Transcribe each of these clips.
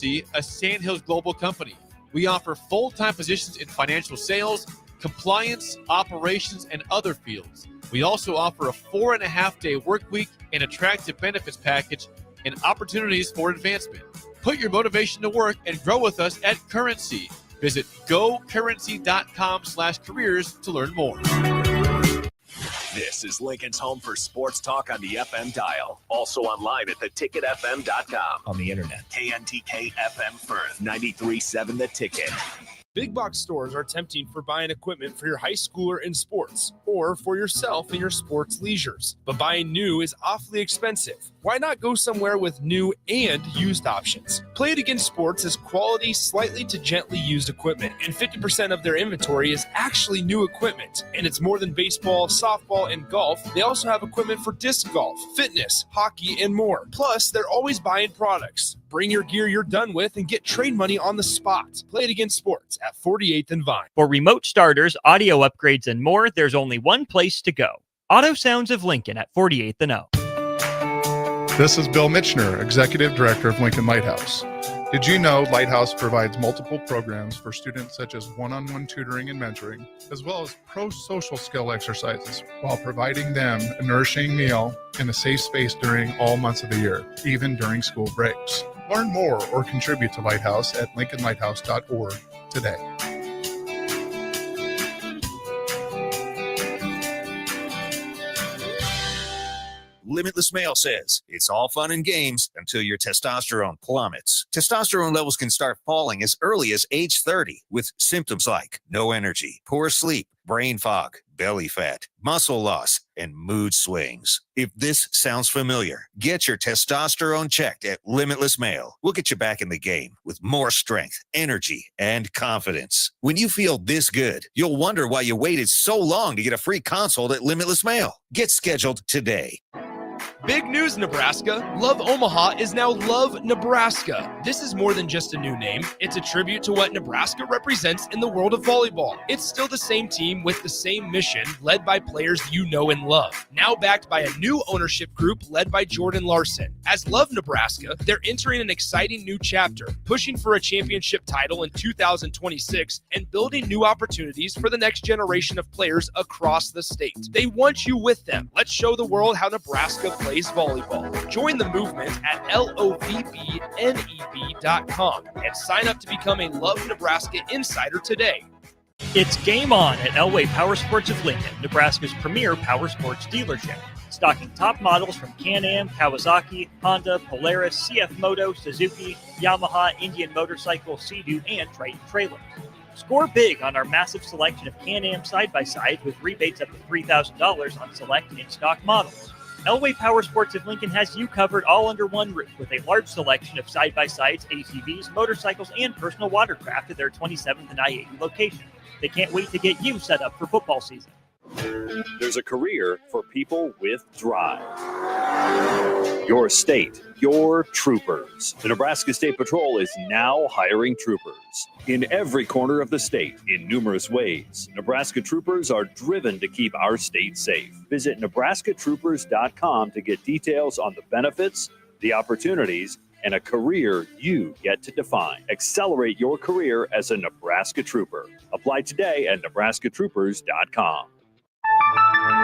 a Sandhills Global company. We offer full-time positions in financial sales, compliance, operations, and other fields. We also offer a 4.5-day work week, an attractive benefits package, and opportunities for advancement. Put your motivation to work and grow with us at Currency. Visit gocurrency.com/careers to learn more. This is Lincoln's home for sports talk on the FM dial. Also online at theticketfm.com. On the internet. KNTK FM Firth, 93.7 The Ticket. Big box stores are tempting for buying equipment for your high schooler in sports or for yourself in your sports leisures. But buying new is awfully expensive. Why not go somewhere with new and used options? Play It Again Sports is quality, slightly to gently used equipment, and 50% of their inventory is actually new equipment. And it's more than baseball, softball, and golf. They also have equipment for disc golf, fitness, hockey, and more. Plus, they're always buying products. Bring your gear you're done with and get trade money on the spot. Play It Again Sports at 48th and Vine. For remote starters, audio upgrades, and more, there's only one place to go. Auto Sounds of Lincoln at 48th and O. This is Bill Mitchner, Executive Director of Lincoln Lighthouse. Did you know Lighthouse provides multiple programs for students such as one-on-one tutoring and mentoring, as well as pro-social skill exercises, while providing them a nourishing meal and a safe space during all months of the year, even during school breaks? Learn more or contribute to Lighthouse at lincolnlighthouse.org today. Limitless Male says, it's all fun and games until your testosterone plummets. Testosterone levels can start falling as early as age 30 with symptoms like no energy, poor sleep, brain fog, belly fat, muscle loss, and mood swings. If this sounds familiar, get your testosterone checked at Limitless Male. We'll get you back in the game with more strength, energy, and confidence. When you feel this good, you'll wonder why you waited so long to get a free consult at Limitless Male. Get scheduled today. Big news, Nebraska. Love Omaha is now Love Nebraska. This is more than just a new name. It's a tribute to what Nebraska represents in the world of volleyball. It's still the same team with the same mission, led by players you know and love. Now backed by a new ownership group led by Jordan Larson. As Love Nebraska, they're entering an exciting new chapter, pushing for a championship title in 2026 and building new opportunities for the next generation of players across the state. They want you with them. Let's show the world how Nebraska plays volleyball. Join the movement at lovneb.com and sign up to become a Love Nebraska Insider today. It's game on at Elway Power Sports of Lincoln, Nebraska's premier power sports dealership. Stocking top models from Can-Am, Kawasaki, Honda, Polaris, CF Moto, Suzuki, Yamaha, Indian Motorcycle, Sea-Doo, and Triton trailers. Score big on our massive selection of Can-Am side-by-sides with rebates up to $3,000 on select in-stock models. Elway Power Sports of Lincoln has you covered all under one roof with a large selection of side-by-sides, ATVs, motorcycles, and personal watercraft at their 27th and I-80 location. They can't wait to get you set up for football season. There's a career for people with drive. Your state, your troopers. The Nebraska State Patrol is now hiring troopers. In every corner of the state, in numerous ways, Nebraska troopers are driven to keep our state safe. Visit nebraskatroopers.com to get details on the benefits, the opportunities, and a career you get to define. Accelerate your career as a Nebraska trooper. Apply today at nebraskatroopers.com.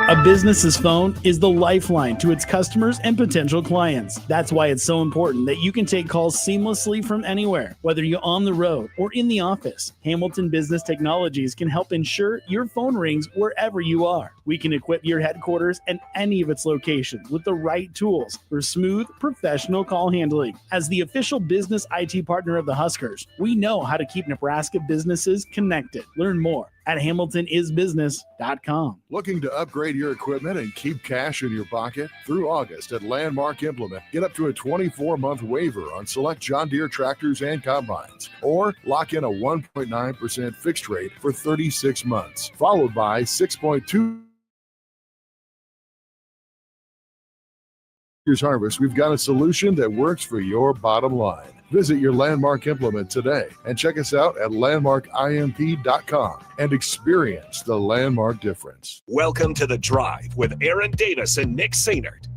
A business's phone is the lifeline to its customers and potential clients. That's why it's so important that you can take calls seamlessly from anywhere, whether you're on the road or in the office. Hamilton Business Technologies can help ensure your phone rings wherever you are. We can equip your headquarters and any of its locations with the right tools for smooth, professional call handling. As the official business IT partner of the Huskers, we know how to keep Nebraska businesses connected. Learn more at hamiltonisbusiness.com. Looking to upgrade your equipment and keep cash in your pocket? Through August at Landmark Implement, get up to a 24-month waiver on select John Deere tractors and combines, or lock in a 1.9% fixed rate for 36 months, followed by 6.2 years harvest. We've got a solution that works for your bottom line. Visit your Landmark Implement today and check us out at landmarkimp.com and experience the Landmark difference. Welcome to The Drive with Aaron Davis and Nick Sainert.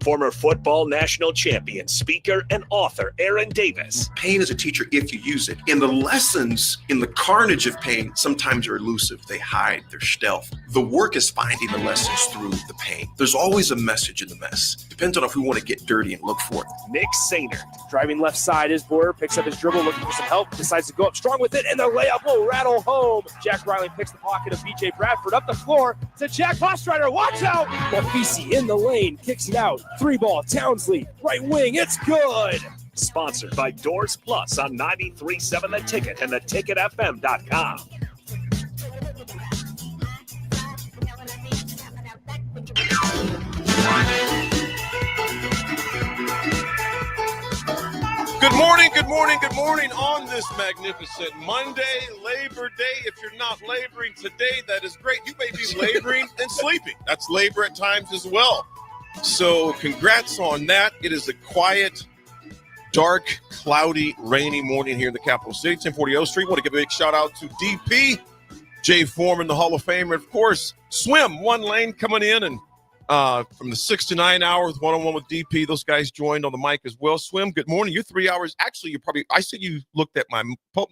Former football national champion, speaker, and author Aaron Davis. Pain is a teacher if you use it. And the lessons in the carnage of pain sometimes are elusive. They hide, they're stealth. The work is finding the lessons through the pain. There's always a message in the mess. Depends on if we want to get dirty and look for it. Nick Sainer, driving left side is Boyer, picks up his dribble, looking for some help, decides to go up strong with it, and the layup will rattle home. Jack Riley picks the pocket of BJ Bradford up the floor to Jack Hostrider. Watch out! Mafisi in the lane, kicks it out. 3-ball, Townsley, right wing, it's good! Sponsored by Doors Plus on 93.7 The Ticket and theticketfm.com. Good morning, good morning, good morning on this magnificent Monday, Labor Day. If you're not laboring today, that is great. You may be laboring and sleeping. That's labor at times as well. So congrats on that. It is a quiet, dark, cloudy, rainy morning here in the capital city, 1040 O Street. Want to give a big shout out to DP, Jay Foreman, the Hall of Famer. Of course, Swim, one lane coming in, and from the 6 to 9 hours, one-on-one with DP. Those guys joined on the mic as well. Swim, good morning. You're 3 hours. Actually, I said you looked at my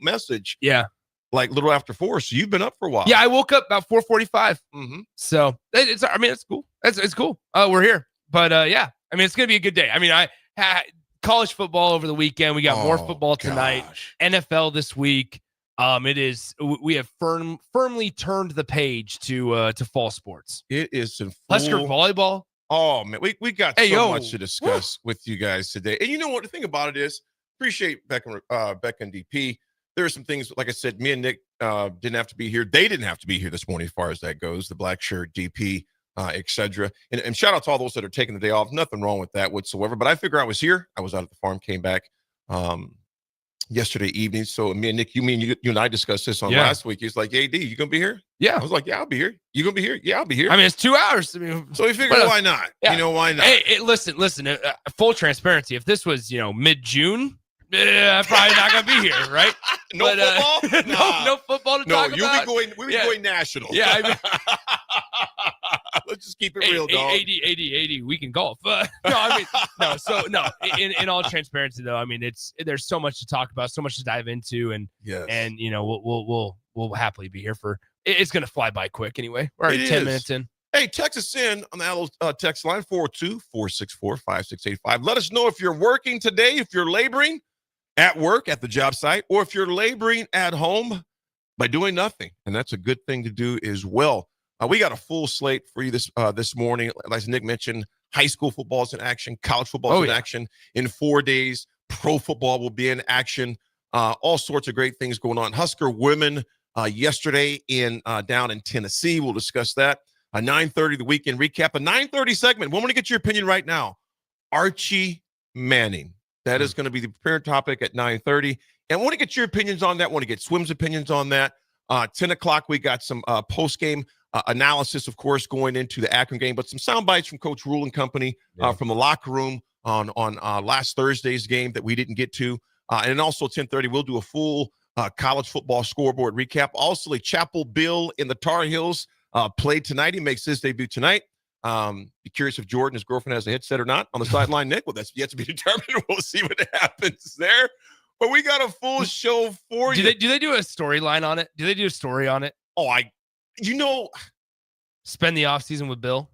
message. Yeah. Like a little after 4. So you've been up for a while. Yeah, I woke up about 4:45. Mm-hmm. So it's cool. It's cool. We're here. But yeah, I mean, it's going to be a good day. I mean, I had college football over the weekend. We got more football tonight. Gosh. NFL this week. We have firmly turned the page to fall sports. It is some Husker volleyball. Oh man, we got much to discuss with you guys today. And you know what? The thing about it is, appreciate Beck and DP. There are some things, like I said, me and Nick didn't have to be here. They didn't have to be here this morning as far as that goes. The black shirt, DP, etc. And shout out to all those that are taking the day off. Nothing wrong with that whatsoever. But I figure I was here. I was out at the farm, came back yesterday evening. So me and Nick, you and I discussed this on last week. He's like, AD, you gonna be here? Yeah. I was like, yeah, I'll be here. You gonna be here? Yeah, I'll be here. I mean, it's 2 hours. I mean, so we figured, why not? Yeah. You know, why not? Hey, listen. Full transparency. If this was, mid-June, I'm probably not gonna be here, right? No football? No football to talk about. We'll be going national. Yeah. I mean, let's just keep it real, dog. 80, we can golf. In all transparency, though, I mean, there's so much to talk about, so much to dive into, and we'll happily be here for. It's gonna fly by quick anyway. We're already 10 minutes in. Hey, text us in on the Allo text line 402-464-5685. Let us know if you're working today, if you're laboring at work at the job site, or if you're laboring at home by doing nothing, and that's a good thing to do as well. We got a full slate for you this morning. As Nick mentioned, high school football is in action, college football is in action in 4 days. Pro football will be in action. All sorts of great things going on. Husker women yesterday down in Tennessee. We'll discuss that. 9:30, the weekend recap. A 9:30 segment. We want to get your opinion right now. Archie Manning. That is going to be the prepared topic at 9:30. And I want to get your opinions on that. I want to get Swim's opinions on that. 10 o'clock, we got some post-game analysis, of course, going into the Akron game, but some sound bites from Coach Rule and company from the locker room on last Thursday's game that we didn't get to. And then also 10:30, we'll do a full college football scoreboard recap. Also, Chapel Bill in the Tar Heels played tonight. He makes his debut tonight. Be curious if Jordan, his girlfriend, has a headset or not on the sideline, Nick. Well, that's yet to be determined. We'll see what happens there. But we got a full show for you. Do they do a storyline on it? Do they do a story on it? Oh, spend the offseason with Bill.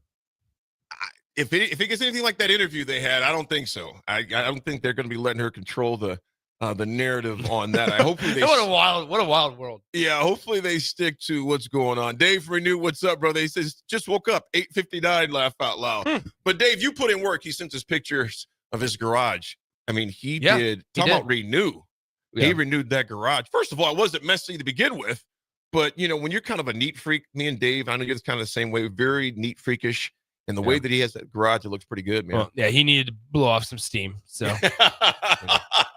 If it gets anything like that interview they had, I don't think so. I don't think they're going to be letting her control the narrative on that. Hopefully what a wild world. Yeah, hopefully they stick to what's going on. Dave Renew, what's up, brother? He says just woke up 8:59. Laugh out loud. But Dave, you put in work. He sent us pictures of his garage. I mean, he did. Talk about renew. Yeah. He renewed that garage. First of all, it wasn't messy to begin with, but when you're kind of a neat freak, me and Dave, I know you're kind of the same way, very neat freakish. And the way that he has that garage, it looks pretty good, man. Well, yeah, he needed to blow off some steam, so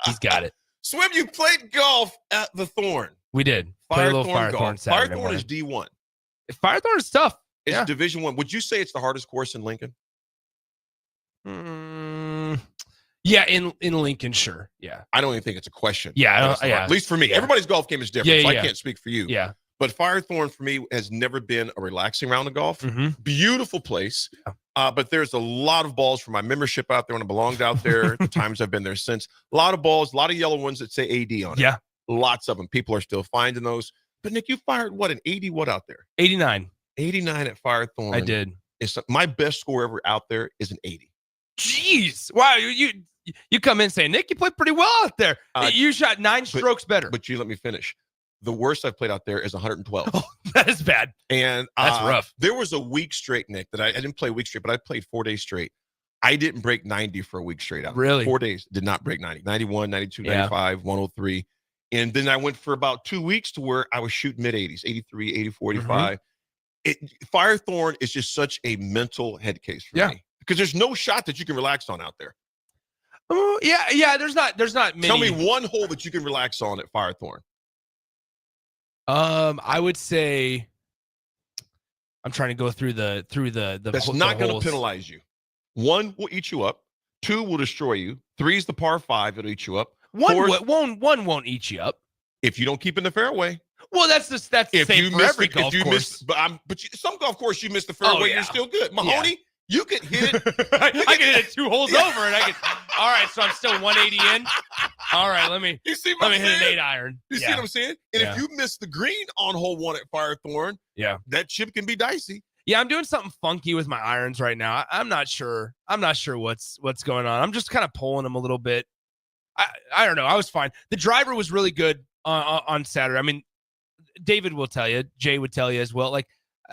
he's got it. Swim, you played golf at the Thorn. We did. Firethorn is D1. Firethorn is tough. It's Division I. Would you say it's the hardest course in Lincoln? Yeah, in Lincoln, sure. Yeah. I don't even think it's a question. Yeah. At least for me. Yeah. Everybody's golf game is different, so I can't speak for you. Yeah. But Firethorn for me has never been a relaxing round of golf. Mm-hmm. Beautiful place. But there's a lot of balls from my membership out there when I belonged out there, the times I've been there since. A lot of balls, a lot of yellow ones that say AD on it. Yeah. Lots of them. People are still finding those. But, Nick, you fired what, an 80 what out there? 89. 89 at Firethorn. I did. My best score ever out there is an 80. Jeez. Wow. You come in saying, Nick, you played pretty well out there. You shot 9 strokes better. But you let me finish. The worst I've played out there is 112. Oh, that is bad. And that's rough. There was a week straight, Nick, that I didn't play a week straight, but I played 4 days straight. I didn't break 90 for a week straight out. Really? 4 days. Did not break 90. 91, 92, 95, 103. And then I went for about 2 weeks to where I was shooting mid-80s, 83, 84, 85. Firethorn is just such a mental head case for me. Because there's no shot that you can relax on out there. Oh, yeah. There's not many. Tell me one hole that you can relax on at Firethorn. I would say I'm trying to go through the That's not going to penalize you. 1 will eat you up. 2 will destroy you. 3 is the par 5. It'll eat you up. 1 won't eat you up if you don't keep in the fairway. Well, that's the same for every golf course. But some golf course you miss the fairway, you're still good. Mahoney, you could hit it. I can hit it 2 holes over, and I can. All right, so I'm still 180 in. All right, let me hit an 8 iron. You see what I'm saying? And if you miss the green on hole 1 at Firethorn, that chip can be dicey. Yeah, I'm doing something funky with my irons right now. I'm not sure. what's going on. I'm just kind of pulling them a little bit. I don't know. I was fine. The driver was really good on Saturday. I mean, David will tell you, Jay would tell you as well. Like,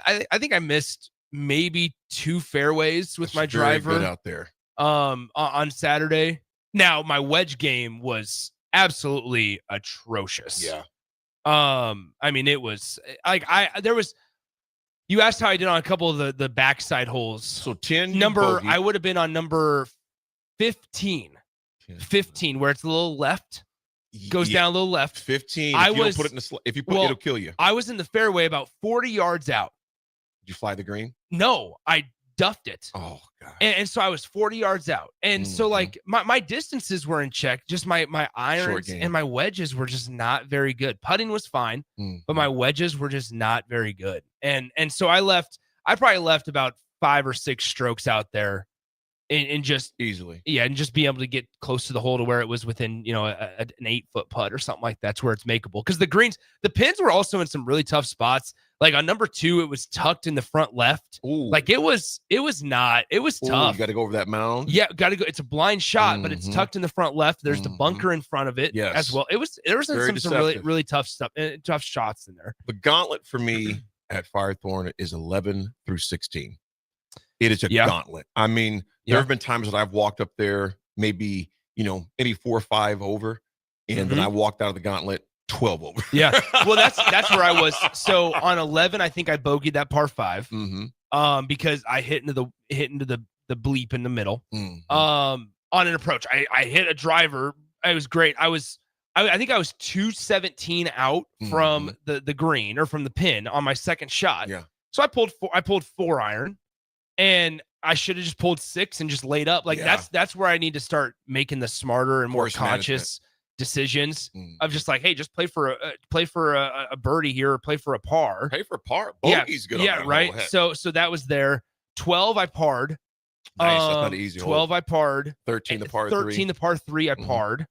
I think I missed maybe 2 fairways with my driver good out there on Saturday. Now, my wedge game was absolutely atrocious. Yeah. I mean, it was like you asked how I did on a couple of the backside holes. So 10 I would have been on number 15. 15, where it's a little left, goes down a little left. 15. If you put it, it'll kill you. I was in the fairway about 40 yards out. Did you fly the green? No, I duffed it. Oh God. And so I was 40 yards out. And so like my distances were in check. Just my irons and my wedges were just not very good. Putting was fine, but my wedges were just not very good. And so I probably left about 5 or 6 strokes out there. And just easily, and just be able to get close to the hole to where it was within, an 8-foot putt or something like that's where it's makeable. Because the pins were also in some really tough spots. Like on number 2, it was tucked in the front left. Ooh. Like it was tough. You got to go over that mound. Yeah, got to go. It's a blind shot, but it's tucked in the front left. There's the bunker in front of it as well. There was some really tough stuff, tough shots in there. The gauntlet for me at Firethorn is 11 through 16. It is a gauntlet. I mean, there have been times that I've walked up there, maybe, maybe 4 or 5 over, and then I walked out of the gauntlet 12 over. Yeah. Well, that's where I was. So on 11, I think I bogeyed that par 5. Because I hit into the bleep in the middle. On an approach, I hit a driver. It was great. I think I was 217 out from the green or from the pin on my second shot. Yeah. So I pulled 4 iron. And I should have just pulled 6 and just laid up. Like that's where I need to start making the smarter and more conscious decisions of just like, hey, just play for a birdie here or play for a par. Play for a par. Bogey's good. Yeah, right. So that was there. 12 I parred. Nice. That's not an easy 12 hole. I parred. 13 the par 3. 13 the par 3 I parred.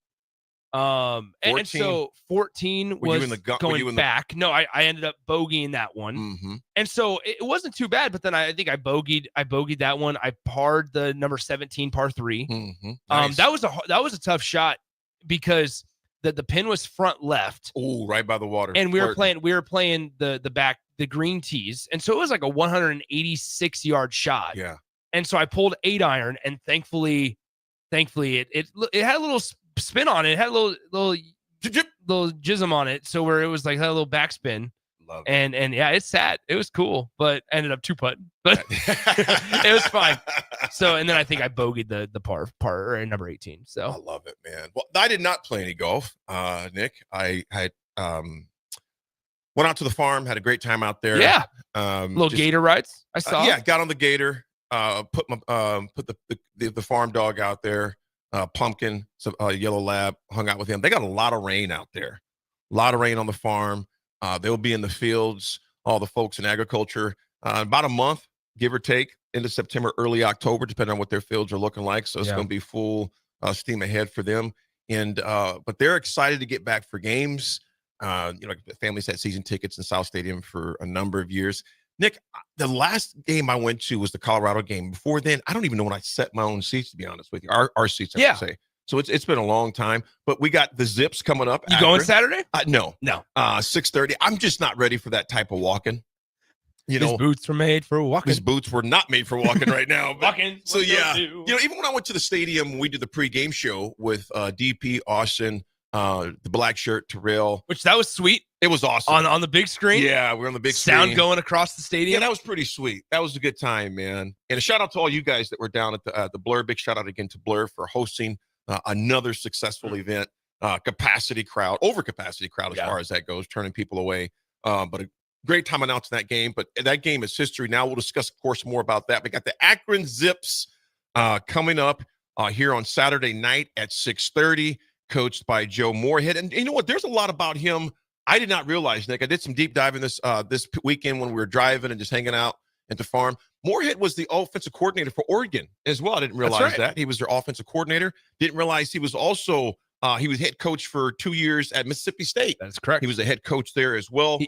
And so 14 was going back. No, I ended up bogeying that one. And so it wasn't too bad, but then I think I bogeyed that one. I parred the number 17 par 3. Nice. That was a tough shot because the pin was front left. Oh, right by the water. And we were playing the green tees. And so it was like a 186 yard shot. Yeah. And so I pulled 8 iron, and thankfully it had a little spin on it. It had a little jism on it, so where it was like had a little backspin. Love it. And yeah, it's sad. It was cool, but ended up 2-putting. But it was fine. So and then I think I bogeyed the par or number 18. So I love it, man. Well, I did not play any golf, Nick. I had went out to the farm, had a great time out there. Yeah. Little gator rides. I saw. Yeah, got on the gator. Put the farm dog out there. Pumpkin, yellow lab, hung out with him. They got a lot of rain out there. A lot of rain on the farm. They'll be in the fields, all the folks in agriculture, about a month, give or take. end of September, early October, depending on what their fields are looking like. So it's Yeah. going to be full steam ahead for them. And but they're excited to get back for games. Like the families had season tickets in South Stadium for a number of years. Nick, the last game I went to was the Colorado game. Before then, I don't even know when I set my own seats, to be honest with you. Our seats, I should say. So it's been a long time. But we got the Zips coming up. You going Saturday? No. 6:30. I'm just not ready for that type of walking. These boots were made for walking. These boots were not made for walking right now. Walking. So yeah, even when I went to the stadium, we did the pregame show with DP, Austin, the black shirt, Terrell. Which that was sweet. It was awesome. On the big screen? Yeah, we're on the big screen. Sound going across the stadium? Yeah, that was pretty sweet. That was a good time, man. And a shout out to all you guys that were down at the Blur. Big shout out again to Blur for hosting another successful event. Over capacity crowd as far as that goes, turning people away. But a great time announcing that game. But that game is history. Now we'll discuss, of course, more about that. We got the Akron Zips coming up here on Saturday night at 6:30, coached by Joe Moorhead. And you know what? There's a lot about him I did not realize, Nick. I did some deep dive in this this weekend when we were driving and just hanging out at the farm. Moorhead was the offensive coordinator for Oregon as well. I didn't realize that. He was their offensive coordinator. Didn't realize he was also he was head coach for 2 years at Mississippi State. That's correct. He was the head coach there as well.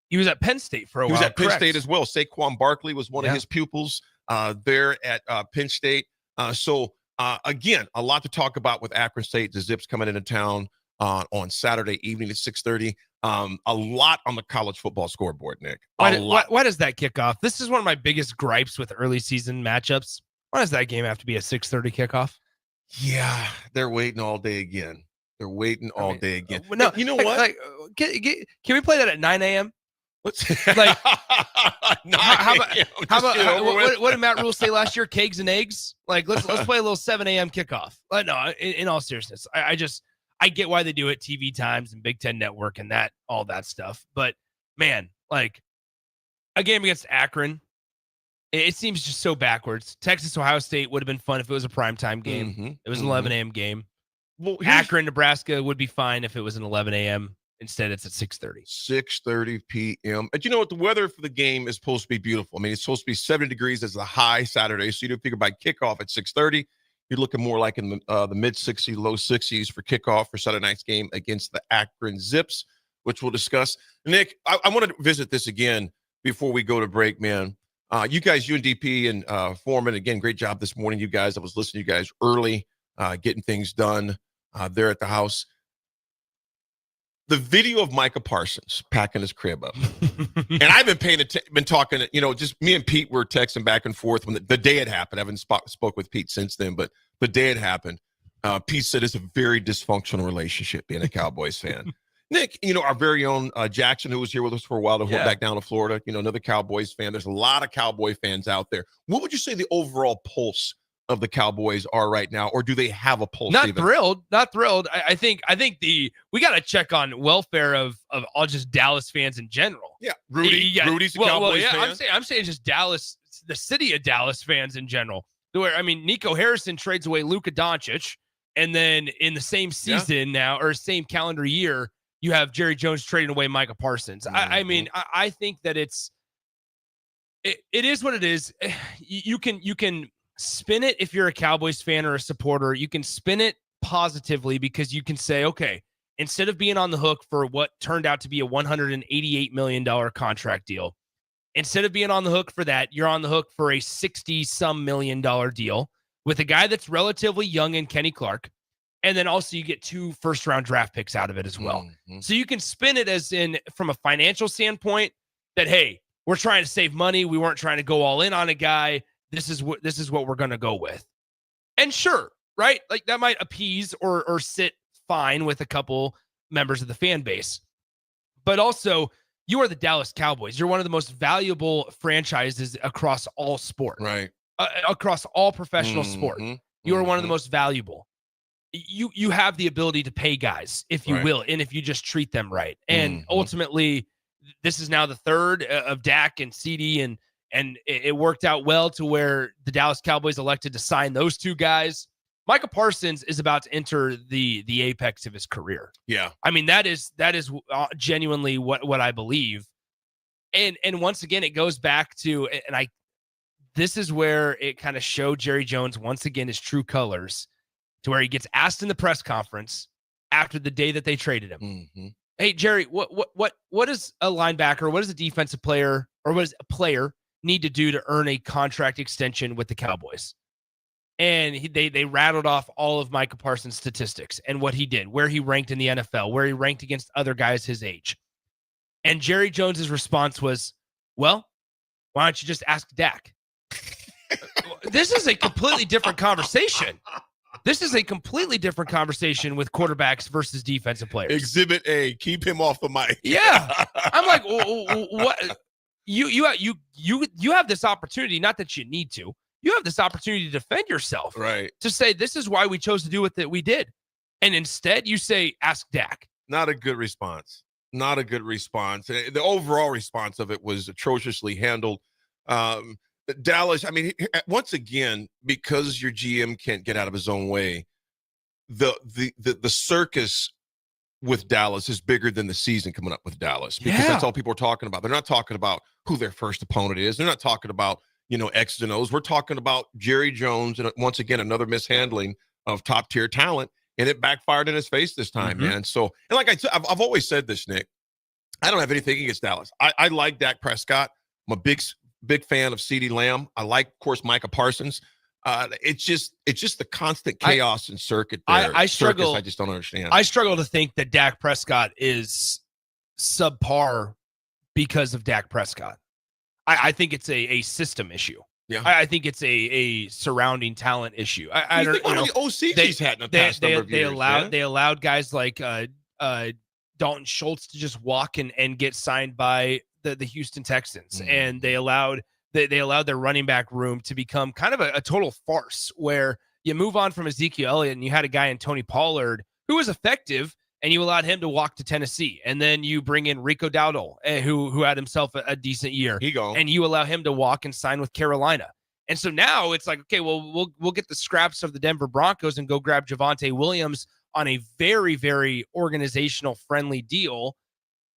He was at Penn State for a while. He was at Penn State as well. Saquon Barkley was one of his pupils there at Penn State. Again, a lot to talk about with Akron State. The Zips coming into town on Saturday evening at 6:30. A lot on the college football scoreboard, Nick. Why does that kick off? This is one of my biggest gripes with early season matchups. Why does that game have to be a 6:30 kickoff? Yeah, they're waiting all day again. They're waiting all day again. No, you know what? Can we play that at 9 a.m.? Like, how about what did Matt Rule say last year? Kegs and eggs. Like let's play a little 7 a.m. kickoff. No, in all seriousness, I get why they do it. TV times and Big Ten Network and all that stuff. But man, like a game against Akron, it seems just so backwards. Texas Ohio State would have been fun if it was a primetime game. Mm-hmm. It was an 11 a.m. game. Well, Akron, Nebraska would be fine if it was an 11 a.m. Instead, it's at 6:30. 6:30 p.m. And you know what? The weather for the game is supposed to be beautiful. I mean, it's supposed to be 70 degrees as the high Saturday. So you figure by kickoff at 6:30, you're looking more like in the mid 60s, low 60s for kickoff for Saturday night's game against the Akron Zips, which we'll discuss. Nick, I want to visit this again before we go to break, man. You guys, UNDP and Foreman, again, great job this morning, you guys. I was listening to you guys early, getting things done there at the house. The video of Micah Parsons packing his crib up, and I've been talking. Just me and Pete were texting back and forth when the day it happened. I haven't spoke with Pete since then, but the day it happened, Pete said it's a very dysfunctional relationship being a Cowboys fan. Nick, our very own Jackson, who was here with us for a while, went back down to Florida. Another Cowboys fan. There's a lot of Cowboy fans out there. What would you say the overall pulse of the Cowboys are right now, or do they have a pulse? Not thrilled. I think we got to check on welfare of all just Dallas fans in general. Yeah, Rudy's a Cowboys fan. I'm saying just Dallas, the city of Dallas fans in general. Where Nico Harrison trades away Luka Doncic, and then in the same season now or same calendar year, you have Jerry Jones trading away Micah Parsons. Mm-hmm. I think that it is what it is. You can spin it if you're a Cowboys fan or a supporter. You can spin it positively because you can say, okay, instead of being on the hook for what turned out to be a $188 million contract deal, instead of being on the hook for that, you're on the hook for a $60-some million deal with a guy that's relatively young in Kenny Clark. And then also you get 2 first-round draft picks out of it as well. Mm-hmm. So you can spin it as in from a financial standpoint that, hey, we're trying to save money. We weren't trying to go all in on a guy. This is what we're going to go with. And sure, right? Like that might appease or sit fine with a couple members of the fan base. But also, you are the Dallas Cowboys. You're one of the most valuable franchises across all sport. Right. Across all professional sport. You are one of the most valuable. You have the ability to pay guys, if you will, and if you just treat them right. And ultimately, this is now the third of Dak and CD, and it worked out well to where the Dallas Cowboys elected to sign those 2 guys. Micah Parsons is about to enter the apex of his career. Yeah. I mean, that is genuinely what I believe. And once again, it goes back to, this is where it kind of showed Jerry Jones once again his true colors, to where he gets asked in the press conference after the day that they traded him. Mm-hmm. Hey, Jerry, what is a linebacker, what does a defensive player, or what does a player need to do to earn a contract extension with the Cowboys? And they rattled off all of Micah Parsons' statistics and what he did, where he ranked in the NFL, where he ranked against other guys his age. And Jerry Jones's response was, well, why don't you just ask Dak? This is a completely different conversation. This is a completely different conversation with quarterbacks versus defensive players. Exhibit A, keep him off the mic. Yeah. I'm like, what? You have this opportunity, not that you need to. You have this opportunity to defend yourself. Right. To say, this is why we chose to do what that we did. And instead you say, ask Dak. Not a good response. Not a good response. The overall response of it was atrociously handled. Dallas, I mean, once again, because your GM can't get out of his own way, the circus with Dallas is bigger than the season coming up with Dallas, because that's all people are talking about. They're not talking about who their first opponent is. They're not talking about, X's and O's. We're talking about Jerry Jones and once again another mishandling of top tier talent, and it backfired in his face this time, man. So, and like I said, I've always said this, Nick. I don't have anything against Dallas. I like Dak Prescott. I'm a big fan of CeeDee Lamb. I like, of course, Micah Parsons. It's just the constant chaos and circuit there. I struggle. Circus, I just don't understand. I struggle to think that Dak Prescott is subpar because of Dak Prescott. I think it's a system issue. Yeah. I think it's a surrounding talent issue. I don't know. The OCs he's had in the past number of years. They allowed guys like Dalton Schultz to just walk and get signed by the Houston Texans, and they allowed their running back room to become kind of a total farce, where you move on from Ezekiel Elliott and you had a guy in Tony Pollard who was effective, and you allowed him to walk to Tennessee, and then you bring in Rico Dowdle, who had himself a decent year, and you allow him to walk and sign with Carolina. And so now it's like, okay, well, we'll get the scraps of the Denver Broncos and go grab Javonte Williams on a very, very organizational friendly deal.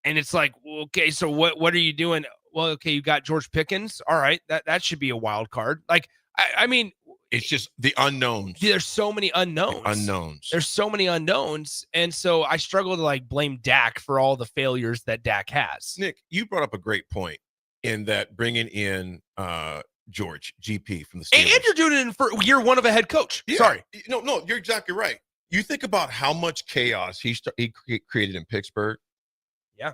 And it's like, okay, so what are you doing? Well, okay, you got George Pickens. All right, that should be a wild card. Like, I mean, it's just the unknowns. There's so many unknowns. There's so many unknowns. And so I struggle to blame Dak for all the failures that Dak has. Nick, you brought up a great point in that bringing in George GP from the Steelers. And you're doing it for year one of a head coach. Yeah. Sorry. No, you're exactly right. You think about how much chaos he created in Pittsburgh. Yeah.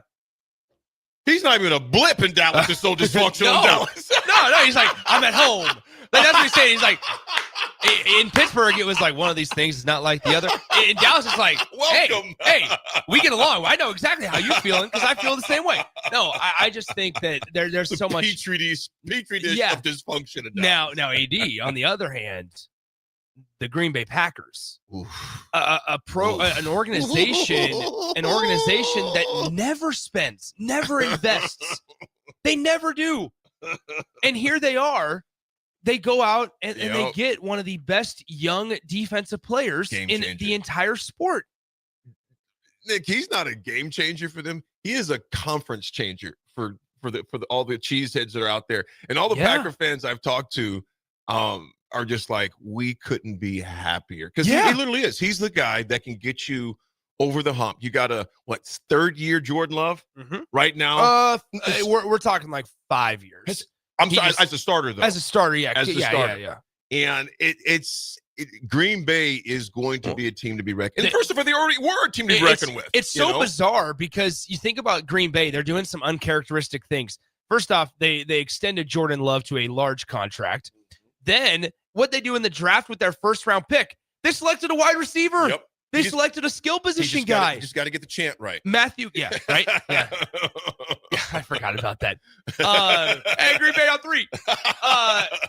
He's not even a blip in Dallas. It's so dysfunctional in Dallas. No, he's like, I'm at home. Like, that's what he's saying. He's like, in Pittsburgh, it was like one of these things is not like the other. In Dallas, it's like, welcome. Hey, we get along. I know exactly how you're feeling because I feel the same way. No, I just think that there's so much petri dish of dysfunction in Dallas. Now, AD, on the other hand, the Green Bay Packers, an organization that never spends, never invests. They never do. And here they are. They go out and they get one of the best young defensive players in the entire sport. Nick, he's not a game changer for them. He is a conference changer for all the cheeseheads that are out there. And all the Packer fans I've talked to are just like, we couldn't be happier. Because he literally is. He's the guy that can get you over the hump. You got third year Jordan Love right now? We're talking like 5 years. I'm sorry, as a starter, though. As a starter, yeah. As a starter. Yeah. And it's Green Bay is going to be a team to be reckoned. And first of all, they already were a team to be reckoned with. It's so bizarre because you think about Green Bay, they're doing some uncharacteristic things. First off, they extended Jordan Love to a large contract. Then what they do in the draft with their first round pick, they selected a wide receiver. Yep. They selected a skill position guy. You just got to get the chant right. Matthew, right? Yeah. I forgot about that. Hey, Green Bay on 3.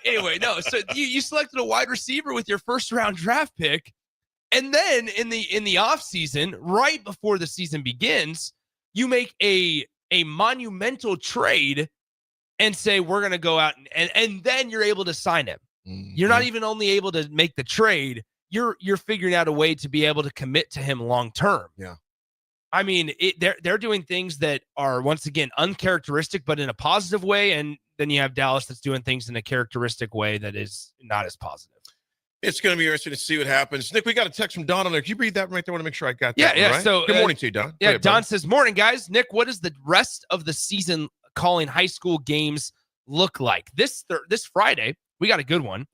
Anyway, no. So you selected a wide receiver with your first round draft pick, and then in the offseason, right before the season begins, you make a monumental trade and say we're going to go out and then you're able to sign him. Mm-hmm. You're not even only able to make the trade. You're figuring out a way to be able to commit to him long term. Yeah. I mean, they're doing things that are once again uncharacteristic, but in a positive way. And then you have Dallas that's doing things in a characteristic way that is not as positive. It's going to be interesting to see what happens. Nick, we got a text from Don on there. Can you read that right there? I want to make sure I got that. Yeah. Right? So good morning to you, Don. Yeah, ahead, Don brother. says, morning, guys. Nick, what does the rest of the season calling high school games look like? This Friday, we got a good one.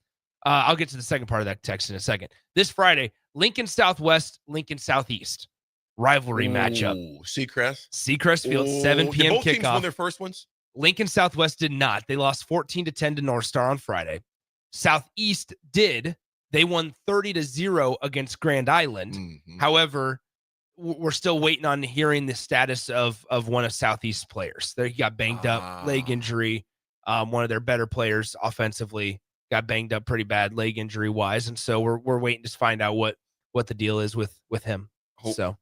I'll get to the second part of that text in a second. This Friday, Lincoln Southwest, Lincoln Southeast. Rivalry matchup. Seacrest Field, 7 p.m. Did both teams kickoff. win their first ones? Lincoln Southwest did not. They lost 14-10 to North Star on Friday. Southeast did. They won 30-0 against Grand Island. Mm-hmm. However, we're still waiting on hearing the status of one of Southeast's players. He got banged up, leg injury. One of their better players offensively got banged up pretty bad, leg injury wise, and so we're waiting to find out what the deal is with him. So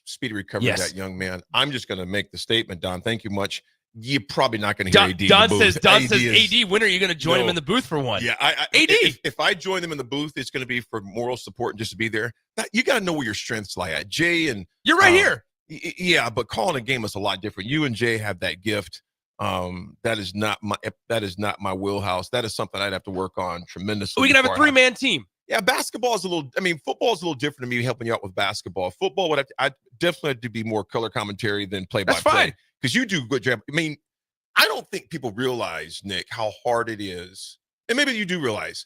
speedy recovery, yes. That young man. I'm just going to make the statement, Don. Thank you much. You're probably not going to hear AD. Don says, AD, when are you going to join him in the booth for one? Yeah, AD. If I join them in the booth, it's going to be for moral support and just to be there. You got to know where your strengths lie at. Jay and you're right here. Yeah, but calling a game is a lot different. You and Jay have that gift. That is not my wheelhouse. That is something I'd have to work on tremendously. We can have a 3-man team. Yeah, football is a little different to me, helping you out with basketball. Football I definitely have to be more color commentary than play-by-play. That's fine. Because you do a good job. I mean, I don't think people realize, Nick, how hard it is. And maybe you do realize,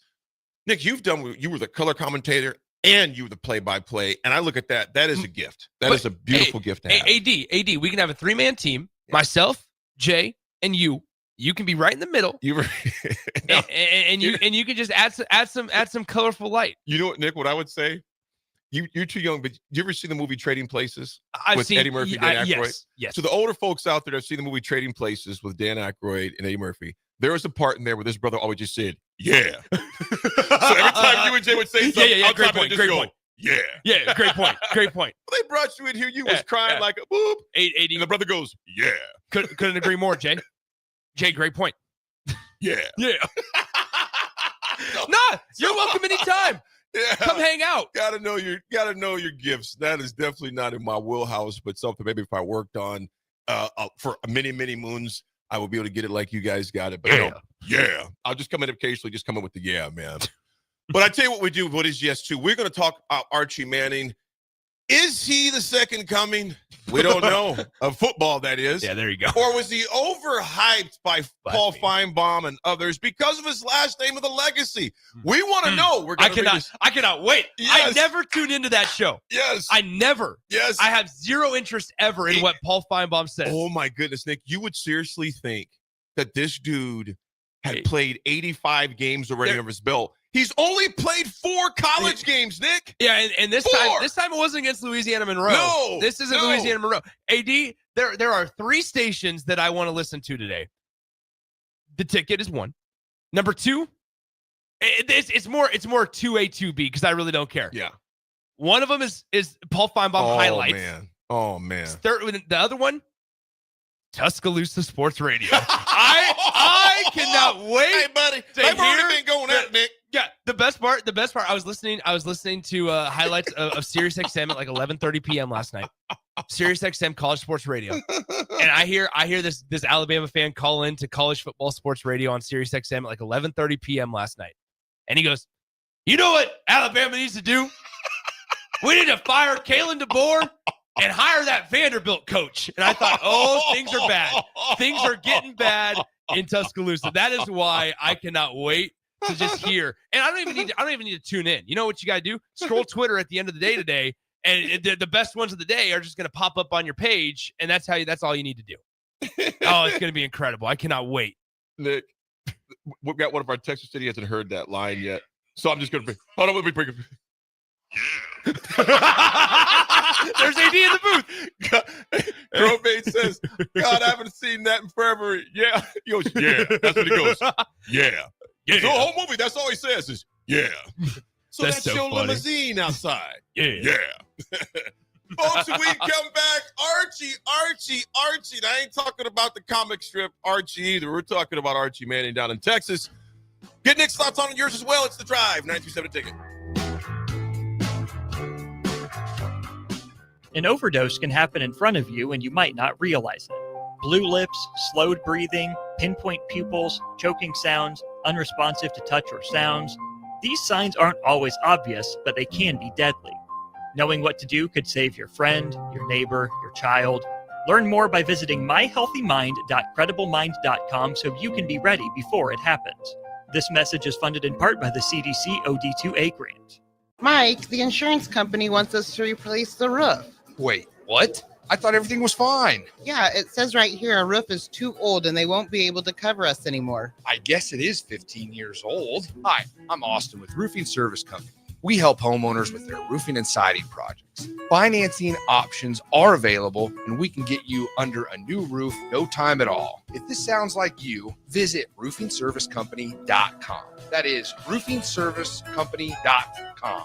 Nick, you were the color commentator and you were the play-by-play. And I look at that. That is a gift. That is a beautiful gift to have. AD, we can have a 3-man team. Yeah. Myself, Jay, and you. You can be right in the middle. And you can just add some colorful light. You know what, Nick? What I would say, you're too young, but you ever see the movie Trading Places with seen Eddie Murphy, Dan Aykroyd? Yes. So the older folks out there that have seen the movie Trading Places with Dan Aykroyd and Eddie Murphy, there was a part in there where this brother always just said, "Yeah." So every time you and Jay would say something, yeah, great point. Yeah, great point. Well, they brought you in here. You was crying like a boop. AD, and the brother goes, "Yeah." Couldn't agree more, Jay. Jay, great point. Yeah. Nah, you're welcome anytime. Yeah. Come hang out. Gotta know your gifts. That is definitely not in my wheelhouse, but something maybe if I worked on for many, many moons, I would be able to get it like you guys got it. But yeah. I'll just come in occasionally, just come in with the yeah, man. But I tell you what we do. What is yes to? We're going to talk Archie Manning. Is he the second coming? We don't know. Of football, that is. Yeah, there you go. Or was he overhyped by Paul Feinbaum and others because of his last name of the legacy? We want to know. I cannot wait. Yes. I never tuned into that show. Yes. I never. Yes. I have zero interest ever in what Paul Feinbaum says. Oh, my goodness, Nick. You would seriously think that this dude had played 85 games already under his belt. He's only played 4 college games, Nick. Yeah, and this time it wasn't against Louisiana Monroe. No, this isn't Louisiana Monroe. AD, there are 3 stations that I want to listen to today. The Ticket is one. Number 2, it's more 2A, 2B because I really don't care. Yeah. One of them is Paul Feinbaum highlights. Oh man. The other one, Tuscaloosa Sports Radio. I cannot wait. Hey, buddy. They've already been going at it, Nick. Yeah, the best part, I was listening to highlights of Sirius XM at like 11:30 p.m. last night. Sirius XM College Sports Radio. And I hear this Alabama fan call in to College Football Sports Radio on Sirius XM at like 11:30 p.m. last night. And he goes, "You know what Alabama needs to do? We need to fire Kalen DeBoer and hire that Vanderbilt coach." And I thought, things are bad. Things are getting bad in Tuscaloosa. That is why I cannot wait to just hear. And I don't even need to tune in. You know what you got to do? Scroll Twitter at the end of the day today, and the best ones of the day are just going to pop up on your page, and that's all you need to do. Oh, it's going to be incredible. I cannot wait. Nick, we've got one of our Texas City hasn't heard that line yet. So I'm just going to hold on, let me bring it. There's AD in the booth. Crowbait says, "God, I haven't seen that in forever." Yeah. He goes, "Yeah." That's what he goes. Yeah. The whole movie, that's all he says is, "Yeah." So that's your funny. limousine outside. Yeah. Folks, when we come back, Archie. And I ain't talking about the comic strip Archie either. We're talking about Archie Manning down in Texas. Get Nick's thoughts on yours as well. It's The Drive, 937 Ticket. An overdose can happen in front of you and you might not realize it. Blue lips, slowed breathing, pinpoint pupils, choking sounds, unresponsive to touch or sounds. These signs aren't always obvious, but they can be deadly. Knowing what to do could save your friend, your neighbor, your child. Learn more by visiting myhealthymind.crediblemmind.com so you can be ready before it happens. This message is funded in part by the CDC OD2A grant. Mike, the insurance company wants us to replace the roof. Wait, what? I thought everything was fine. Yeah, it says right here our roof is too old and they won't be able to cover us anymore. I guess it is 15 years old. Hi, I'm Austin with Roofing Service Company. We help homeowners with their roofing and siding projects. Financing options are available, and we can get you under a new roof no time at all. If this sounds like you, visit roofingservicecompany.com. That is roofingservicecompany.com.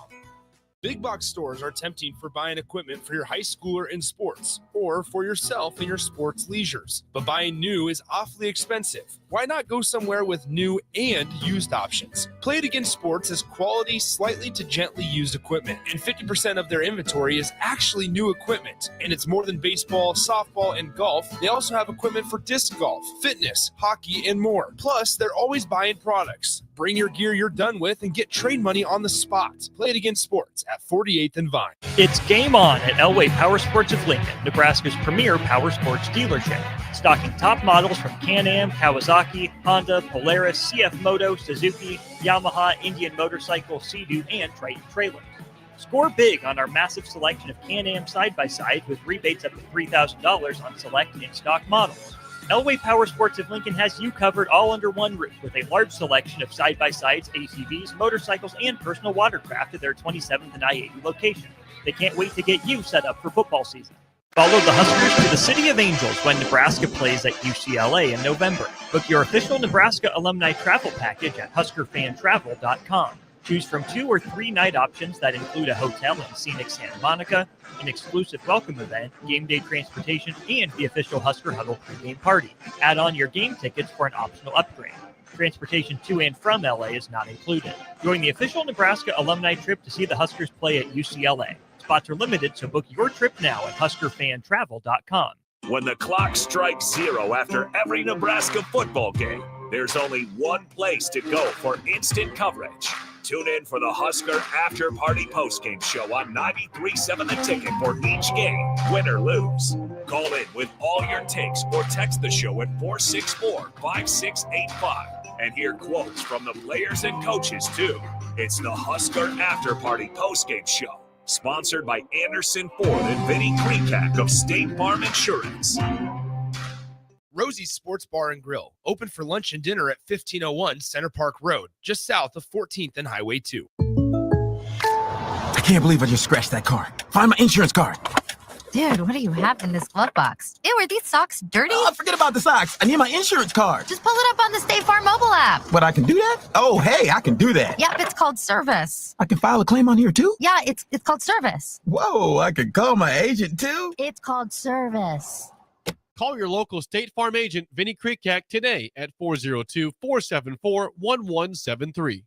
Big box stores are tempting for buying equipment for your high schooler in sports or for yourself in your sports leisures. But buying new is awfully expensive. Why not go somewhere with new and used options? Play It Again Sports is quality, slightly to gently used equipment, and 50% of their inventory is actually new equipment. And it's more than baseball, softball, and golf. They also have equipment for disc golf, fitness, hockey, and more. Plus, they're always buying products. Bring your gear you're done with and get trade money on the spot. Play It Again Sports at 48th and Vine. It's game on at Elway Power Sports of Lincoln, Nebraska's premier power sports dealership. Stocking top models from Can-Am, Kawasaki, Honda, Polaris, CF Moto, Suzuki, Yamaha, Indian Motorcycle, Sea-Doo, and Triton trailers. Score big on our massive selection of Can-Am side-by-sides with rebates up to $3,000 on select in-stock models. Elway Power Sports of Lincoln has you covered all under one roof with a large selection of side-by-sides, ATVs, motorcycles, and personal watercraft at their 27th and I-80 location. They can't wait to get you set up for football season. Follow the Huskers to the City of Angels when Nebraska plays at UCLA in November. Book your official Nebraska alumni travel package at HuskerFanTravel.com. Choose from 2 or 3 night options that include a hotel in scenic Santa Monica, an exclusive welcome event, game day transportation, and the official Husker Huddle pregame party. Add on your game tickets for an optional upgrade. Transportation to and from LA is not included. Join the official Nebraska alumni trip to see the Huskers play at UCLA. Spots are limited, so book your trip now at HuskerFanTravel.com. When the clock strikes 0 after every Nebraska football game, there's only one place to go for instant coverage. Tune in for the Husker After Party Postgame Show on 93.7 The Ticket for each game, win or lose. Call in with all your takes or text the show at 464-5685 and hear quotes from the players and coaches, too. It's the Husker After Party Postgame Show, sponsored by Anderson Ford and Vinny Krikak of State Farm Insurance. Rosie's Sports Bar and Grill, open for lunch and dinner at 1501 Center Park Road, just south of 14th and Highway 2. I can't believe I just scratched that car. Find my insurance card. Dude, what do you have in this glove box? Ew, are these socks dirty? Oh, forget about the socks. I need my insurance card. Just pull it up on the State Farm mobile app. But I can do that? Oh, hey, I can do that. Yep, it's called service. I can file a claim on here, too? Yeah, it's called service. Whoa, I can call my agent, too? It's called service. Call your local State Farm agent, Vinny Krikak, today at 402-474-1173.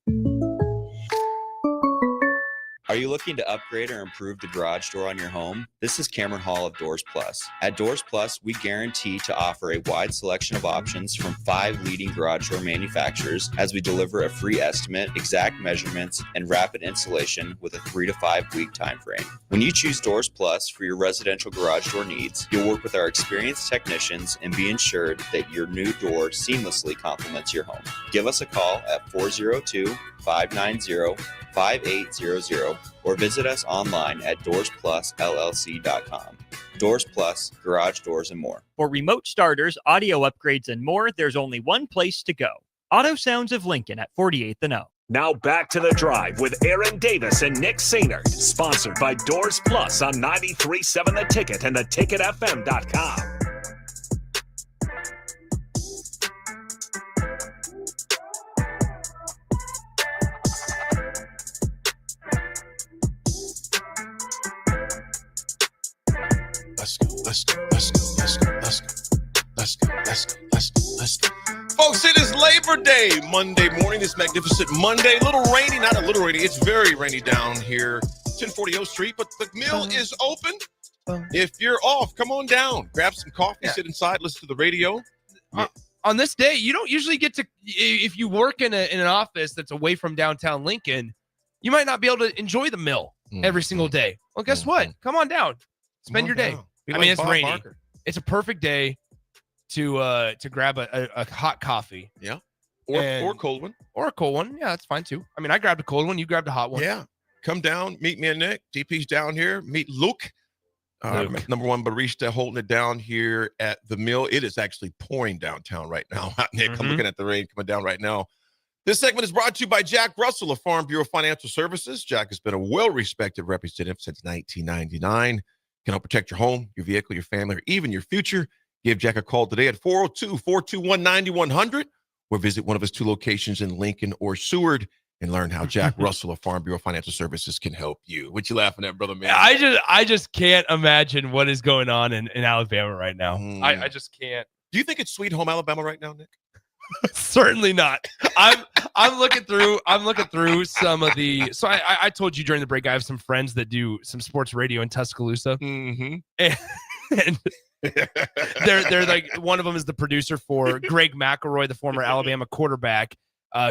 Are you looking to upgrade or improve the garage door on your home? This is Cameron Hall of Doors Plus. At Doors Plus, we guarantee to offer a wide selection of options from 5 leading garage door manufacturers as we deliver a free estimate, exact measurements, and rapid installation with a 3 to 5 week time frame. When you choose Doors Plus for your residential garage door needs, you'll work with our experienced technicians and be ensured that your new door seamlessly complements your home. Give us a call at 402-590-5800 or visit us online at DoorsPlusLLC.com. Doors Plus, garage doors, and more. For remote starters, audio upgrades, and more, there's only one place to go. Auto Sounds of Lincoln at 48th and O. Now back to the drive with Aaron Davis and Nick Sainer, sponsored by Doors Plus on 93.7 The Ticket and theticketfm.com. Let's go, let's go, let's go, let's go, let's go, let's go, let's go, let's go, let's go. Folks, it is Labor Day, Monday morning. This magnificent Monday. A little rainy, not a little rainy. It's very rainy down here, 1040 O Street, but the mill is open. If you're off, come on down, grab some coffee, sit inside, listen to the radio. On this day, you don't usually get to, if you work in an office that's away from downtown Lincoln, you might not be able to enjoy the mill every single day. Well, guess what? Come on down. Spend your day. I mean, it's rainy. Barker. It's a perfect day to grab a hot coffee. Yeah. Or a cold one. Or a cold one. Yeah, that's fine too. I mean, I grabbed a cold one. You grabbed a hot one. Yeah. Come down. Meet me and Nick. DP's down here. Meet Luke. Number one barista holding it down here at the mill. It is actually pouring downtown right now. Nick, I'm looking at the rain coming down right now. This segment is brought to you by Jack Russell of Farm Bureau Financial Services. Jack has been a well-respected representative since 1999. Can help protect your home, your vehicle, your family, or even your future. Give Jack a call today at 402-421-9100 or visit one of his 2 locations in Lincoln or Seward and learn how Jack Russell of Farm Bureau Financial Services can help you. What you laughing at, brother, man? I just can't imagine what is going on in Alabama right now. I just can't. Do you think it's sweet home Alabama right now, Nick? Certainly not. I'm looking through some of the. So I told you during the break I have some friends that do some sports radio in Tuscaloosa, and they're like, one of them is the producer for Greg McElroy, the former Alabama quarterback,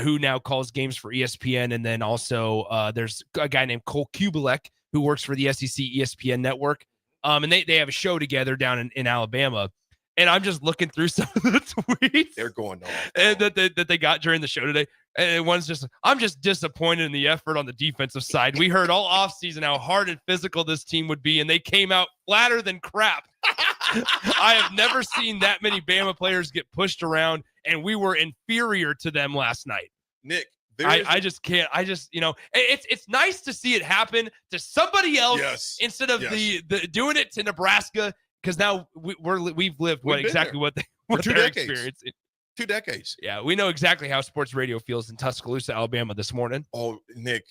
who now calls games for ESPN, and then also there's a guy named Cole Kubelik who works for the SEC ESPN network, and they have a show together down in Alabama. And I'm just looking through some of the tweets they're going on and that they got during the show today. And one's just, I'm just disappointed in the effort on the defensive side. We heard all offseason how hard and physical this team would be, and they came out flatter than crap. I have never seen that many Bama players get pushed around, and we were inferior to them last night. Nick, I just can't. It's nice to see it happen to somebody else instead of the doing it to Nebraska. Because now we've lived exactly what they're experiencing. 2 decades. Yeah, we know exactly how sports radio feels in Tuscaloosa, Alabama this morning. Oh, Nick,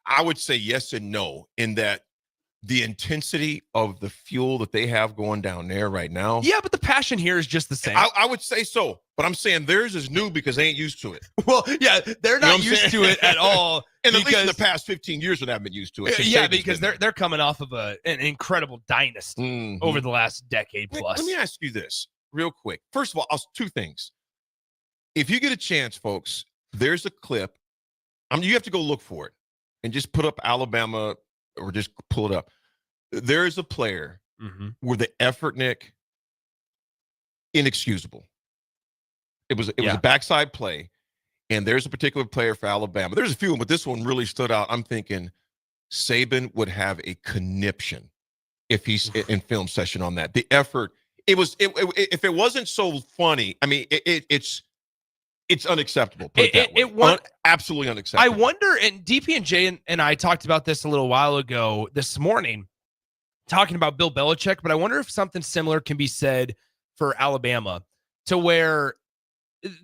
I would say yes and no in that the intensity of the fuel that they have going down there right now. Yeah, but the passion here is just the same. I would say so, but I'm saying theirs is new because they ain't used to it. Well, yeah, they're not used to it at all. And at least in the past 15 years, they haven't been used to it. Yeah, because they're coming off of an incredible dynasty over the last decade plus. Let me ask you this real quick. First of all, 2 things. If you get a chance, folks, there's a clip. You have to go look for it and just put up Alabama or just pull it up. There is a player where the effort, Nick, inexcusable. It was a backside play. And there's a particular player for Alabama. There's a few, but this one really stood out. I'm thinking Saban would have a conniption if he's in film session on that. The effort, if it wasn't so funny, I mean, it's unacceptable. Put it that way. Absolutely unacceptable. I wonder, and DP and Jay and I talked about this a little while ago this morning, talking about Bill Belichick, but I wonder if something similar can be said for Alabama, to where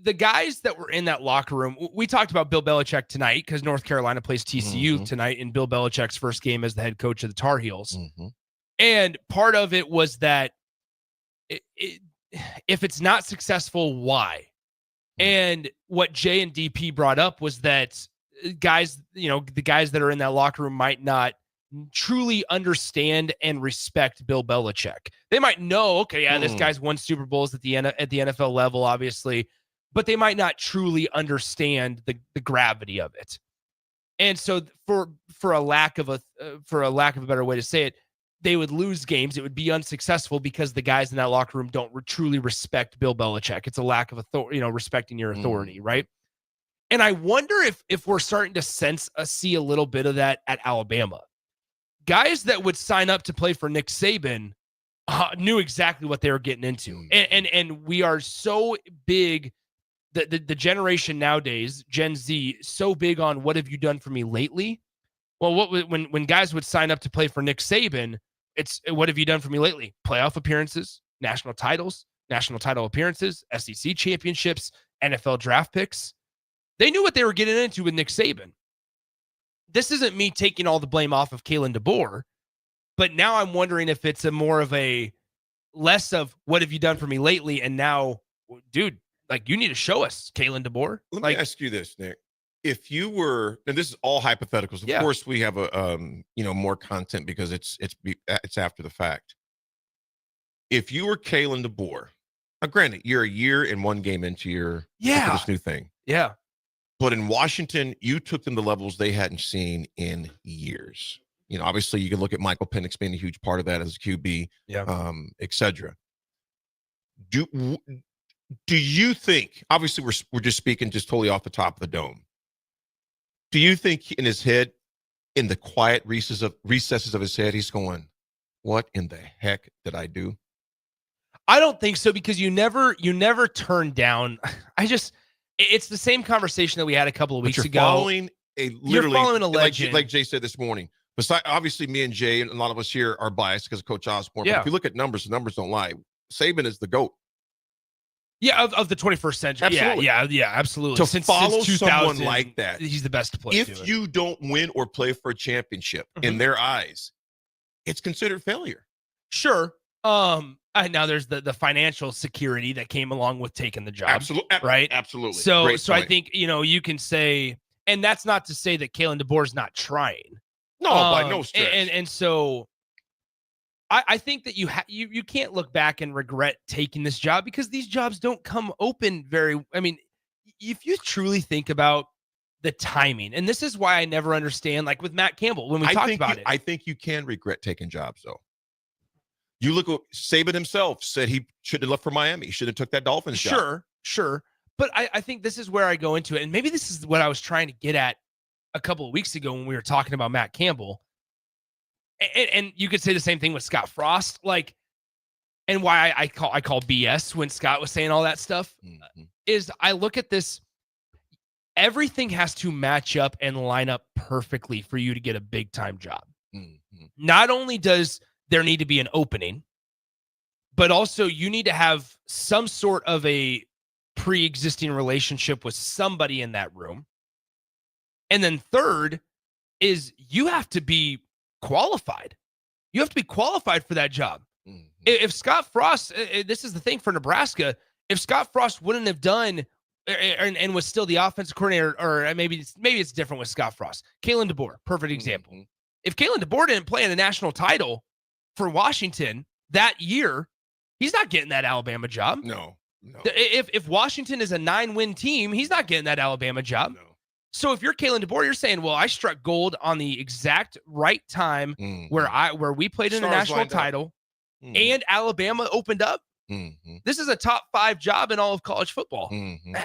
the guys that were in that locker room, we talked about Bill Belichick tonight because North Carolina plays TCU tonight in Bill Belichick's first game as the head coach of the Tar Heels. And part of it was that if it's not successful, why? And what Jay and DP brought up was that guys, the guys that are in that locker room might not truly understand and respect Bill Belichick. They might know, okay, yeah, this guy's won Super Bowls at the NFL level, obviously, but they might not truly understand the gravity of it. And so for a lack of a better way to say it, they would lose games. It would be unsuccessful because the guys in that locker room don't truly respect Bill Belichick. It's a lack of authority, respecting your authority, right? And I wonder if we're starting to see a little bit of that at Alabama. Guys that would sign up to play for Nick Saban knew exactly what they were getting into. And we are so big, the generation nowadays, Gen Z, so big on what have you done for me lately? Well, when guys would sign up to play for Nick Saban, it's what have you done for me lately? Playoff appearances, national titles, national title appearances, SEC championships, NFL draft picks. They knew what they were getting into with Nick Saban. This isn't me taking all the blame off of Kalen DeBoer, but now I'm wondering if it's less of what have you done for me lately, and now, dude, like, you need to show us, Kalen DeBoer. Let me ask you this, Nick. if you were, and this is all hypotheticals. Of Yeah. course, we have a more content because it's after the fact. If you were Kalen DeBoer, now granted, you're a year and one game into this new thing. Yeah. But in Washington, you took them to levels they hadn't seen in years. Obviously, you can look at Michael Penix being a huge part of that as a QB, et cetera. Do you think? Obviously, we're just speaking just totally off the top of the dome. Do you think in his head, in the quiet recesses of his head, he's going, "What in the heck did I do?" I don't think so, because you never turn down. It's the same conversation that we had a couple of weeks you're ago. Following you're following a legend. Like Jay said this morning. Besides, obviously, me and Jay and a lot of us here are biased because of Coach Osborne. Yeah. But if you look at numbers, the numbers don't lie. Saban is the GOAT. Yeah, of the 21st century. Absolutely. Yeah, absolutely. To Since follow 2000, someone like that, he's the best player. If you don't win or play for a championship in their eyes, it's considered failure. Sure. Now there's the financial security that came along with taking the job. Absolutely. Right? Absolutely. So Great I point. think, you can say, and that's not to say that Kalen DeBoer's not trying. No, by no stretch. And so I think that you can't look back and regret taking this job, because these jobs don't come open if you truly think about the timing, and this is why I never understand, like with Matt Campbell, when we talked about it. I think you can regret taking jobs, though. You look at Saban himself said he should have left for Miami. He should have took that Dolphins job. Sure. But I think this is where I go into it. And maybe this is what I was trying to get at a couple of weeks ago when we were talking about Matt Campbell. And you could say the same thing with Scott Frost. And why I call BS when Scott was saying all that stuff is I look at this. Everything has to match up and line up perfectly for you to get a big time job. Not only does there need to be an opening, but also you need to have some sort of a pre-existing relationship with somebody in that room. And then third is you have to be qualified. You have to be qualified for that job. If Scott Frost, this is the thing for Nebraska, if Scott Frost wouldn't have done and was still the offensive coordinator, or maybe it's different with Scott Frost. Kalen DeBoer, perfect example. If Kalen DeBoer didn't play in a national title for Washington that year, he's not getting that Alabama job. No. If Washington is a 9-win team, he's not getting that Alabama job. No. So if you're Kalen DeBoer, you're saying, well, I struck gold on the exact right time where we played in a national title and Alabama opened up. This is a top 5 job in all of college football.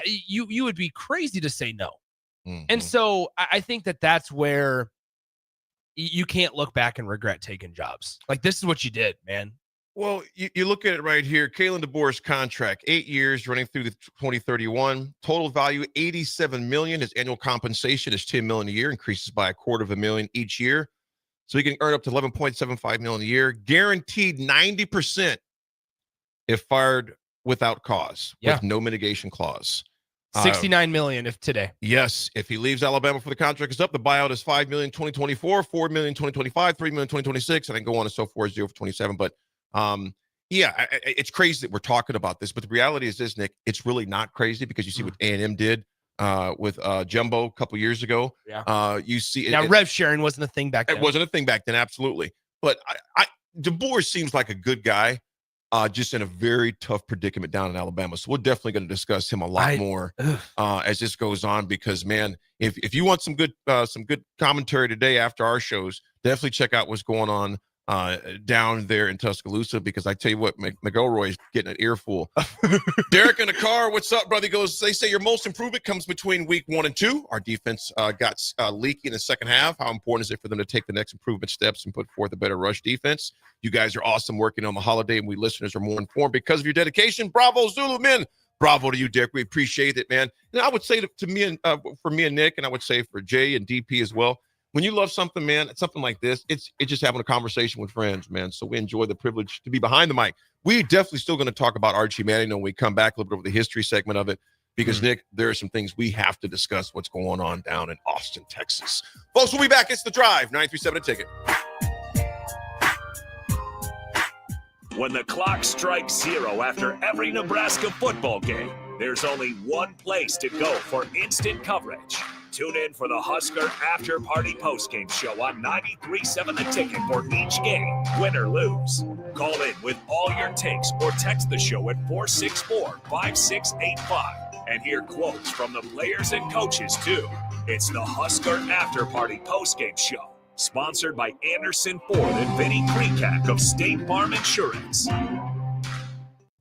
You would be crazy to say no. And so I think that's where you can't look back and regret taking jobs. Like, this is what you did, man. Well, you look at it right here. Kalen DeBoer's contract, 8 years running through the 2031. Total value, $87 million. His annual compensation is $10 million a year, increases by $250,000 each year. So he can earn up to $11.75 million a year. Guaranteed 90% if fired without cause, with no mitigation clause. $69 million if today. Yes, if he leaves Alabama for the contract is up, the buyout is $5 million 2024, $4 million 2025, $3 million 2026, and then go on and so forth, 0 for 27. But it's crazy that we're talking about this, but the reality is this, Nick, it's really not crazy, because you see what A&M did with Jumbo a couple years ago. You see now rev sharing wasn't a thing back then. It wasn't a thing back then, absolutely. But DeBoer seems like a good guy, just in a very tough predicament down in Alabama. So we're definitely going to discuss him a lot more as this goes on, because, man, if you want some good commentary today after our shows, definitely check out what's going on down there in Tuscaloosa, because I tell you what, McElroy's getting an earful. Derek in the car, what's up, brother? He goes, they say your most improvement comes between week 1 and 2. Our defense got leaky in the second half. How important is it for them to take the next improvement steps and put forth a better rush defense? You guys are awesome working on the holiday, and we listeners are more informed because of your dedication. Bravo, Zulu men. Bravo to you, Derek. We appreciate it, man. And I would say to me and for me and Nick, and I would say for Jay and DP as well, when you love something, man, something like this, it's just having a conversation with friends, man. So we enjoy the privilege to be behind the mic. We definitely still going to talk about Archie Manning when we come back a little bit over the history segment of it, because, Nick, there are some things we have to discuss what's going on down in Austin, Texas. Folks, we'll be back. It's The Drive, 937 A Ticket. When the clock strikes 0 after every Nebraska football game, there's only one place to go for instant coverage. Tune in for the Husker After Party Postgame Show on 93.7 The Ticket for each game, win or lose. Call in with all your takes or text the show at 464-5685 and hear quotes from the players and coaches too. It's the Husker After Party Postgame Show, sponsored by Anderson Ford and Vinny Krikak of State Farm Insurance.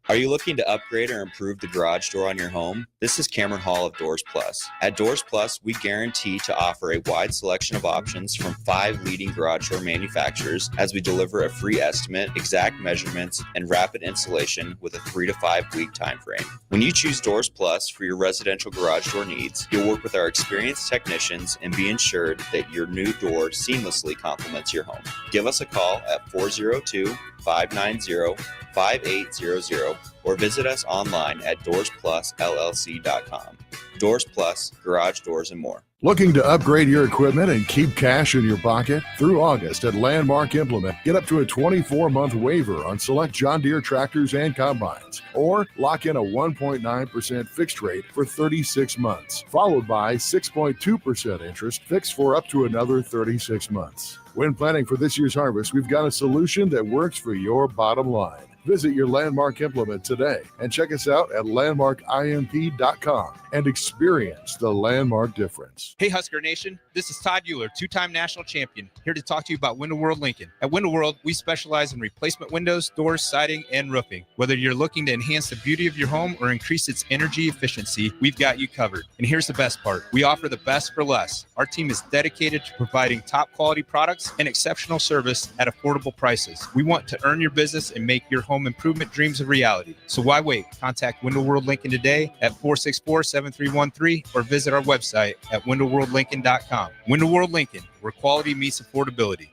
Are you looking to upgrade or improve the garage door on your home? This is Cameron Hall of Doors Plus. At Doors Plus, we guarantee to offer a wide selection of options from 5 leading garage door manufacturers as we deliver a free estimate, exact measurements, and rapid installation with a 3 to 5 week time frame. When you choose Doors Plus for your residential garage door needs, you'll work with our experienced technicians and be ensured that your new door seamlessly complements your home. Give us a call at 402-590-5800 or visit us online at DoorsPlusLLC.com. Doors Plus, garage doors and more. Looking to upgrade your equipment and keep cash in your pocket? Through August at Landmark Implement, get up to a 24-month waiver on select John Deere tractors and combines, or lock in a 1.9% fixed rate for 36 months, followed by 6.2% interest fixed for up to another 36 months. When planning for this year's harvest, we've got a solution that works for your bottom line. Visit your Landmark Implement today and check us out at landmarkimp.com and experience the Landmark difference. Hey Husker Nation, this is Todd Euler, 2-time national champion, here to talk to you about Window World Lincoln. At Window World, we specialize in replacement windows, doors, siding, and roofing. Whether you're looking to enhance the beauty of your home or increase its energy efficiency, we've got you covered. And here's the best part. We offer the best for less. Our team is dedicated to providing top quality products and exceptional service at affordable prices. We want to earn your business and make your home improvement dreams a reality. So why wait? Contact Window World Lincoln today at 464-7313 or visit our website at windowworldlincoln.com. Window World Lincoln, where quality meets affordability.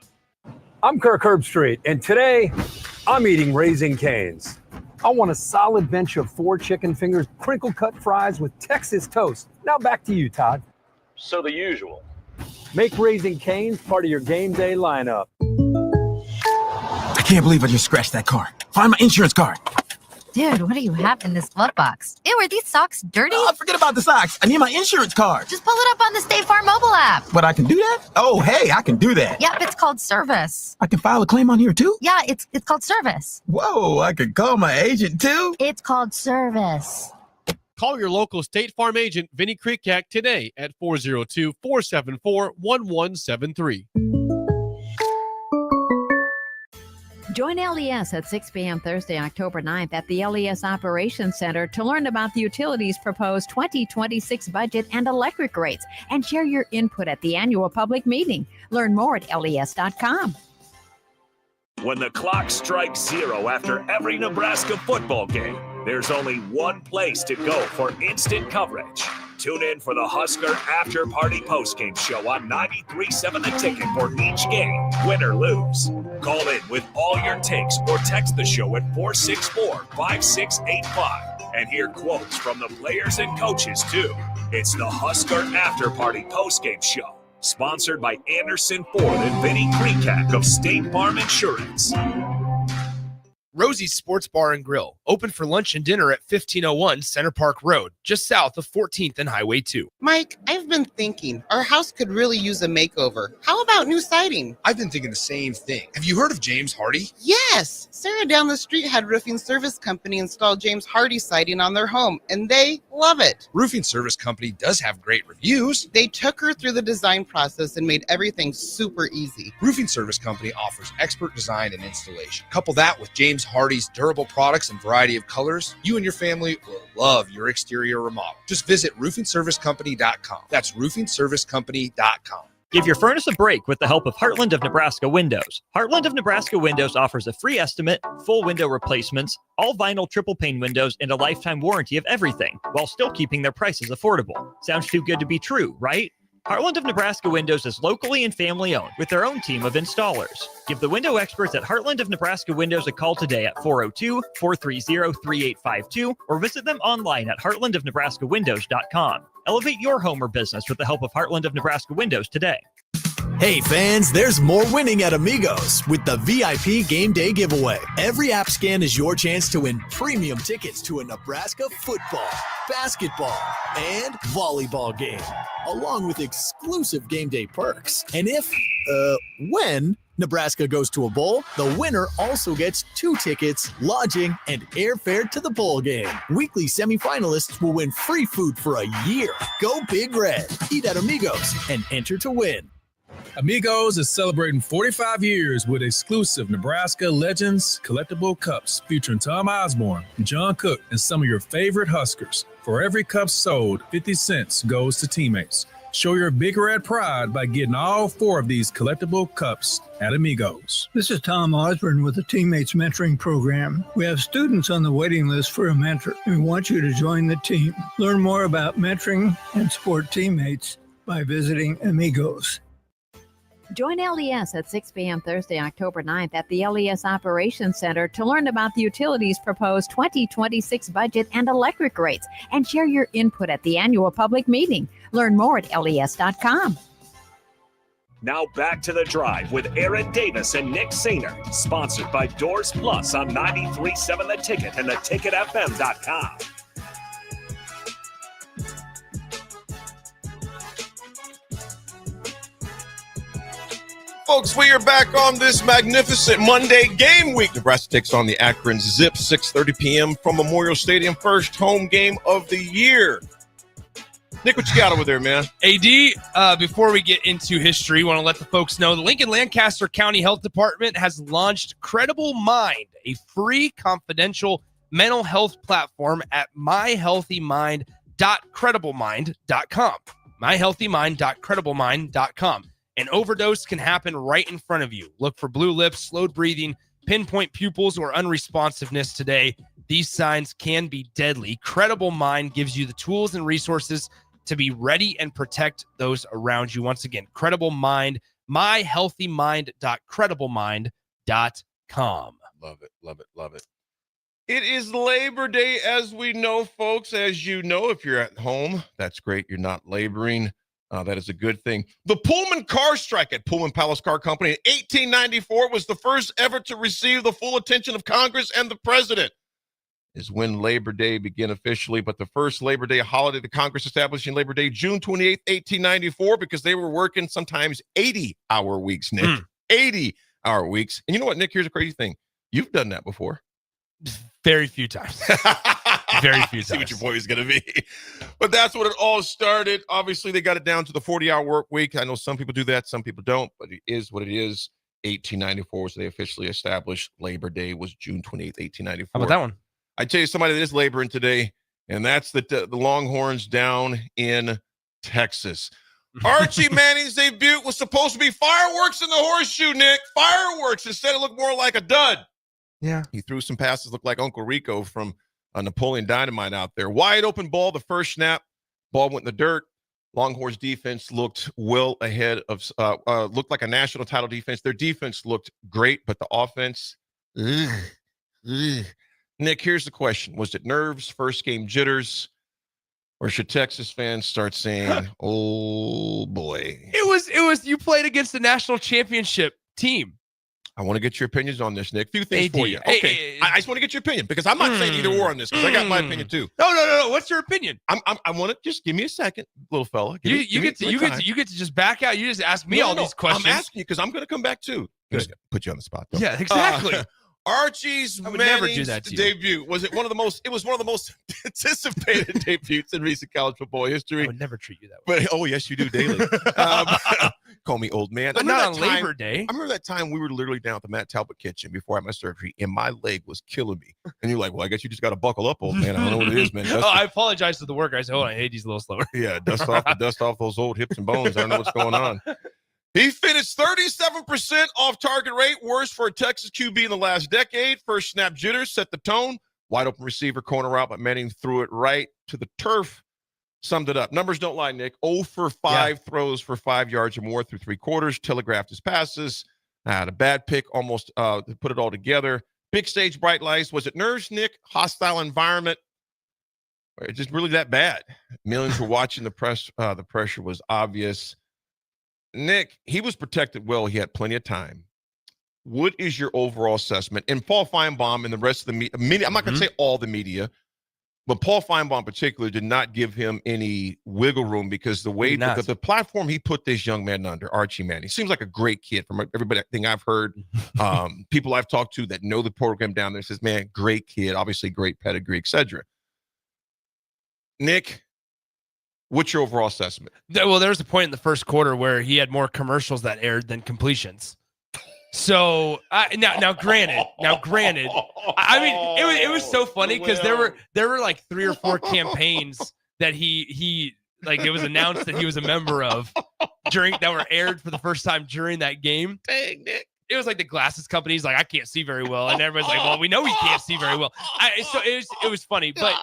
I'm Kirk Herbstreit, and today I'm eating Raising Cane's. I want a solid bench of 4 chicken fingers, crinkle cut fries with Texas toast. Now back to you, Todd. So the usual. Make Raising Cane's part of your game day lineup. I can't believe I just scratched that car. Find my insurance card. Dude, what do you have in this glove box? Ew, are these socks dirty? Oh, forget about the socks. I need my insurance card. Just pull it up on the State Farm mobile app. But I can do that? Oh, hey, I can do that. Yep, it's called service. I can file a claim on here too? Yeah, it's called service. Whoa, I can call my agent too? It's called service. Call your local State Farm agent, Vinny Krikak, today at 402-474-1173. Join LES at 6 p.m. Thursday, October 9th at the LES Operations Center to learn about the utilities' proposed 2026 budget and electric rates and share your input at the annual public meeting. Learn more at les.com. When the clock strikes 0 after every Nebraska football game, there's only one place to go for instant coverage. Tune in for the Husker After Party Postgame Show on 93.7 The Ticket for each game, win or lose. Call in with all your takes or text the show at 464-5685 and hear quotes from the players and coaches too. It's the Husker After Party Postgame Show, sponsored by Anderson Ford and Vinny Krikak of State Farm Insurance. Rosie's Sports Bar and Grill, open for lunch and dinner at 1501 Center Park Road, just south of 14th and Highway 2. Mike, I've been thinking our house could really use a makeover. How about new siding? I've been thinking the same thing. Have you heard of James Hardy? Yes. Sarah down the street had Roofing Service Company install James Hardy siding on their home, and they love it. Roofing Service Company does have great reviews. They took her through the design process and made everything super easy. Roofing Service Company offers expert design and installation. Couple that with James Hardy's durable products and variety of colors, you and your family will love your exterior remodel. Just visit roofingservicecompany.com. That's roofingservicecompany.com. Give your furnace a break with the help of Heartland of Nebraska Windows. Heartland of Nebraska Windows offers a free estimate, full window replacements, all vinyl triple pane windows, and a lifetime warranty of everything, while still keeping their prices affordable. Sounds too good to be true, right? Heartland of Nebraska Windows is locally and family owned with their own team of installers. Give the window experts at Heartland of Nebraska Windows a call today at 402-430-3852 or visit them online at heartlandofnebraskawindows.com. Elevate your home or business with the help of Heartland of Nebraska Windows today. Hey fans, there's more winning at Amigos with the VIP Game Day giveaway. Every app scan is your chance to win premium tickets to a Nebraska football, basketball, and volleyball game, along with exclusive game day perks. And when Nebraska goes to a bowl, the winner also gets 2 tickets, lodging, and airfare to the bowl game. Weekly semifinalists will win free food for a year. Go Big Red. Eat at Amigos and enter to win. Amigos is celebrating 45 years with exclusive Nebraska Legends collectible cups featuring Tom Osborne, John Cook, and some of your favorite Huskers. For every cup sold, 50 cents goes to teammates. Show your Big Red pride by getting all 4 of these collectible cups at Amigos. This is Tom Osborne with the Teammates Mentoring Program. We have students on the waiting list for a mentor, and we want you to join the team. Learn more about mentoring and support teammates by visiting Amigos. Join LES at 6 p.m. Thursday, October 9th at the LES Operations Center to learn about the utilities' proposed 2026 budget and electric rates, and share your input at the annual public meeting. Learn more at les.com. Now back to The Drive with Aaron Davis and Nick Sainer, sponsored by Doors Plus on 93.7 The Ticket and theticketfm.com. Folks, we are back on this magnificent Monday game week. Nebraska takes on the Akron Zips, 6:30 p.m. from Memorial Stadium. First home game of the year. Nick, what you got over there, man? AD, before we get into history, want to let the folks know the Lincoln-Lancaster County Health Department has launched Credible Mind, a free confidential mental health platform at myhealthymind.crediblemindcom. myhealthymind.crediblemindcom. An overdose can happen right in front of you. Look for blue lips, slowed breathing, pinpoint pupils, or unresponsiveness today. These signs can be deadly. Credible Mind gives you the tools and resources to be ready and protect those around you. Once again, Credible Mind, myhealthymind.crediblemindcom. Love it, love it, love it. It is Labor Day, as we know, folks. As you know, if you're at home, that's great. You're not laboring. That is a good thing. The Pullman car strike at Pullman Palace Car Company in 1894 was the first ever to receive the full attention of Congress and the president. Is when Labor Day began officially, but the first Labor Day holiday the Congress establishing Labor Day, June 28th, 1894, because they were working sometimes 80-hour weeks, Nick. 80-hour weeks. And you know what, Nick? Here's a crazy thing. You've done that before. Very few times. Very few times. See what your boy is going to be. But that's what it all started. Obviously, they got it down to the 40-hour work week. I know some people do that. Some people don't. But it is what it is. 1894 was they officially established. Labor Day was June 28th, 1894. How about that one? I tell you somebody that is laboring today, and that's the Longhorns down in Texas. Archie Manning's debut was supposed to be fireworks in the horseshoe, Nick. Fireworks. Instead, it looked more like a dud. Yeah. He threw some passes, looked like Uncle Rico from Napoleon Dynamite out there. Wide open ball, the first snap. Ball went in the dirt. Longhorns defense looked well ahead of, looked like a national title defense. Their defense looked great, but the offense, Nick, here's the question. Was it nerves, first game jitters, or should Texas fans start saying, oh boy? It was, you played against the national championship team. I want to get your opinions on this, Nick. A few things for you. Okay, I just want to get your opinion because I'm not saying either or on this because I got my opinion too. No. What's your opinion? I want to just give me a second, little fella. You get to just back out. You just ask me all these questions. I'm asking you because I'm going to come back too. Good. Put you on the spot, though. Yeah, exactly. Archie's Manning's debut was one of the most anticipated debuts in recent college football history. I would never treat you that way. But yes, you do daily. Call me old man. But not on Labor Day. I remember that time we were literally down at the Matt Talbot kitchen before I had my surgery, and my leg was killing me. And you're like, "Well, I guess you just got to buckle up, old man." I don't know what it is, man. I apologize to the worker. I said, "Hold on, AD's a little slower." Yeah, dust off those old hips and bones. I don't know what's going on. He finished 37% off target rate, worst for a Texas QB in the last decade. First snap jitters set the tone. Wide open receiver, corner route, but Manning threw it right to the turf. Summed it up. Numbers don't lie, Nick. 0 for 5 throws for 5 yards or more through 3 quarters. Telegraphed his passes. Had a bad pick, almost to put it all together. Big stage, bright lights. Was it nerves, Nick? Hostile environment? Or just really that bad? Millions were watching. The pressure was obvious. Nick, he was protected well. He had plenty of time. What is your overall assessment? And Paul Feinbaum and the rest of the media, I'm not going to say all the media, but Paul Feinbaum in particular did not give him any wiggle room because the way the platform he put this young man under, Archie Manning, seems like a great kid from everything I've heard. People I've talked to that know the program down there says, man, great kid, obviously great pedigree, etc. Nick, what's your overall assessment? Well, there was a point in the first quarter where he had more commercials that aired than completions. So now, granted, I mean, it was so funny because there were like 3 or 4 campaigns that he like it was announced that he was a member of that were aired for the first time during that game. Dang, Nick. It was like the glasses company's like, I can't see very well, and everybody's like, well, we know he can't see very well. So it was funny, but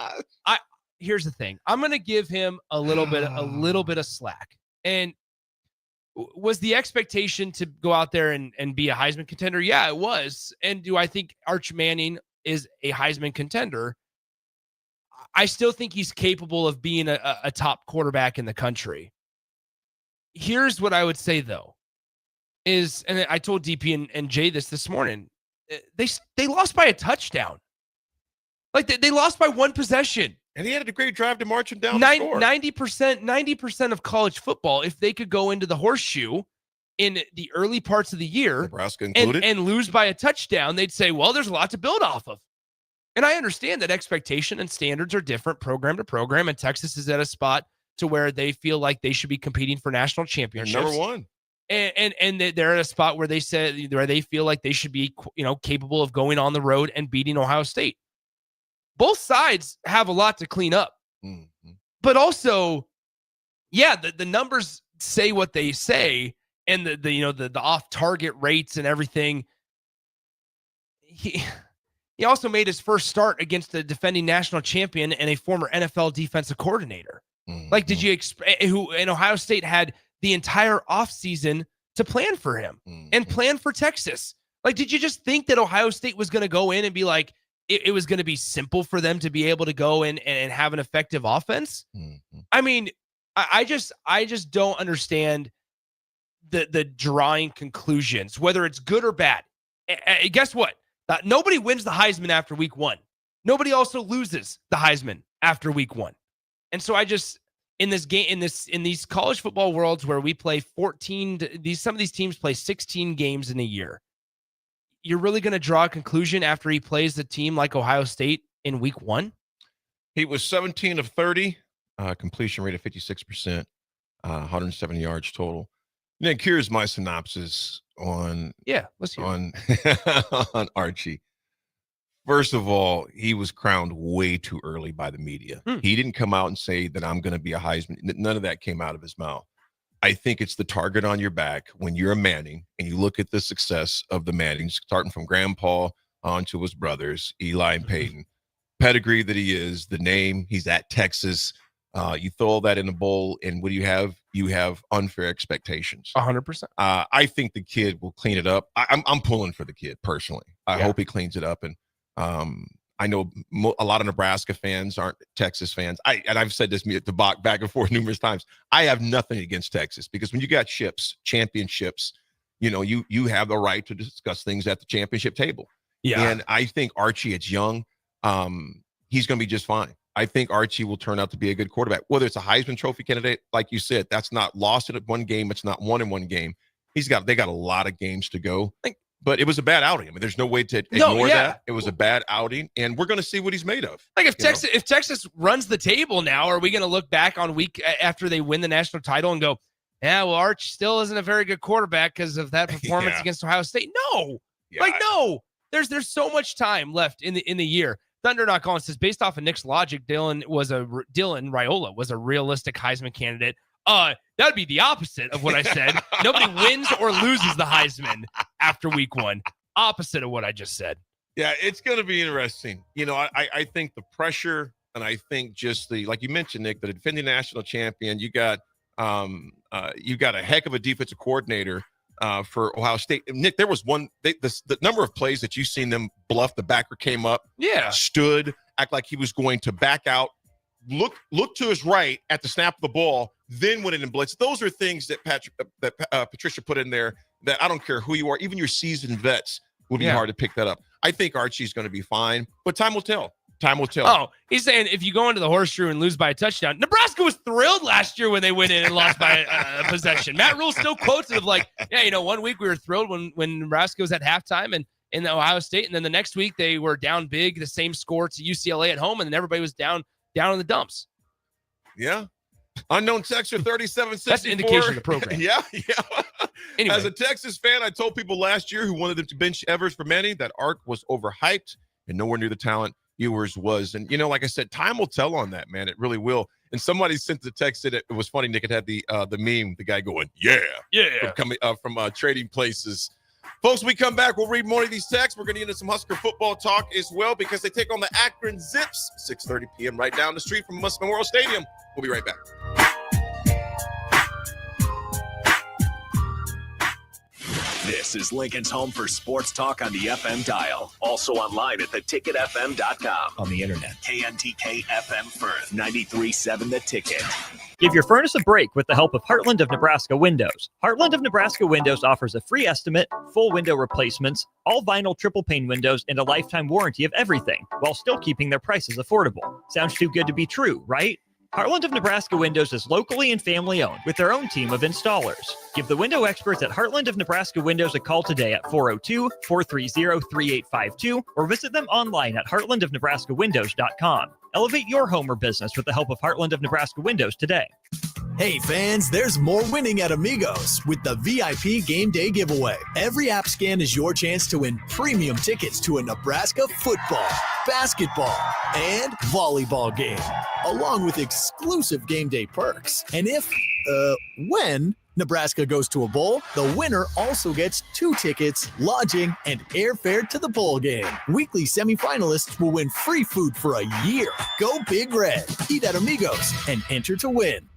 here's the thing: I'm gonna give him a little bit of slack. And was the expectation to go out there and be a Heisman contender? Yeah, it was. And do I think Arch Manning is a Heisman contender? I still think he's capable of being a top quarterback in the country. Here's what I would say, though, is, and I told DP and Jay this morning, they lost by a touchdown. Like, they lost by 1 possession. And he had a great drive to march him down the score. 90% of college football, if they could go into the horseshoe in the early parts of the year, Nebraska included, and lose by a touchdown, they'd say, well, there's a lot to build off of. And I understand that expectation and standards are different program to program, and Texas is at a spot to where they feel like they should be competing for national championships. They're number one. And they're at a spot where they feel like they should be, capable of going on the road and beating Ohio State. Both sides have a lot to clean up, but also, yeah, the numbers say what they say, and the off target rates and everything. He also made his first start against the defending national champion and a former NFL defensive coordinator. Like, did you expect who in Ohio State had the entire offseason to plan for him and plan for Texas? Like, did you just think that Ohio State was going to go in and be like, it was going to be simple for them to be able to go in and have an effective offense? I mean, I just don't understand the drawing conclusions, whether it's good or bad. Guess what? Nobody wins the Heisman after week 1. Nobody also loses the Heisman after week 1. And so I just, in these college football worlds where we play some of these teams play 16 games in a year, you're really going to draw a conclusion after he plays a team like Ohio State in week 1? He was 17 of 30, completion rate of 56%, 170 yards total. Nick, here's my synopsis on let's hear on Archie. First of all, he was crowned way too early by the media. He didn't come out and say that I'm going to be a Heisman. None of that came out of his mouth. I think it's the target on your back when you're a Manning and you look at the success of the Mannings, starting from Grandpa on to his brothers, Eli and Peyton. Pedigree that he is, the name, he's at Texas. You throw all that in a bowl, and what do you have? You have unfair expectations. 100%. I think the kid will clean it up. I'm pulling for the kid personally. I hope he cleans it up. And I know a lot of Nebraska fans aren't Texas fans. I've said this to Bach back and forth numerous times. I have nothing against Texas because when you got championships, you have the right to discuss things at the championship table. Yeah. And I think Archie, it's young. He's going to be just fine. I think Archie will turn out to be a good quarterback. Whether it's a Heisman Trophy candidate, like you said, that's not lost in one game. It's not won in one game. They got a lot of games to go. But it was a bad outing. I mean, there's no way to ignore that. It was a bad outing, and we're going to see what he's made of. Like, if Texas runs the table now, are we going to look back on week after they win the national title and go, yeah, well, Arch still isn't a very good quarterback because of that performance against Ohio State? No. No. There's so much time left in the year. Thunder.com says, based off of Nick's logic, Dylan Raiola was a realistic Heisman candidate. That would be the opposite of what I said. Nobody wins or loses the Heisman after week 1. Opposite of what I just said. Yeah, it's going to be interesting. I think the pressure, and I think just like you mentioned, Nick, the defending national champion, you got a heck of a defensive coordinator for Ohio State. Nick, there was the number of plays that you've seen them bluff. The backer came up, stood, act like he was going to back out, look to his right at the snap of the ball, then win it in blitz. Those are things that Patricia put in there that I don't care who you are, even your seasoned vets would be hard to pick that up. I think Archie's going to be fine, but time will tell. Time will tell. Oh, he's saying if you go into the horseshoe and lose by a touchdown, Nebraska was thrilled last year when they went in and lost by a possession. Matt Rule still quotes it of like, yeah, 1 week we were thrilled when Nebraska was at halftime and in Ohio State, and then the next week they were down big, the same score to UCLA at home, and then everybody was down in the dumps. Yeah. Unknown Texture 3764. That's an indication of the program. Yeah. Anyway. As a Texas fan, I told people last year who wanted them to bench Evers for Manning that Ark was overhyped and nowhere near the talent Ewers was. And, like I said, time will tell on that, man. It really will. And somebody sent the text that it was funny. Nick had the meme, the guy going, yeah. From Trading Places. Folks, when we come back, we'll read more of these texts. We're going to get into some Husker football talk as well because they take on the Akron Zips, 6:30 p.m. right down the street from Musk Memorial Stadium. We'll be right back. This is Lincoln's home for sports talk on the FM dial. Also online at theticketfm.com. On the internet. KNTK FM Firth, 93.7 The Ticket. Give your furnace a break with the help of Heartland of Nebraska Windows. Heartland of Nebraska Windows offers a free estimate, full window replacements, all vinyl triple pane windows, and a lifetime warranty of everything, while still keeping their prices affordable. Sounds too good to be true, right? Heartland of Nebraska Windows is locally and family owned with their own team of installers. Give the window experts at Heartland of Nebraska Windows a call today at 402-430-3852 or visit them online at heartlandofnebraskawindows.com. Elevate your home or business with the help of Heartland of Nebraska Windows today. Hey fans, there's more winning at Amigos with the VIP Game Day giveaway. Every app scan is your chance to win premium tickets to a Nebraska football, basketball, and volleyball game, along with exclusive game day perks. And when Nebraska goes to a bowl, the winner also gets 2 tickets, lodging, and airfare to the bowl game. Weekly semifinalists will win free food for a year. Go Big Red. Eat at Amigos and enter to win.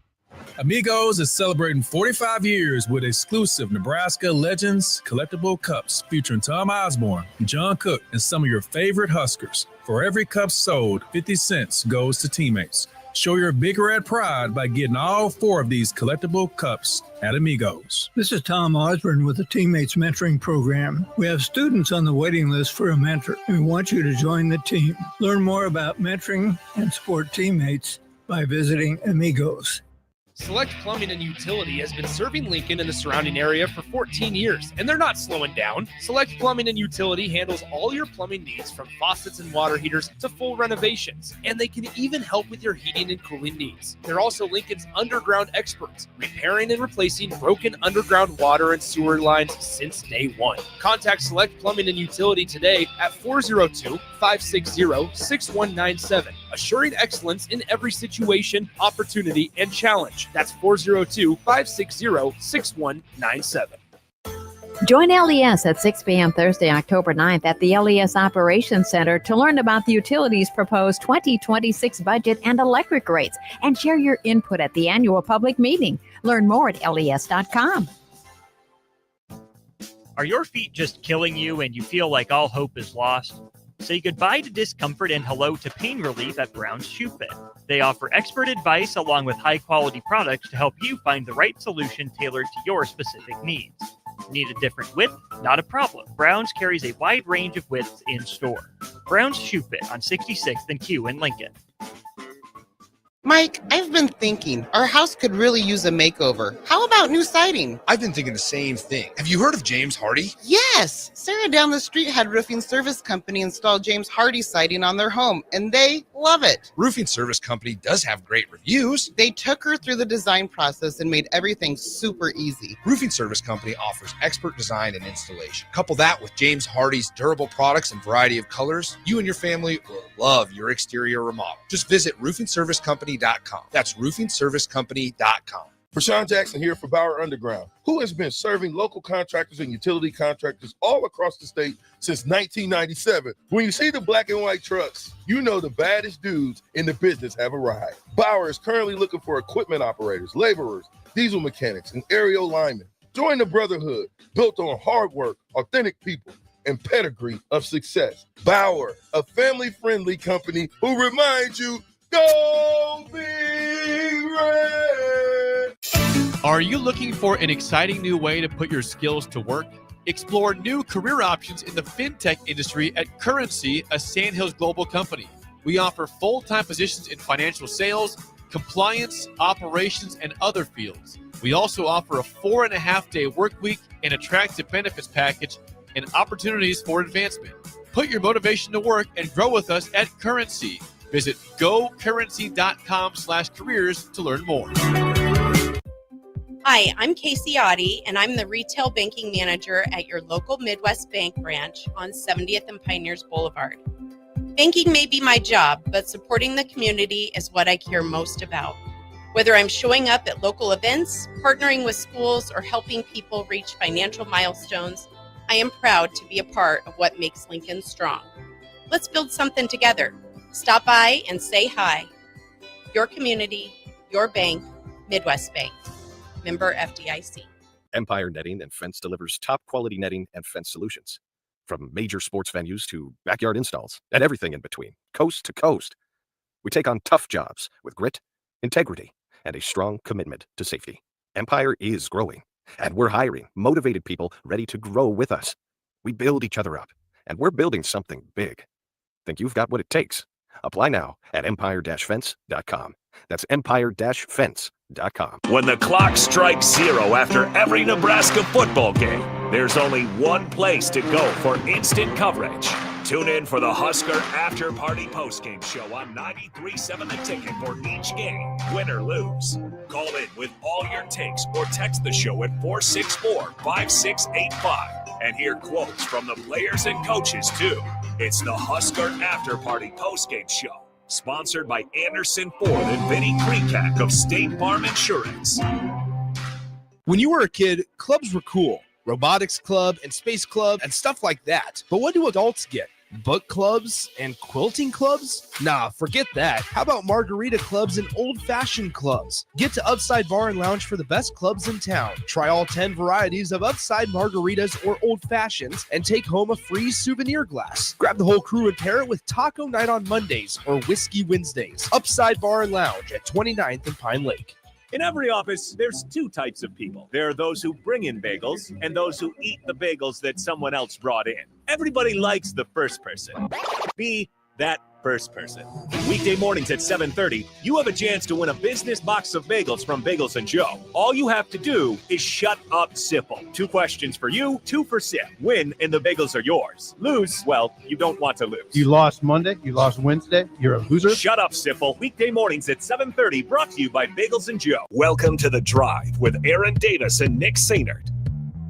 Amigos is celebrating 45 years with exclusive Nebraska Legends collectible cups featuring Tom Osborne, John Cook, and some of your favorite Huskers. For every cup sold, 50 cents goes to teammates. Show your Big Red pride by getting all 4 of these collectible cups at Amigos. This is Tom Osborne with the Teammates Mentoring Program. We have students on the waiting list for a mentor, and we want you to join the team. Learn more about mentoring and support teammates by visiting Amigos. Select Plumbing and Utility has been serving Lincoln and the surrounding area for 14 years, and they're not slowing down. Select Plumbing and Utility handles all your plumbing needs from faucets and water heaters to full renovations, and they can even help with your heating and cooling needs. They're also Lincoln's underground experts, repairing and replacing broken underground water and sewer lines since day one. Contact Select Plumbing and Utility today at 402-560-6197, assuring excellence in every situation, opportunity, and challenge. That's 402-560-6197. Join LES at 6 p.m. Thursday, October 9th at the LES Operations Center to learn about the utilities' proposed 2026 budget and electric rates, and share your input at the annual public meeting. Learn more at les.com. Are your feet just killing you and you feel like all hope is lost? Say goodbye to discomfort and hello to pain relief at Brown's Shoe Fit. They offer expert advice along with high-quality products to help you find the right solution tailored to your specific needs. Need a different width? Not a problem. Brown's carries a wide range of widths in store. Brown's Shoe Fit on 66th and Q in Lincoln. Mike, I've been thinking our house could really use a makeover. How about new siding? I've been thinking the same thing. Have you heard of James Hardy? Yes! Sarah down the street had Roofing Service Company install James Hardy siding on their home, and they love it. Roofing Service Company does have great reviews. They took her through the design process and made everything super easy. Roofing Service Company offers expert design and installation. Couple that with James Hardy's durable products and variety of colors, you and your family will love your exterior remodel. Just visit roofingservicecompany.com. That's roofingservicecompany.com. Rashawn Jackson here for Bauer Underground, who has been serving local contractors and utility contractors all across the state since 1997. When you see the black and white trucks, you know the baddest dudes in the business have arrived. Bauer is currently looking for equipment operators, laborers, diesel mechanics, and aerial linemen. Join the brotherhood built on hard work, authentic people, and pedigree of success. Bauer, a family-friendly company who reminds you, Go Big Red! Are you looking for an exciting new way to put your skills to work? Explore new career options in the fintech industry at Currency, a Sandhills Global company. We offer full-time positions in financial sales, compliance, operations, and other fields. We also offer a 4.5-day work week, an attractive benefits package, and opportunities for advancement. Put your motivation to work and grow with us at Currency. Visit gocurrency.com/careers to learn more. Hi, I'm Casey Oddie, and I'm the Retail Banking Manager at your local Midwest Bank branch on 70th and Pioneers Boulevard. Banking may be my job, but supporting the community is what I care most about. Whether I'm showing up at local events, partnering with schools, or helping people reach financial milestones, I am proud to be a part of what makes Lincoln strong. Let's build something together. Stop by and say hi. Your community, your bank, Midwest Bank. Member FDIC. Empire Netting and Fence delivers top quality netting and fence solutions. From major sports venues to backyard installs and everything in between, coast to coast. We take on tough jobs with grit, integrity, and a strong commitment to safety. Empire is growing, and we're hiring motivated people ready to grow with us. We build each other up, and we're building something big. Think you've got what it takes? Apply now at empire-fence.com. That's empire-fence.com. When the clock strikes 0 after every Nebraska football game, there's only one place to go for instant coverage. Tune in for the Husker After Party Postgame Show on 93.7 The Ticket for each game, win or lose. Call in with all your takes or text the show at 464-5685 and hear quotes from the players and coaches, too. It's the Husker After Party Postgame Show, sponsored by Anderson Ford and Vinny Krekak of State Farm Insurance. When you were a kid, clubs were cool. Robotics club and space club and stuff like that. But what do adults get? Book clubs and quilting clubs? Nah, forget that. How about margarita clubs and old-fashioned clubs? Get to Upside Bar and Lounge for the best clubs in town. Try all 10 varieties of Upside margaritas or old fashions and take home a free souvenir glass. Grab the whole crew and pair it with Taco Night on Mondays or Whiskey Wednesdays. Upside Bar and Lounge at 29th and Pine Lake. In every office, there's two types of people. There are those who bring in bagels and those who eat the bagels that someone else brought in. Everybody likes the first person. Be that first person. Weekday mornings at 7:30, you have a chance to win a business box of bagels from Bagels & Joe. All you have to do is shut up, Sipple. 2 questions for you, 2 for Sip. Win and the bagels are yours. Lose, well, you don't want to lose. You lost Monday, you lost Wednesday, you're a loser. Shut up, Sipple. Weekday mornings at 7:30, brought to you by Bagels & Joe. Welcome to The Drive with Aaron Davis and Nick Sainert.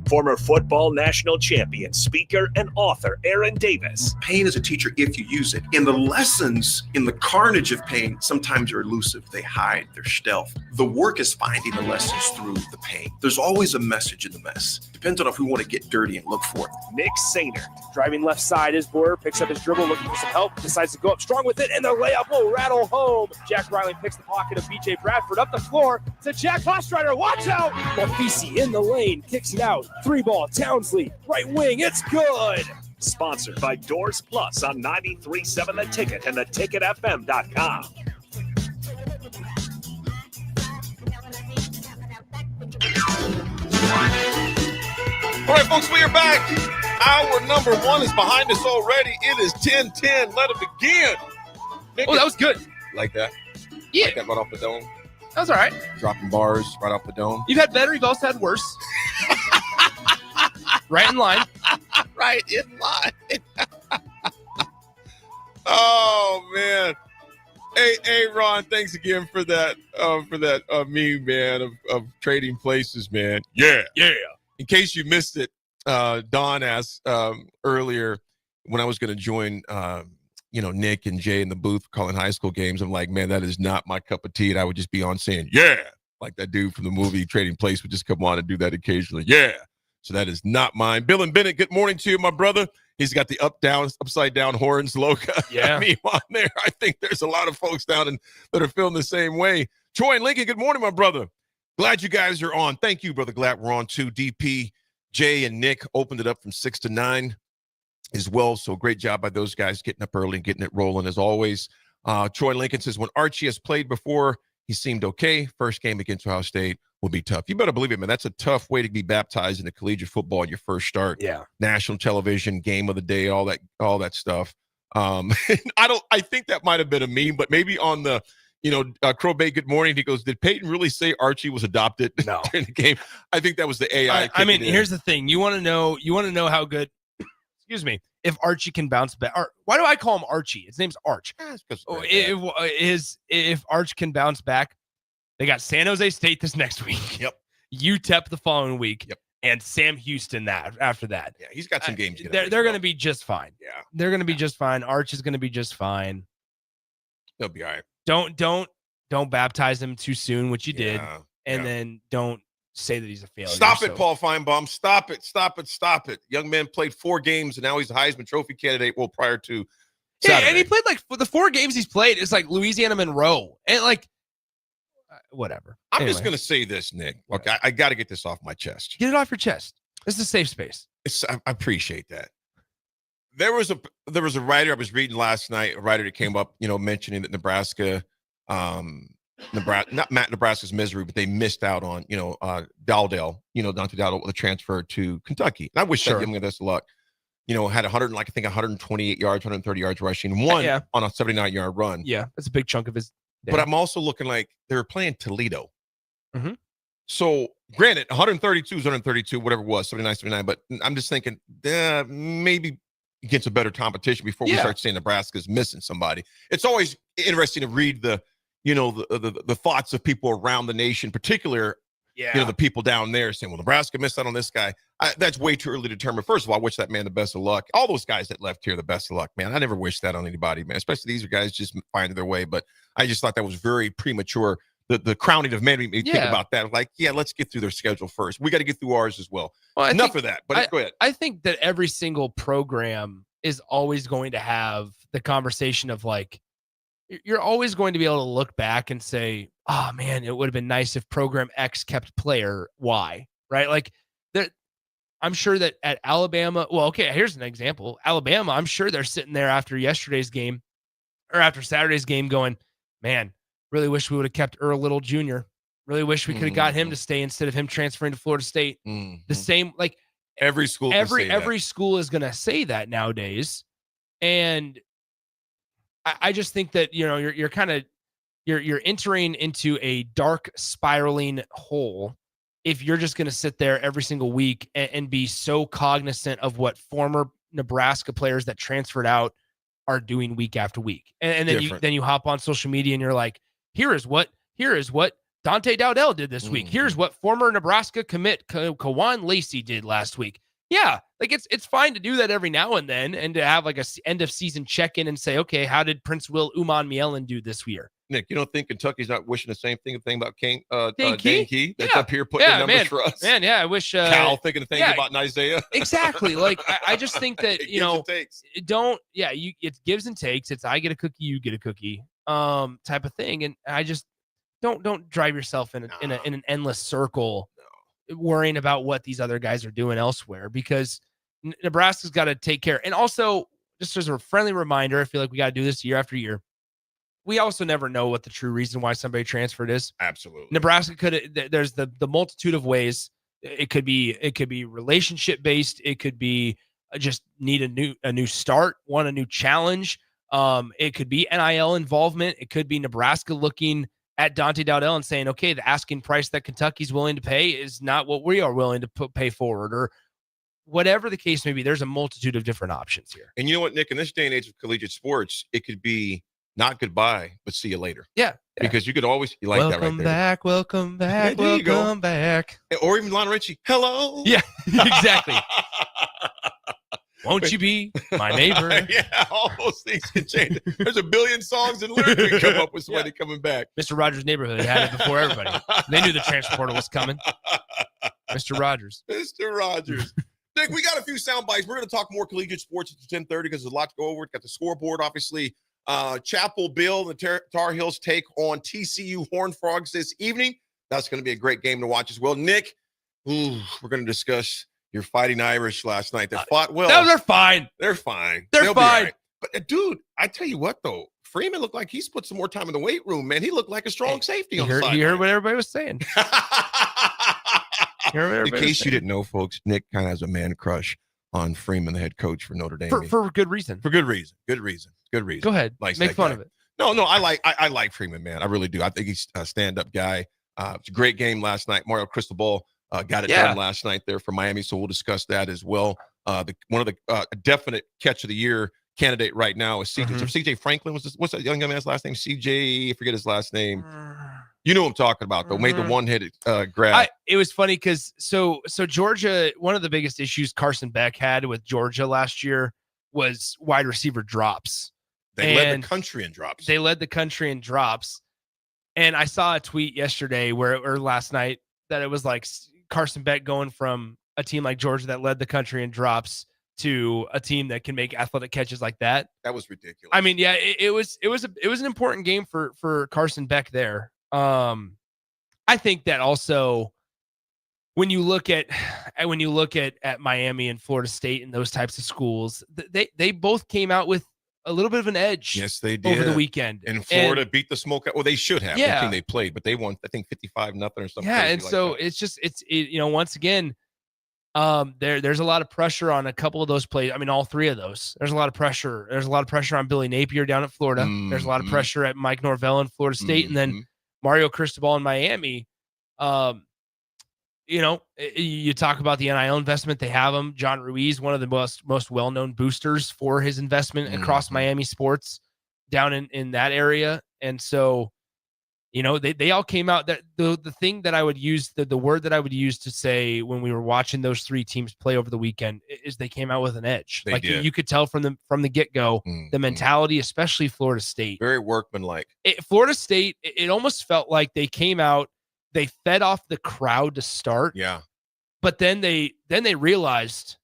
Former football national champion, speaker, and author Aaron Davis. Pain is a teacher if you use it. And the lessons in the carnage of pain sometimes are elusive. They hide, they're stealth. The work is finding the lessons through the pain. There's always a message in the mess. Depends on if we want to get dirty and look for it. Nick Sainert. Driving left side is Boyer, picks up his dribble, looking for some help, decides to go up strong with it, and the layup will rattle home. Jack Riley picks the pocket of BJ Bradford up the floor to Jack Hostrider. Watch out! Mafisi in the lane, kicks it out. 3-ball, Townsley, right wing, it's good! Sponsored by Doors Plus on 93.7 The Ticket and theticketfm.com. All right, folks, we are back. Hour number 1 is behind us already. It is 10:10. Let it begin. Oh, that was good. Like that? Yeah. Like that right off the dome? That was all right. Dropping bars right off the dome? You've had better, you've also had worse. Right in line. Right in line. Oh, man. Hey, Ron, thanks again for that meme, man, of trading places, man. Yeah. In case you missed it, Don asked earlier when I was going to join, Nick and Jay in the booth calling high school games. I'm like, man, that is not my cup of tea. And I would just be on saying, yeah, like that dude from the movie Trading Place would just come on and do that occasionally. Yeah. So that is not mine. Bill and Bennett, good morning to you, my brother. He's got the upside down horns logo. Yeah. On there. I think there's a lot of folks that are feeling the same way. Troy and Lincoln, good morning, my brother. Glad you guys are on. Thank you, brother. Glad we're on too. DP, Jay, and Nick opened it up from 6 to 9 as well. So great job by those guys getting up early and getting it rolling as always. Troy Lincoln says, when Archie has played before, he seemed okay. First game against Ohio State will be tough. You better believe it, man. That's a tough way to be baptized into collegiate football at your first start. Yeah. National television, game of the day, all that stuff. I think that might have been a meme, but maybe on the, Crow Bay Good Morning, he goes, did Peyton really say Archie was adopted during the game? I think that was the AI. I mean, here's the thing. You want to know how good, excuse me, if Archie can bounce back. Why do I call him Archie? His name's Arch. If Arch can bounce back, they got San Jose State this next week. Yep. UTEP the following week. Yep. And Sam Houston after that. Yeah, he's got some games. They're going to be just fine. Yeah. They're going to be just fine. Arch is going to be just fine. They'll be all right. Don't baptize him too soon, which you did. And then don't say that he's a failure. Stop it, Paul Feinbaum. Stop it. Young man played 4 games, and now he's a Heisman Trophy candidate. Well, prior to Saturday. And he played for the 4 games he's played. It's like Louisiana Monroe. And whatever. I'm just going to say this, Nick. Look, I got to get this off my chest. Get it off your chest. This is a safe space. I appreciate that. There was a writer I was reading last night, a writer that came up, mentioning that Nebraska, not Nebraska's misery, but they missed out on, Dowdell, Dante Dowdell with a transfer to Kentucky. And I wish I'd give him the best of luck. Had 128 yards, 130 yards rushing, won on a 79-yard run. Yeah, that's a big chunk of his day. But I'm also looking like they were playing Toledo. Mm-hmm. So, granted, 132 is 132, whatever it was, 79, 79. But I'm just thinking, maybe against a better competition before we start saying Nebraska's missing somebody. It's always interesting to read the thoughts of people around the nation, particularly, the people down there saying, well, Nebraska missed out on this guy. That's way too early to determine. First of all, I wish that man the best of luck. All those guys that left here, the best of luck, man. I never wish that on anybody, man, especially these are guys just finding their way. But I just thought that was very premature. The crowning of men made me think about that. Like, let's get through their schedule first. We got to get through ours as well. Enough of that. But go ahead. I think that every single program is always going to have the conversation of you're always going to be able to look back and say, oh man, it would have been nice if program X kept player Y, right? I'm sure that at Alabama, here's an example. Alabama, I'm sure they're sitting there after yesterday's game or after Saturday's game going, man, really wish we would have kept Earl Little Jr. Really wish we could have got him to stay instead of him transferring to Florida State. The same, every school, every school is going to say that nowadays. And I just think that, you're kind of, you're entering into a dark spiraling hole if you're just going to sit there every single week and be so cognizant of what former Nebraska players that transferred out are doing week after week. And then you hop on social media and you're like, here is what Dante Dowdell did this week. Here's what former Nebraska commit Kawan Lacey did last week. Yeah, it's fine to do that every now and then and to have a end of season check-in and say, okay, how did Prince Will Uman-Mielen do this year? Nick, you don't think Kentucky's not wishing the same thing about Dane Key that's up here putting in numbers for us? Man, I wish Cal thinking the thing about Isaiah. Exactly. I just think that it gives and takes. It's I get a cookie, you get a cookie, type of thing. And I just don't drive yourself in an endless circle worrying about what these other guys are doing elsewhere, because Nebraska's got to take care. And also, just as a friendly reminder, I feel like we got to do this year after year. We also never know what the true reason why somebody transferred is. Absolutely. Nebraska there's the multitude of ways. It could be relationship based. It could be just need a new start, want a new challenge. It could be NIL involvement. It could be Nebraska looking at Dante Dowdell and saying, okay, the asking price that Kentucky's willing to pay is not what we are willing to pay forward, or whatever the case may be. There's a multitude of different options here. And you know what, Nick, in this day and age of collegiate sports, it could be not goodbye, but see you later. Yeah. Because you could always, that right there. Welcome back, welcome back. Or even Lionel Richie, hello. Yeah, exactly. Won't you be my neighbor? Yeah, all those things can change. There's a billion songs and lyrics we come up with somebody coming back. Mr. Rogers' Neighborhood had it before everybody. They knew the transfer portal was coming. Mr. Rogers. Mr. Rogers. Nick, we got a few sound bites. We're going to talk more collegiate sports at 10:30 because there's a lot to go over. We've got the scoreboard, obviously. Chapel Bill, the Tar Heels take on TCU Horned Frogs this evening. That's going to be a great game to watch as well. Nick, we're going to discuss your Fighting Irish last night. They fought well. No, they're fine. They're fine. They're They'll fine. be all right. But, dude, I tell you what, though, Freeman looked like he's put some more time in the weight room, man. He looked like a strong safety on the You side. heard what everybody was saying. In case you didn't know, folks, Nick kind of has a man crush on Freeman, the head coach for Notre Dame. For good reason. For good reason. Good reason. Good reason. Go ahead. Likes Make that fun guy. of it. No, I like Freeman, man. I really do. I think he's a stand-up guy. It's a great game last night. Mario Cristobal got it done last night there for Miami, so we'll discuss that as well. One of the definite catch of the year candidate right now is CJ Franklin. What's that young man's last name? CJ, I forget his last name. You know what I'm talking about, though. Made the one-handed grab. It was funny because so Georgia, one of the biggest issues Carson Beck had with Georgia last year was wide receiver drops. They led the country in drops. They led the country in drops. And I saw a tweet yesterday or last night that it was like Carson Beck going from a team like Georgia that led the country in drops to a team that can make athletic catches like that. That was ridiculous. I mean, yeah, it was an important game for Carson Beck there. I think that also when you look at Miami and Florida State and those types of schools, they both came out with a little bit of an edge. Yes, they did over the weekend. And Florida beat the smoke out. Well, they should have. Yeah. The team they played, but they won, I think, 55-0 or something. Yeah, and like so that. once again, there's a lot of pressure on a couple of those plays. I mean, all three of those. There's a lot of pressure. There's a lot of pressure on Billy Napier down at Florida. There's a lot of pressure at Mike Norvell in Florida State, and then Mario Cristobal in Miami. You talk about the NIL investment. They have him. John Ruiz, one of the most well-known boosters for his investment across Miami sports down in that area. And so, they all came out. That the thing that I would use, the word that I would use to say when we were watching those three teams play over the weekend is they came out with an edge. They did. You could tell from the get-go, the mentality, especially Florida State. Very workmanlike. Florida State, it almost felt like they came out, they fed off the crowd to start. Yeah. But then they realized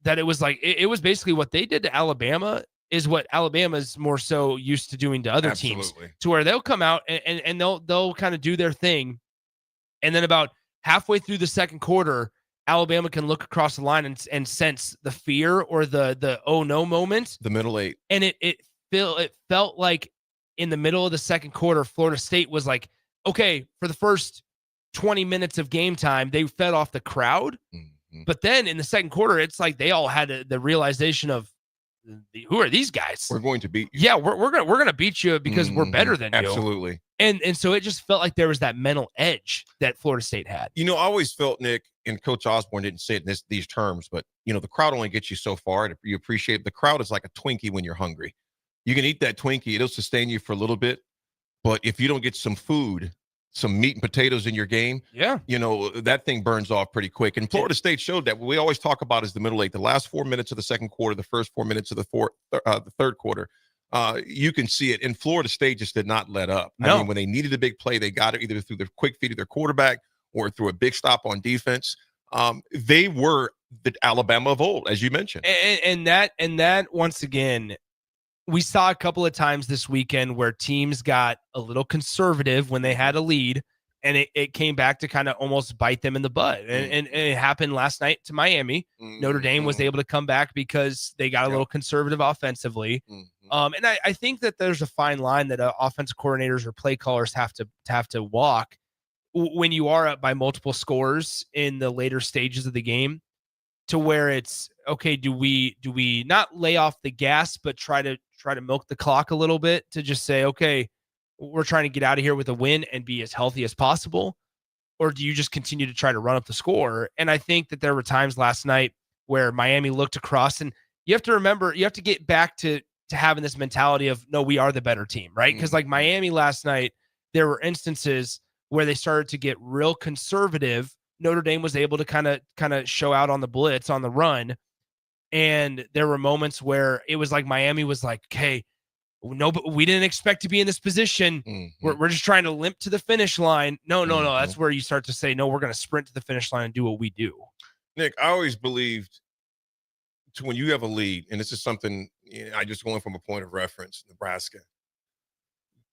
that it was like it was basically what they did to Alabama is what Alabama's more so used to doing to other teams, to where they'll come out and they'll kind of do their thing. And then about halfway through the second quarter, Alabama can look across the line and sense the fear or the oh no moment. The middle eight. And it felt like in the middle of the second quarter, Florida State was like, okay, for the first 20 minutes of game time, they fed off the crowd. But then in the second quarter, it's like they all had the realization of, who are these guys? We're going to beat you. Yeah, we're gonna beat you because we're better than you. Absolutely. And so it just felt like there was that mental edge that Florida State had. I always felt, Nick, and Coach Osborne didn't say it in these terms, but the crowd only gets you so far. And you appreciate it. The crowd is like a Twinkie when you're hungry. You can eat that Twinkie, it'll sustain you for a little bit, but if you don't get some food, some meat and potatoes in your game, that thing burns off pretty quick. And Florida State showed that. What we always talk about is the middle eight, the last 4 minutes of the second quarter, the first 4 minutes of the third quarter. You can see it. And Florida State just did not let up. No. I mean, when they needed a big play, they got it either through the quick feed of their quarterback or through a big stop on defense. They were the Alabama of old, as you mentioned. And that once again, we saw a couple of times this weekend where teams got a little conservative when they had a lead, and it came back to kind of almost bite them in the butt. And it happened last night to Miami. Notre Dame was able to come back because they got a little conservative offensively. And I think that there's a fine line that offensive coordinators or play callers have to walk when you are up by multiple scores in the later stages of the game, to where it's okay. Do we not lay off the gas, but try to milk the clock a little bit to just say, okay, we're trying to get out of here with a win and be as healthy as possible? Or do you just continue to try to run up the score? And I think that there were times last night where Miami looked across, and you have to remember, you have to get back to having this mentality of, no, we are the better team, right? Because like Miami last night, there were instances where they started to get real conservative. Notre Dame was able to kind of show out on the blitz, on the run. And there were moments where it was like Miami was like, okay, no, but we didn't expect to be in this position. We're just trying to limp to the finish line. No. That's where you start to say, no, we're going to sprint to the finish line and do what we do. Nick, I always believed when you have a lead, and this is something I just going from a point of reference, Nebraska,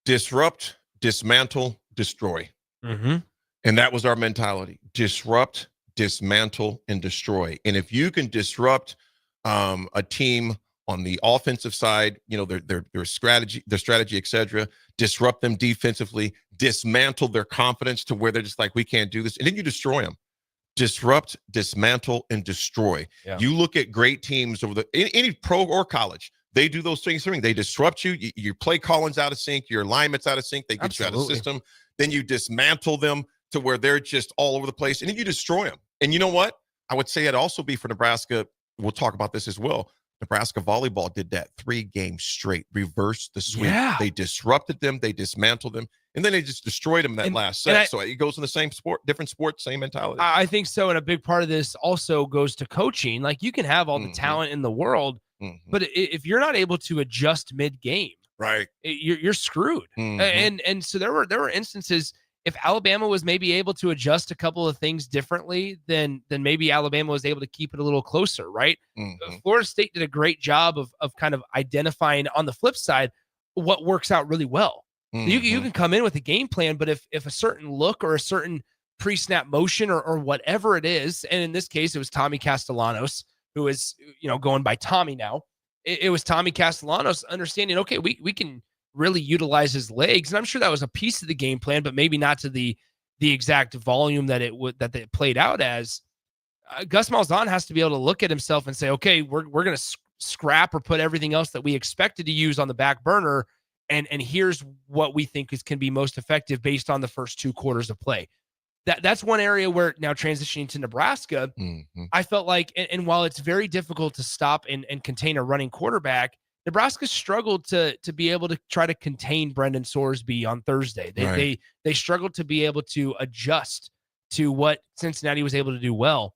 disrupt, dismantle, destroy. And that was our mentality. Disrupt, dismantle, and destroy. And if you can disrupt a team on the offensive side, their strategy, etc. Disrupt them defensively, dismantle their confidence to where they're just like, we can't do this, and then you destroy them. Disrupt, dismantle, and destroy. Yeah. You look at great teams over any pro or college. They do those things. They disrupt you. Your play calling's out of sync. Your alignment's out of sync. They get you out of system. Then you dismantle them to where they're just all over the place, and then you destroy them. And you know what? I would say it'd also be for Nebraska. We'll talk about this as well. Nebraska volleyball did that 3 games straight, reversed the sweep. Yeah. They disrupted them, they dismantled them, and then they just destroyed them in that last set. So it goes in the same sport, different sport, same mentality. I think so. And a big part of this also goes to coaching. Like, you can have all the talent in the world, but if you're not able to adjust mid-game, right, you're screwed. And so there were instances. If Alabama was maybe able to adjust a couple of things differently, then maybe Alabama was able to keep it a little closer, right? Florida State did a great job of kind of identifying, on the flip side, what works out really well. You can come in with a game plan, but if a certain look or a certain pre-snap motion or whatever it is, and in this case it was Tommy Castellanos, who is going by Tommy now. It was Tommy Castellanos understanding, okay, we can really utilize his legs, and I'm sure that was a piece of the game plan, but maybe not to the exact volume that it played out as. Gus Malzahn has to be able to look at himself and say, okay, we're going to scrap or put everything else that we expected to use on the back burner, and here's what we think can be most effective based on the first 2 quarters of play. That's one area where, now transitioning to Nebraska, I felt like, and while it's very difficult to stop and contain a running quarterback, Nebraska struggled to be able to try to contain Brendan Sorsby on Thursday. They struggled to be able to adjust to what Cincinnati was able to do well.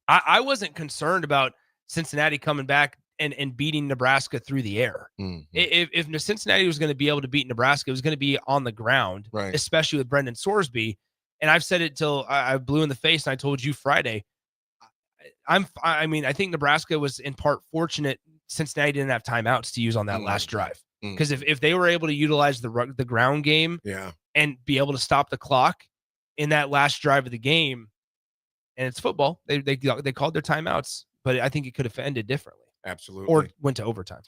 I wasn't concerned about Cincinnati coming back and beating Nebraska through the air. If Cincinnati was going to be able to beat Nebraska, it was going to be on the ground, especially with Brendan Sorsby. And I've said it till I blew in the face, and I told you Friday. I think Nebraska was in part fortunate Cincinnati didn't have timeouts to use on that last drive. Because if they were able to utilize the ground game and be able to stop the clock in that last drive of the game, and it's football, they called their timeouts, but I think it could have ended differently. Absolutely. Or went to overtime.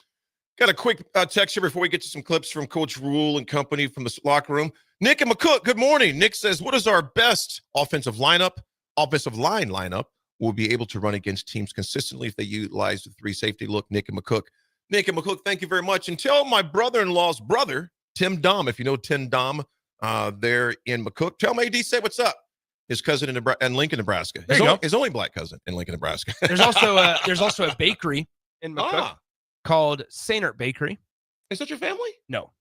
Got a quick text here before we get to some clips from Coach Rule and company from the locker room. Nick and McCook, good morning. Nick says, what is our best offensive line lineup will be able to run against teams consistently if they utilize the 3 safety look? Nick and McCook, thank you very much. And tell my brother-in-law's brother, Tim Dom, if you know Tim Dom there in McCook, tell him AD say what's up. His cousin in Lincoln, Nebraska. His only black cousin in Lincoln, Nebraska. There's also a bakery in McCook called Sainert Bakery. Is that your family? No.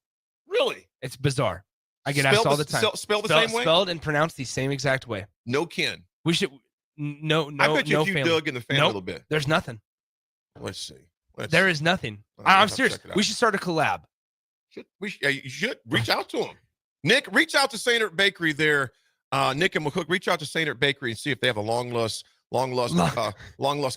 Really? It's bizarre. I get asked all the time. Spelled the same way? Spelled and pronounced the same exact way. No kin. We should... No, I bet you no if you family. dug in the family a little bit. There's nothing. Let's see. There is nothing. I'm serious. We should start a collab. You should reach out to him. Nick, reach out to Sainert Bakery there. Nick and McCook, reach out to Sainert Bakery and see if they have a long lost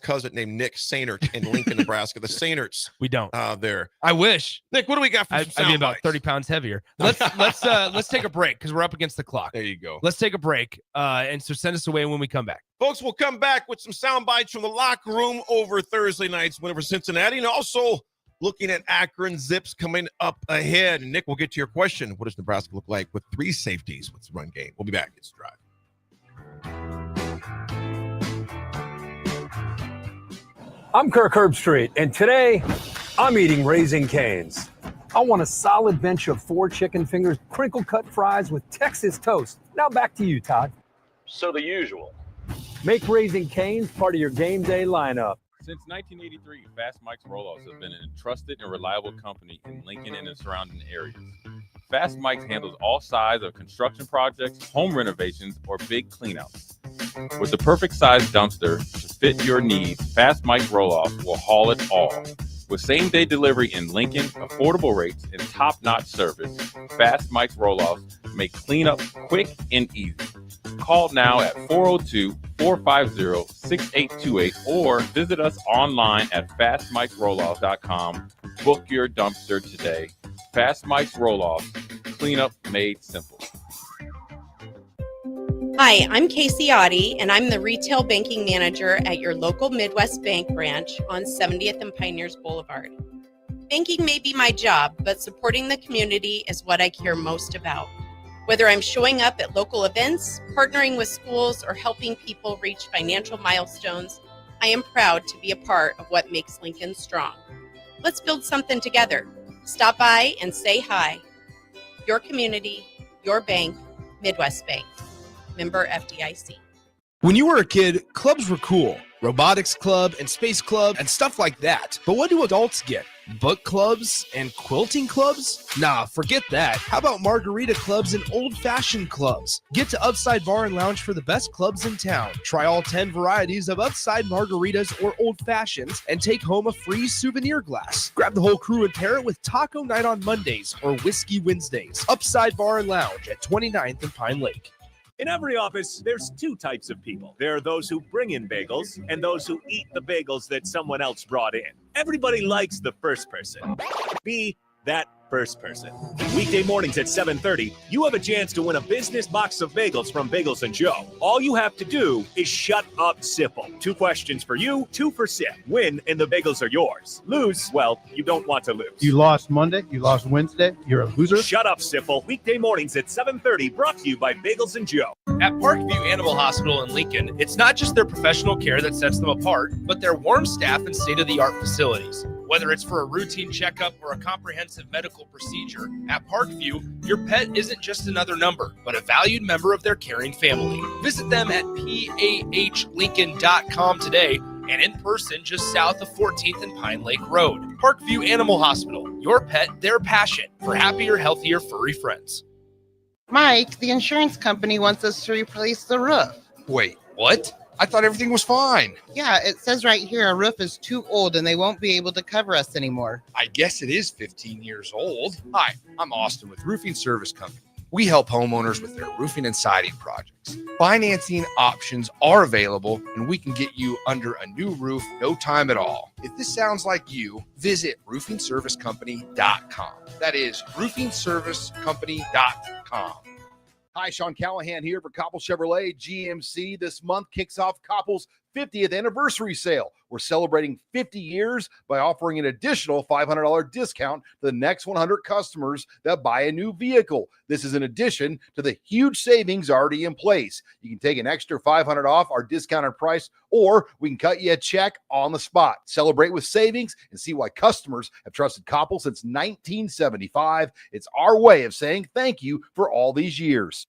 cousin named Nick Sainert in Lincoln, Nebraska. The Sainerts. We don't. There. I wish. Nick, what do we got for some I'd be about 30 pounds heavier. Let's take a break because we're up against the clock. There you go. Let's take a break. And so send us away when we come back. Folks, we'll come back with some sound bites from the locker room over Thursday night's win over Cincinnati, and also looking at Akron Zips coming up ahead. And Nick, we'll get to your question. What does Nebraska look like with 3 safeties? What's the run game? We'll be back. It's Drive. I'm Kirk Herbstreit, and today I'm eating Raising Cane's. I want a solid bench of 4 chicken fingers, crinkle cut fries with Texas toast. Now back to you, Todd. So the usual. Make Raising Cane's part of your game day lineup. Since 1983, Fast Mike's Roll-Offs have been a trusted and reliable company in Lincoln and the surrounding areas. Fast Mike's handles all sides of construction projects, home renovations, or big cleanouts. With the perfect size dumpster to fit your needs, Fast Mike's Roll-Offs will haul it all. With same-day delivery in Lincoln, affordable rates, and top-notch service, Fast Mike's Roll-Offs make cleanup quick and easy. Call now at 402-450-6828 or visit us online at fastmikesrolloffs.com. Book your dumpster today. Fast Mike's Roll-Offs, cleanup made simple. Hi, I'm Casey Oddie, and I'm the retail banking manager at your local Midwest Bank branch on 70th and Pioneers Boulevard. Banking may be my job, but supporting the community is what I care most about. Whether I'm showing up at local events, partnering with schools, or helping people reach financial milestones, I am proud to be a part of what makes Lincoln strong. Let's build something together. Stop by and say hi. Your community, your bank, Midwest Bank. Member FDIC. When you were a kid, clubs were cool. Robotics club and space club and stuff like that. But what do adults get? Book clubs and quilting clubs? Nah, forget that. How about margarita clubs and old-fashioned clubs? Get to Upside Bar and Lounge for the best clubs in town. Try all 10 varieties of Upside margaritas or old fashions and take home a free souvenir glass. Grab the whole crew and pair it with taco night on Mondays or whiskey Wednesdays. Upside Bar and Lounge at 29th and Pine Lake. In every office, there's two types of people. There are those who bring in bagels and those who eat the bagels that someone else brought in. Everybody likes the first person. Be that first person. Weekday mornings at 7:30, you have a chance to win a business box of bagels from Bagels & Joe. All you have to do is shut up, Sipple. 2 questions for you, 2 for Sip. Win, and the bagels are yours. Lose, well, you don't want to lose. You lost Monday, you lost Wednesday, you're a loser. Shut up, Sipple. Weekday mornings at 7:30, brought to you by Bagels & Joe. At Parkview Animal Hospital in Lincoln, it's not just their professional care that sets them apart, but their warm staff and state-of-the-art facilities. Whether it's for a routine checkup or a comprehensive medical procedure, at Parkview, your pet isn't just another number, but a valued member of their caring family. Visit them at pahlincoln.com today and in person just south of 14th and Pine Lake Road. Parkview Animal Hospital, your pet, their passion for happier, healthier, furry friends. Mike, the insurance company wants us to replace the roof. Wait, what? I thought everything was fine. Yeah, it says right here our roof is too old and they won't be able to cover us anymore. I guess it is 15 years old. Hi, I'm Austin with Roofing Service Company. We help homeowners with their roofing and siding projects. Financing options are available, and we can get you under a new roof no time at all. If this sounds like you, visit roofingservicecompany.com. That is roofingservicecompany.com. Hi, Sean Callahan here for Koppel Chevrolet GMC. This month kicks off Koppel's 50th anniversary sale. We're celebrating 50 years by offering an additional $500 discount to the next 100 customers that buy a new vehicle. This is in addition to the huge savings already in place. You can take an extra $500 off our discounted price, or we can cut you a check on the spot. Celebrate with savings and see why customers have trusted Koppel since 1975. It's our way of saying thank you for all these years.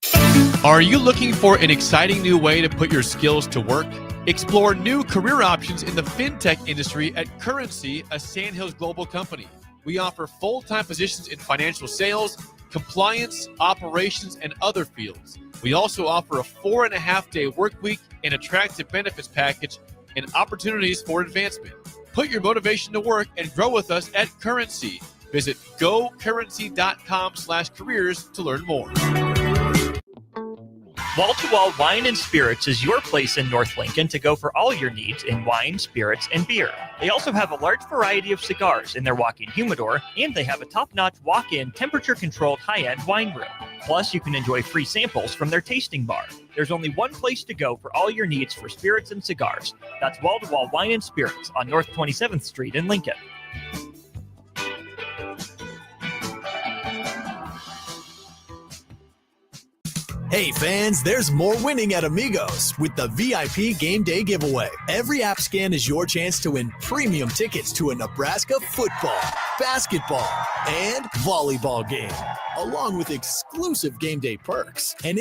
Are you looking for an exciting new way to put your skills to work? Explore new career options in the fintech industry at Currency, a Sandhills Global company. We offer full-time positions in financial sales, compliance, operations, and other fields. We also offer a 4.5-day work week, an attractive benefits package, and opportunities for advancement. Put your motivation to work and grow with us at Currency. Visit gocurrency.com/careers to learn more. Wall to Wall Wine and Spirits is your place in North Lincoln to go for all your needs in wine, spirits, and beer. They also have a large variety of cigars in their walk-in humidor, and they have a top-notch walk-in temperature-controlled high-end wine room. Plus, you can enjoy free samples from their tasting bar. There's only one place to go for all your needs for spirits and cigars. That's Wall to Wall Wine and Spirits on North 27th Street in Lincoln. Hey fans, there's more winning at Amigos with the VIP Game Day giveaway. Every app scan is your chance to win premium tickets to a Nebraska football, basketball, and volleyball game, along with exclusive game day perks. And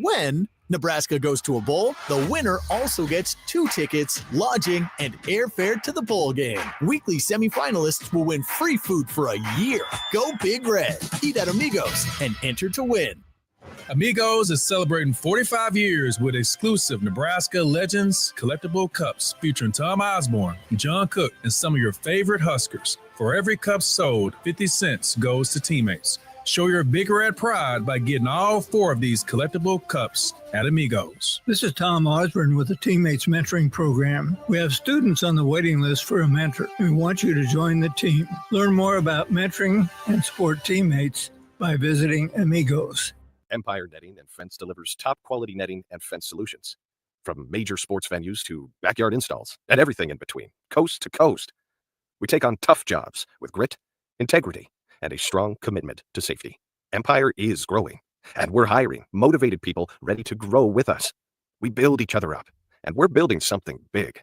when Nebraska goes to a bowl, the winner also gets 2 tickets, lodging, and airfare to the bowl game. Weekly semifinalists will win free food for a year. Go Big Red. Eat at Amigos and enter to win. Amigos is celebrating 45 years with exclusive Nebraska Legends collectible cups featuring Tom Osborne, John Cook, and some of your favorite Huskers. For every cup sold, 50 cents goes to teammates. Show your Big Red pride by getting all 4 of these collectible cups at Amigos. This is Tom Osborne with the Teammates Mentoring Program. We have students on the waiting list for a mentor, and we want you to join the team. Learn more about mentoring and support teammates by visiting Amigos. Empire Netting and Fence delivers top quality netting and fence solutions. From major sports venues to backyard installs and everything in between, coast to coast. We take on tough jobs with grit, integrity, and a strong commitment to safety. Empire is growing, and we're hiring motivated people ready to grow with us. We build each other up, and we're building something big.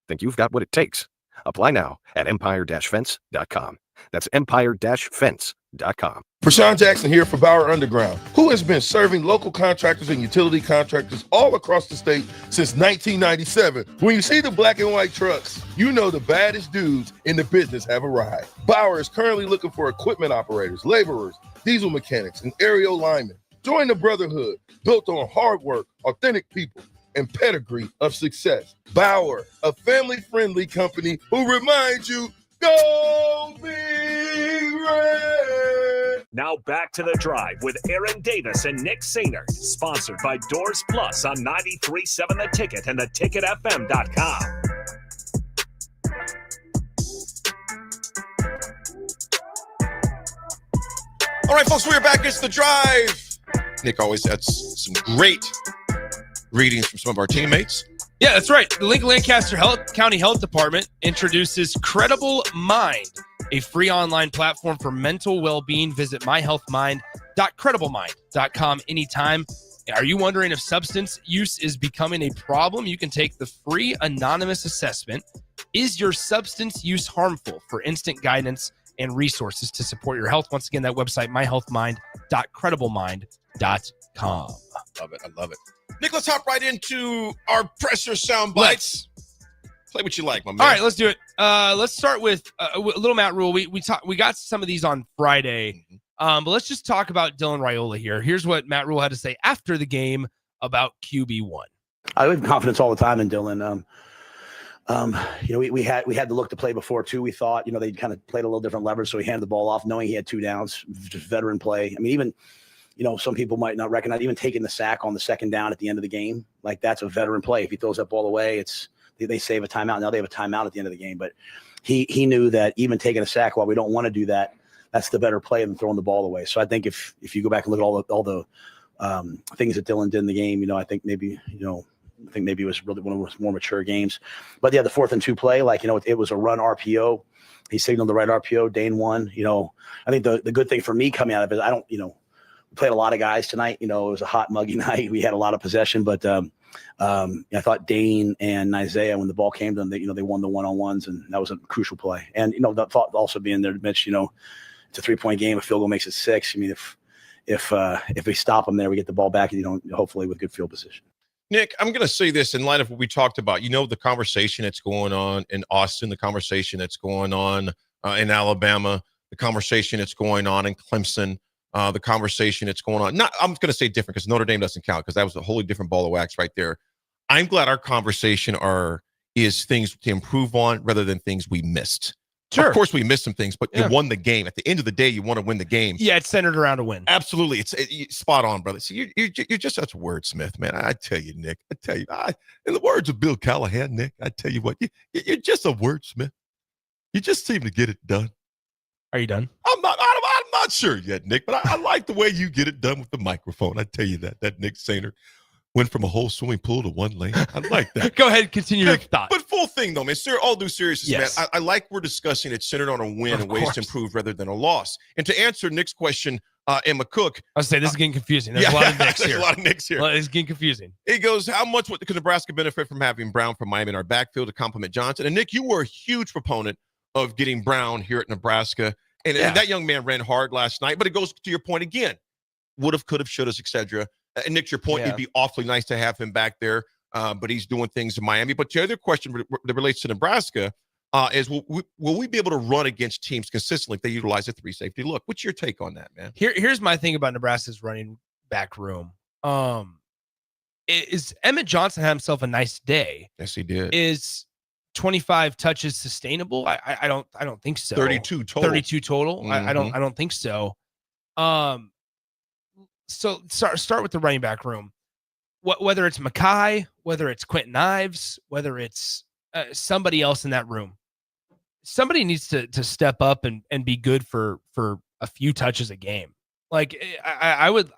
Think you've got what it takes? Apply now at empire-fence.com. That's empire-fence.com. Prashawn Jackson here for Bauer Underground, who has been serving local contractors and utility contractors all across the state since 1997. When you see the black and white trucks, you know the baddest dudes in the business have arrived. Bauer is currently looking for equipment operators, laborers, diesel mechanics, and aerial linemen. Join the brotherhood built on hard work, authentic people, and pedigree of success. Bauer, a family-friendly company who reminds you, go Big Red! Now back to The Drive with Aaron Davis and Nick Sainer, sponsored by Doors Plus on 93.7 The Ticket and theticketfm.com. All right, folks, we're back. It's The Drive. Nick always has some great readings from some of our teammates. Yeah, that's right. The Lincoln Lancaster County Health Department introduces Credible Mind, a free online platform for mental well-being. Visit myhealthmind.crediblemindcom anytime. Are you wondering if substance use is becoming a problem? You can take the free anonymous assessment. Is your substance use harmful? For instant guidance and resources to support your health. Once again, that website, myhealthmind.crediblemindcom. Love it. I love it. Nick, let's hop right into our pressure sound bites. Play what you like, my man. All right, let's do it. Let's start with a little Matt Rule. We got some of these on Friday, but let's just talk about Dylan Raiola here. Here's what Matt Rule had to say after the game about QB1. I have confidence all the time in Dylan. We had the look to play before too. We thought, they kind of played a little different leverage, so he handed the ball off, knowing he had 2 downs, just veteran play. I mean, even some people might not recognize even taking the sack on the second down at the end of the game, like that's a veteran play. If he throws that ball away, they save a timeout. Now they have a timeout at the end of the game, but he knew that even taking a sack, while we don't want to do that, that's the better play than throwing the ball away. So I think if you go back and look at all the things that Dylan did in the game, I think maybe it was really one of his more mature games. But yeah, the 4th and 2 play, it was a run RPO. He signaled the right RPO. Dane won. I think the good thing for me coming out of it, we played a lot of guys tonight. It was a hot, muggy night. We had a lot of possession, but I thought Dane and Isaiah, when the ball came to them, they won the one-on-ones, and that was a crucial play. And the thought also being there, Mitch, it's a 3-point game. A field goal makes it 6. I mean, if we stop them there, we get the ball back, hopefully with good field position. Nick, I'm going to say this in light of what we talked about. The conversation that's going on in Austin, the conversation that's going on in Alabama, the conversation that's going on in Clemson, the conversation that's going on. I'm going to say different because Notre Dame doesn't count because that was a wholly different ball of wax right there. I'm glad our conversation is things to improve on rather than things we missed. Sure. Of course, we missed some things, but you won the game. At the end of the day, you want to win the game. Yeah, it's centered around a win. Absolutely. It's spot on, brother. See, you're just such a wordsmith, man. I tell you, Nick. In the words of Bill Callahan, Nick, I tell you what, you're just a wordsmith. You just seem to get it done. Are you done? I'm not sure yet, Nick, but I like the way you get it done with the microphone. I tell you that Nick Sainer went from a whole swimming pool to one lane. I like that. Go ahead, continue your thought. But full thing, though, man. All due seriousness, man. I like we're discussing it centered on a win and ways to improve rather than a loss. And to answer Nick's question, Emma Cook. I was saying this is getting confusing. There's a lot of Nicks here. There's a lot of Nicks here. It's getting confusing. It goes, how much could Nebraska benefit from having Brown from Miami in our backfield to complement Johnson? And Nick, you were a huge proponent of getting Brown here at Nebraska. And that young man ran hard last night. But it goes to your point again. Would have, could have, should have, et cetera. And Nick, your point, it'd be awfully nice to have him back there, but he's doing things in Miami. But the other question that relates to Nebraska is, will we be able to run against teams consistently if they utilize a 3-safety look? What's your take on that, man? Here's my thing about Nebraska's running back room. Is Emmett Johnson had himself a nice day? Yes, he did. Is 25 touches sustainable? I don't think so. 32 total. 32 total. Mm-hmm. I don't think so. So start with the running back room. Whether it's Mackay, whether it's Quentin Ives, whether it's somebody else in that room, somebody needs to step up and be good for a few touches a game. Like I would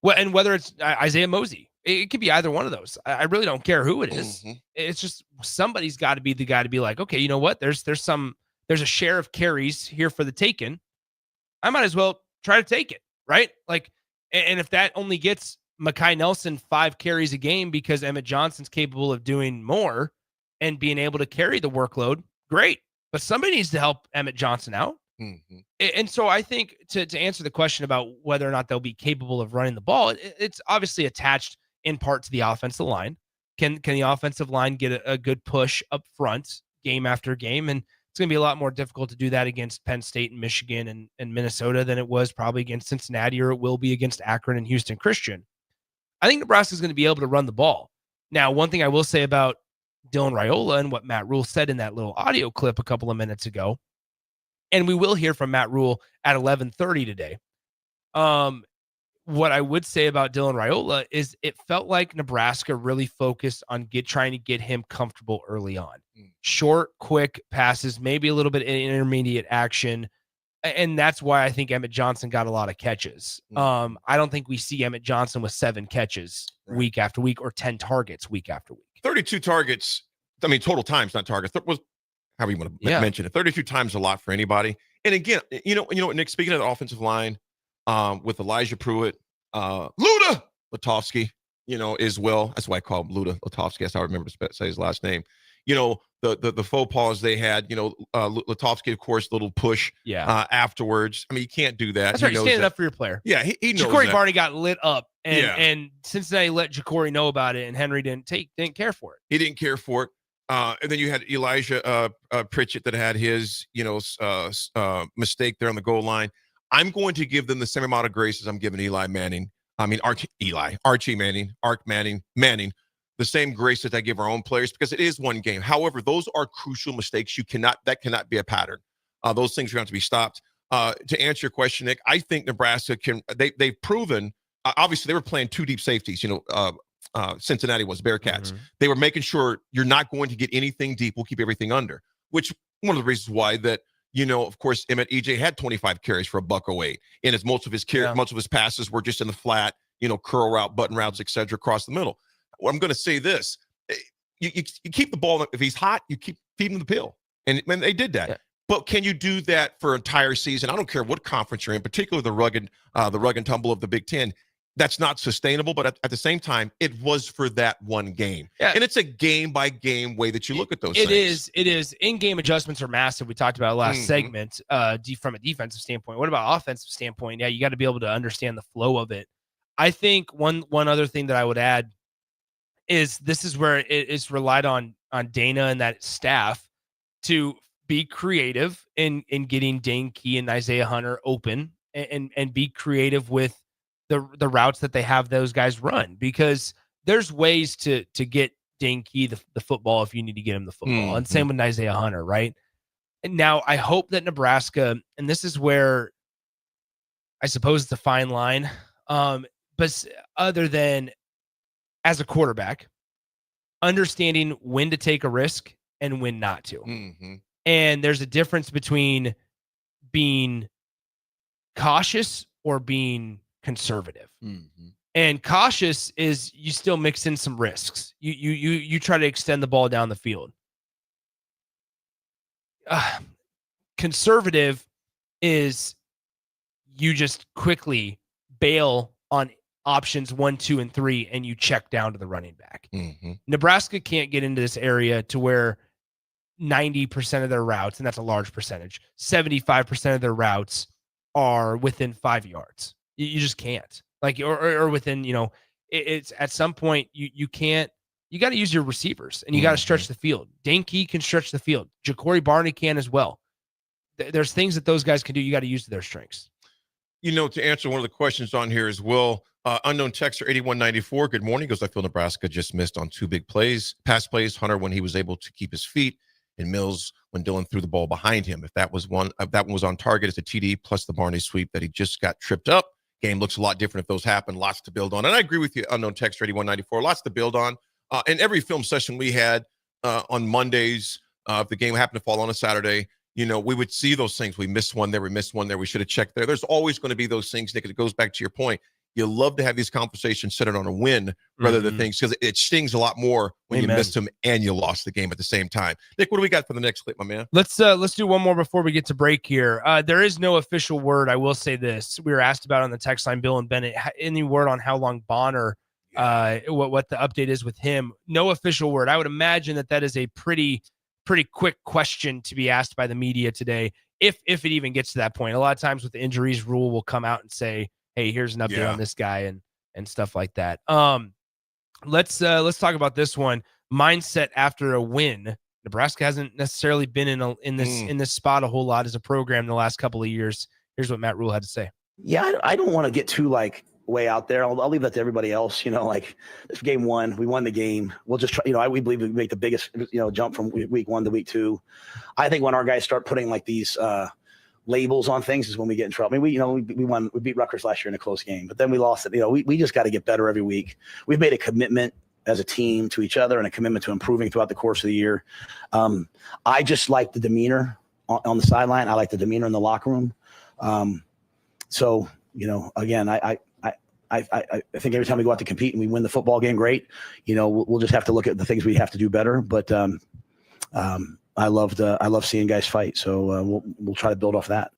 Well, and whether it's Isaiah Mosey, it could be either one of those. I really don't care who it is. It's just somebody's got to be the guy to be like, okay, you know what? There's a share of carries here for the taken. I might as well try to take it, right? Like, and if that only gets Mekhi Nelson 5 carries a game because Emmett Johnson's capable of doing more and being able to carry the workload, great. But somebody needs to help Emmett Johnson out. And so I think to answer the question about whether or not they'll be capable of running the ball, it's obviously attached in part to the offensive line. Can the offensive line get a good push up front game after game? And it's going to be a lot more difficult to do that against Penn State and Michigan and Minnesota than it was probably against Cincinnati, or it will be against Akron and Houston Christian. I think Nebraska is going to be able to run the ball. Now, one thing I will say about Dylan Raiola and what Matt Rule said in that little audio clip a couple of minutes ago, and we will hear from Matt Rule at 11:30 today. What I would say about Dylan Raiola is it felt like Nebraska really focused on trying to get him comfortable early on. Short, quick passes, maybe a little bit of intermediate action. And that's why I think Emmett Johnson got a lot of catches. I don't think we see Emmett Johnson with 7 catches week after week or 10 targets week after week. 32 targets. I mean, total times, not targets. That was however you want to mention it. 32 times a lot for anybody. And again, you know, Nick, speaking of the offensive line, with Elijah Pruitt, Luda Latovsky, as well. That's why I call him Luda Latovsky. That's how I remember to say his last name. The faux pas they had, Latovsky, of course, little push afterwards. I mean, you can't do that. That's right. You're standing up for your player. Yeah, he knows Ja'Cory that. Barney got lit up, and Cincinnati let Ja'Cory know about it, and Henry didn't care for it. He didn't care for it. And then you had Elijah Pritchett that had his, mistake there on the goal line. I'm going to give them the same amount of grace as I'm giving Archie Manning, the same grace that I give our own players, because it is one game. However, those are crucial mistakes. That cannot be a pattern. Those things are going to have to be stopped. To answer your question, Nick, I think Nebraska they've proven, obviously they were playing 2 deep safeties, Cincinnati was Bearcats. They were making sure you're not going to get anything deep. We'll keep everything under, which one of the reasons why that, of course, Emmett EJ had 25 carries for $108. And as most of his passes were just in the flat, curl route, button routes, etc., across the middle. Well, I'm going to say this. You keep the ball. If he's hot, you keep feeding him the pill. And they did that. Yeah. But can you do that for an entire season? I don't care what conference you're in, particularly the rugged and tumble of the Big Ten. That's not sustainable, but at the same time, it was for that one game. Yeah. And it's a game-by-game way that you look at those things. It is. In-game adjustments are massive. We talked about last segment from a defensive standpoint. What about offensive standpoint? Yeah, you got to be able to understand the flow of it. I think one other thing that I would add is this is where it is relied on Dana and that staff to be creative in getting Dane Key and Isaiah Hunter open and be creative with the routes that they have those guys run, because there's ways to get Dane Key the football if you need to get him the football. And same with Isaiah Hunter, right? And now I hope that Nebraska, and this is where I suppose it's a fine line, but other than as a quarterback, understanding when to take a risk and when not to. And there's a difference between being cautious or being conservative. And cautious is you still mix in some risks. You try to extend the ball down the field. Conservative is you just quickly bail on options 1, 2, and 3, and you check down to the running back. Nebraska can't get into this area to where 90% of their routes, and that's a large percentage, 75% of their routes are within 5 yards. You just can't. Or within, it's at some point you can't. You got to use your receivers and you got to stretch the field. Dane Key can stretch the field. Ja'Cory Barney can as well. There's things that those guys can do. You got to use to their strengths. To answer one of the questions on here as well, unknown texter 8194. Good morning. Goes, I feel Nebraska just missed on 2 big pass plays. Hunter when he was able to keep his feet, and Mills when Dylan threw the ball behind him. If that one was on target, it's a TD plus the Barney sweep that he just got tripped up. Game looks a lot different if those happen. Lots to build on. And I agree with you, unknown texter 8194. Lots to build on. In every film session we had on Mondays, if the game happened to fall on a Saturday, we would see those things. We missed one there. We should have checked there. There's always going to be those things, Nick. It goes back to your point. you love to have these conversations centered on a win rather than things, because it stings a lot more when you missed them and you lost the game at the same time. Nick, what do we got for the next clip, my man? Let's do one more before we get to break here. There is no official word. I will say this. We were asked about on the text line, Bill and Bennett, any word on how long Bonner, what the update is with him? No official word. I would imagine that is a pretty quick question to be asked by the media today, if it even gets to that point. A lot of times with the injuries, Rule will come out and say, hey, here's an update on this guy and stuff like that. Let's talk about this one. Mindset after a win. Nebraska hasn't necessarily been in this spot a whole lot as a program in the last couple of years. Here's what Matt Rule had to say. Yeah, I don't want to get too way out there. I'll leave that to everybody else. This game one, we won the game. We'll just try. We believe we make the biggest jump from week 1 to week 2. I think when our guys start putting these labels on things is when we get in trouble. I mean, we beat Rutgers last year in a close game, but then we lost it. We just got to get better every week. We've made a commitment as a team to each other and a commitment to improving throughout the course of the year. I just like the demeanor on the sideline. I like the demeanor in the locker room. Again, I think every time we go out to compete and we win the football game, great. We'll just have to look at the things we have to do better. But I love seeing guys fight. So we'll try to build off that.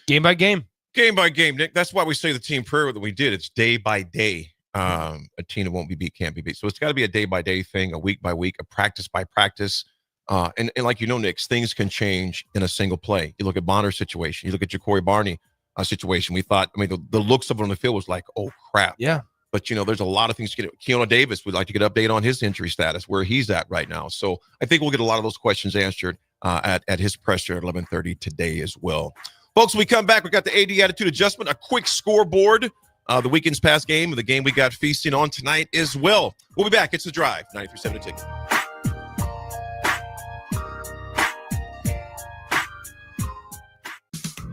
Game by game, Nick. That's why we say the team prayer that we did. It's day by day. A team that won't be beat can't be beat. So it's got to be a day by day thing, a week by week, a practice by practice. And like Nick, things can change in a single play. You look at Bonner's situation. You look at Ja'Cory Barney situation. We thought, the looks of it on the field was like, oh crap. Yeah. But there's a lot of things to get. Keona Davis would like to get an update on his injury status, where he's at right now. So I think we'll get a lot of those questions answered at his presser at 11:30 today as well. Folks, when we come back, we got the AD attitude adjustment, a quick scoreboard, the weekend's past game, and the game we got feasting on tonight as well. We'll be back. It's The Drive, 93.7 The Ticket.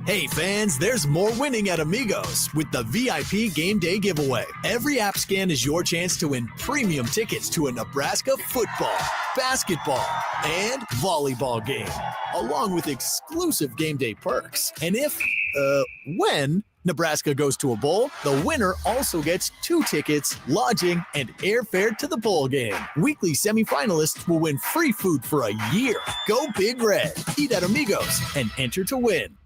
Hey fans, there's more winning at Amigos with the VIP Game Day giveaway. Every app scan is your chance to win premium tickets to a Nebraska football, basketball, and volleyball game, along with exclusive game day perks. And when Nebraska goes to a bowl, the winner also gets 2 tickets, lodging, and airfare to the bowl game. Weekly semifinalists will win free food for a year. Go Big Red, eat at Amigos, and enter to win.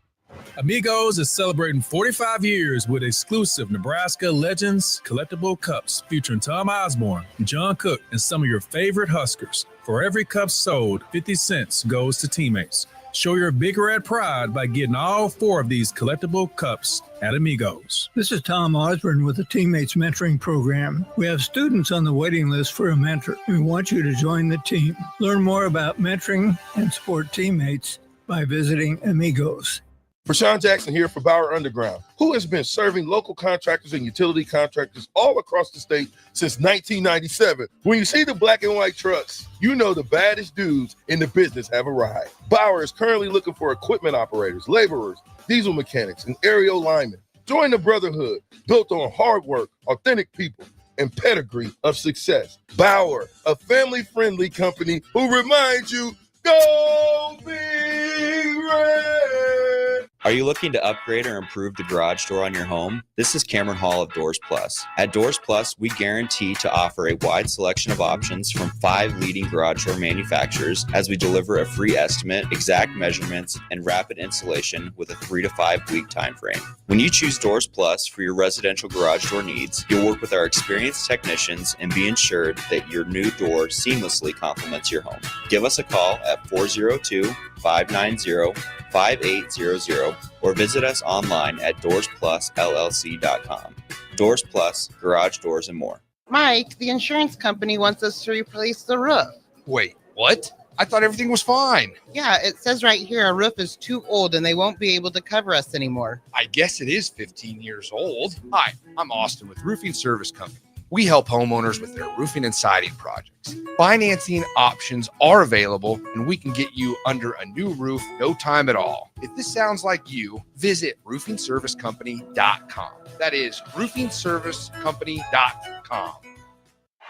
Amigos is celebrating 45 years with exclusive Nebraska Legends collectible cups featuring Tom Osborne, John Cook, and some of your favorite Huskers. For every cup sold, 50 cents goes to teammates. Show your Big Red pride by getting all 4 of these collectible cups at Amigos. This is Tom Osborne with the Teammates Mentoring Program. We have students on the waiting list for a mentor, and we want you to join the team. Learn more about mentoring and support teammates by visiting Amigos. Rashawn Jackson here for Bauer Underground, who has been serving local contractors and utility contractors all across the state since 1997. When you see the black and white trucks, you know the baddest dudes in the business have arrived. Bauer is currently looking for equipment operators, laborers, diesel mechanics, and aerial linemen. Join the brotherhood built on hard work, authentic people, and pedigree of success. Bauer, a family-friendly company who reminds you, go Big Red! Are you looking to upgrade or improve the garage door on your home? This is Cameron Hall of Doors Plus. At Doors Plus, we guarantee to offer a wide selection of options from 5 leading garage door manufacturers as we deliver a free estimate, exact measurements, and rapid installation with a 3 to 5 week time frame. When you choose Doors Plus for your residential garage door needs, you'll work with our experienced technicians and be ensured that your new door seamlessly complements your home. Give us a call at 402-590-5800 or visit us online at DoorsPlusLLC.com. Doors Plus, garage doors, and more. Mike, the insurance company wants us to replace the roof. Wait, what? I thought everything was fine. Yeah, it says right here our roof is too old and they won't be able to cover us anymore. I guess it is 15 years old. Hi, I'm Austin with Roofing Service Company. We help homeowners with their roofing and siding projects. Financing options are available, and we can get you under a new roof no time at all. If this sounds like you, visit roofingservicecompany.com. That is roofingservicecompany.com.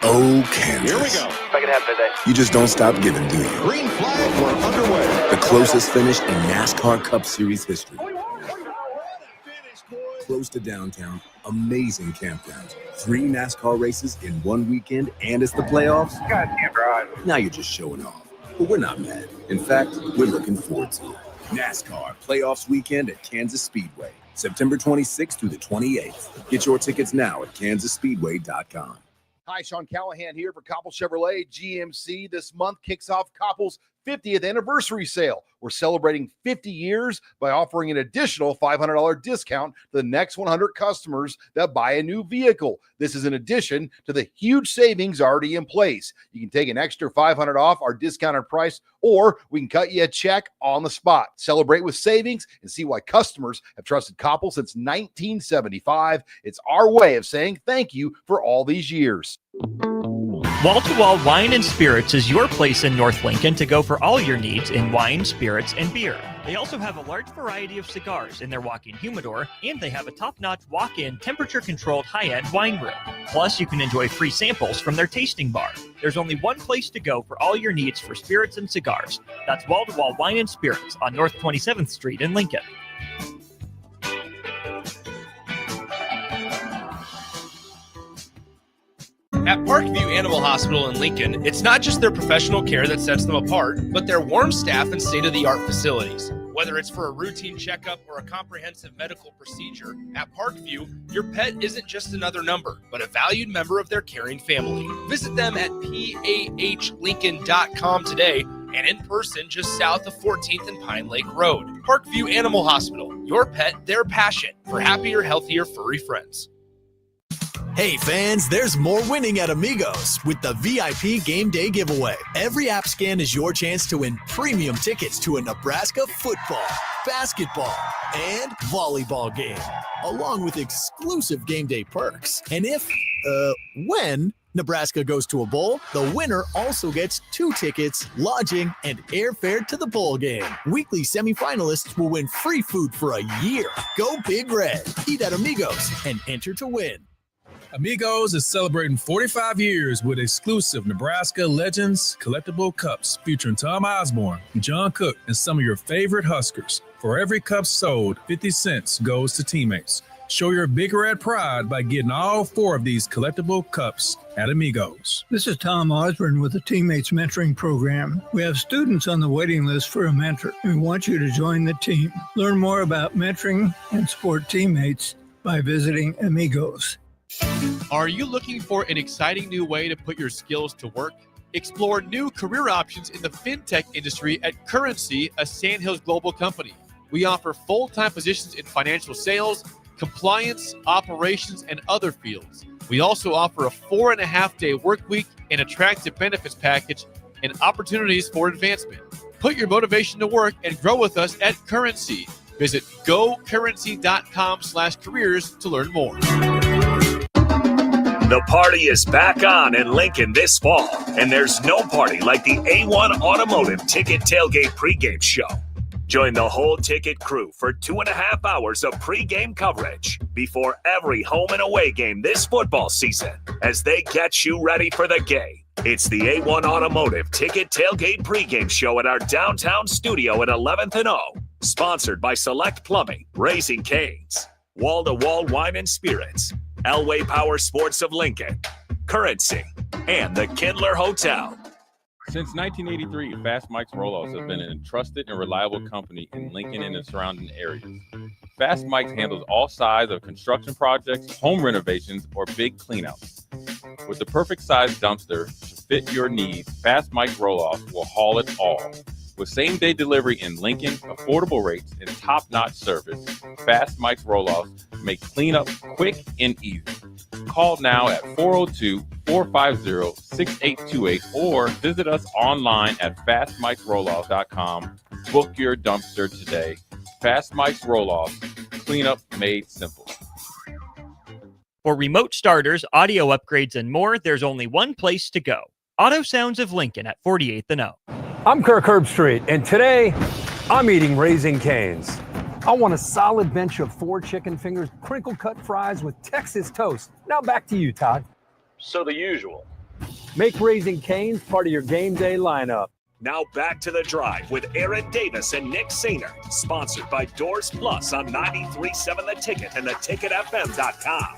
Oh, Kansas. Here we go. If I can have today. You just don't stop giving, do you? Green flag, we're underway. The closest finish in NASCAR Cup Series history. Close coast to downtown, amazing campgrounds, 3 NASCAR races in one weekend, and it's the playoffs. Goddamn right. Now you're just showing off. But we're not mad. In fact, we're looking forward to it. NASCAR Playoffs Weekend at Kansas Speedway, September 26th through the 28th. Get your tickets now at kansasspeedway.com. Hi, Sean Callahan here for Koppel Chevrolet GMC. This month kicks off Koppel's 50th anniversary sale. We're celebrating 50 years by offering an additional $500 discount to the next 100 customers that buy a new vehicle. This is in addition to the huge savings already in place. You can take an extra $500 off our discounted price, or we can cut you a check on the spot. Celebrate with savings and see why customers have trusted Koppel since 1975. It's our way of saying thank you for all these years. Wall to Wall Wine and Spirits is your place in North Lincoln to go for all your needs in wine, spirits, and beer. They also have a large variety of cigars in their walk-in humidor, and they have a top-notch walk-in temperature-controlled high-end wine room. Plus, you can enjoy free samples from their tasting bar. There's only one place to go for all your needs for spirits and cigars. That's Wall to Wall Wine and Spirits on North 27th Street in Lincoln. At Parkview Animal Hospital in Lincoln, it's not just their professional care that sets them apart, but their warm staff and state-of-the-art facilities. Whether it's for a routine checkup or a comprehensive medical procedure, at Parkview, your pet isn't just another number, but a valued member of their caring family. Visit them at pahlincoln.com today and in person just south of 14th and Pine Lake Road. Parkview Animal Hospital, your pet, their passion for happier, healthier, furry friends. Hey fans, there's more winning at Amigos with the VIP Game Day giveaway. Every app scan is your chance to win premium tickets to a Nebraska football, basketball, and volleyball game, along with exclusive game day perks. And when Nebraska goes to a bowl, the winner also gets 2 tickets, lodging, and airfare to the bowl game. Weekly semifinalists will win free food for a year. Go Big Red. Eat at Amigos and enter to win. Amigos is celebrating 45 years with exclusive Nebraska Legends collectible cups featuring Tom Osborne, John Cook, and some of your favorite Huskers. For every cup sold, 50 cents goes to teammates. Show your Big Red pride by getting all 4 of these collectible cups at Amigos. This is Tom Osborne with the Teammates Mentoring Program. We have students on the waiting list for a mentor. We want you to join the team. Learn more about mentoring and support teammates by visiting Amigos. Are you looking for an exciting new way to put your skills to work? Explore new career options in the fintech industry at Currency, a Sandhills Global company. We offer full-time positions in financial sales, compliance, operations, and other fields. We also offer a 4.5-day work week, an attractive benefits package, and opportunities for advancement. Put your motivation to work and grow with us at Currency. Visit gocurrency.com/careers to learn more. The party is back on in Lincoln this fall, and there's no party like the A1 Automotive Ticket Tailgate pregame show. Join the whole ticket crew for 2.5 hours of pregame coverage before every home and away game this football season as they get you ready for the game. It's the A1 Automotive Ticket Tailgate pregame show at our downtown studio at 11th and O. Sponsored by Select Plumbing, Raising Cane's, Wall to Wall Wine and Spirits, Elway Power Sports of Lincoln, Currency, and the Kindler Hotel. Since 1983, Fast Mike's Roll-Offs have been a trusted and reliable company in Lincoln and the surrounding areas. Fast Mike's handles all sides of construction projects, home renovations, or big cleanouts. With the perfect size dumpster to fit your needs, Fast Mike's Roll-Offs will haul it all. With same-day delivery in Lincoln, affordable rates, and top-notch service, Fast Mike's Roll-Offs make cleanup quick and easy. Call now at 402-450-6828 or visit us online at fastmikesrolloffs.com. Book your dumpster today. Fast Mike's Roll-Offs, cleanup made simple. For remote starters, audio upgrades, and more, there's only one place to go. Auto Sounds of Lincoln at 48th and O. I'm Kirk Herbstreit, and today I'm eating Raising Cane's. I want a solid bench of 4 chicken fingers, crinkle cut fries with Texas toast. Now back to you, Todd. So the usual. Make Raising Cane's part of your game day lineup. Now back to The Drive with Aaron Davis and Nick Sainer. Sponsored by Doors Plus on 93.7 The Ticket and theticketfm.com.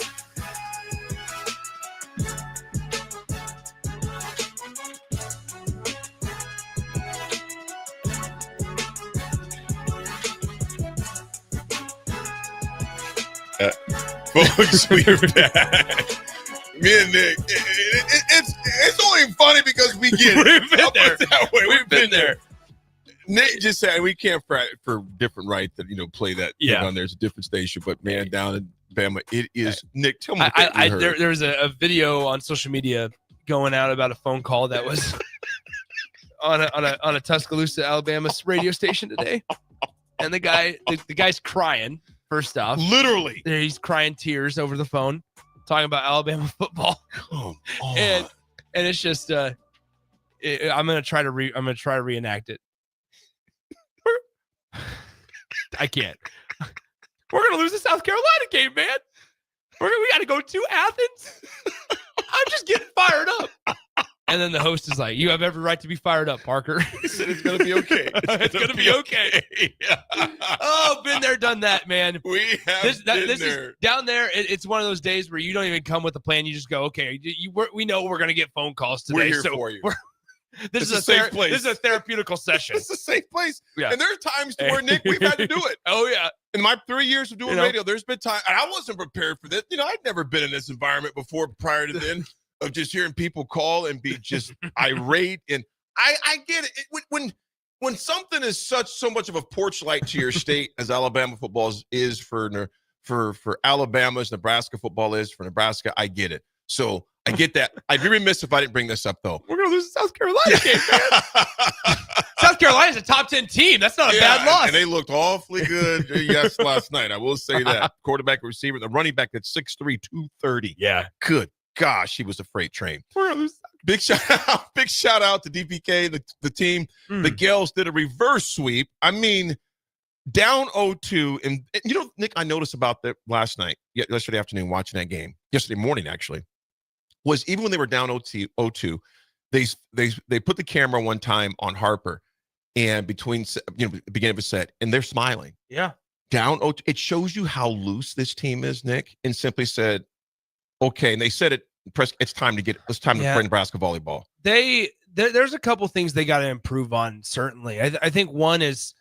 Folks, we're back. Me and Nick, it's only funny because we get it. We've been there. That way. We've been there. Nick just said we can't for different rights that play that thing on there. It's a different station, but man, down in Bama, it is. Nick, tell me what you heard. There was a video on social media going out about a phone call that was on a Tuscaloosa, Alabama radio station today, and the guy's crying. First off, literally, he's crying tears over the phone, talking about Alabama football. Come on. and it's just I'm gonna try to reenact it. I can't. We're gonna lose the South Carolina game, man. We got to go to Athens. I'm just getting fired up. And then the host is like, "You have every right to be fired up, Parker." He said it's gonna be okay. It's gonna be okay. Oh, been there, done that, man. We have this there. Is down there. It's one of those days where you don't even come with a plan. You just go, okay. We know we're gonna get phone calls today. We're here for you. This It's is a safe place. This is a therapeutical session. It's a safe place. Yeah. And there are times where, Nick, we've had to do it. Oh, yeah. In my 3 years of doing radio, there's been time, and I wasn't prepared for this. I'd never been in this environment before prior to then of just hearing people call and be just irate. And I get it. When something is so much of a porch light to your state as Alabama football is for Alabama, as Nebraska football is for Nebraska, I get it. So I get that. I'd be remiss if I didn't bring this up, though. We're going to lose the South Carolina game, man. South Carolina's a top 10 team. That's not a bad loss. And they looked awfully good, last night. I will say that. Quarterback, receiver, the running back at 6'3", 230. Yeah. Good gosh, he was a freight train. We're going to lose. Big shout out to DPK, the team. The Gales did a reverse sweep. I mean, down 0-2. And Nick, I noticed about that yesterday afternoon, watching that game, yesterday morning, actually, was even when they were down 0-2, they put the camera one time on Harper and between beginning of a set, and they're smiling. Yeah. Down 0-2. It shows you how loose this team is, Nick, and simply said, okay, and they said it's time to play Nebraska volleyball. There's a couple things they got to improve on, certainly. I think one is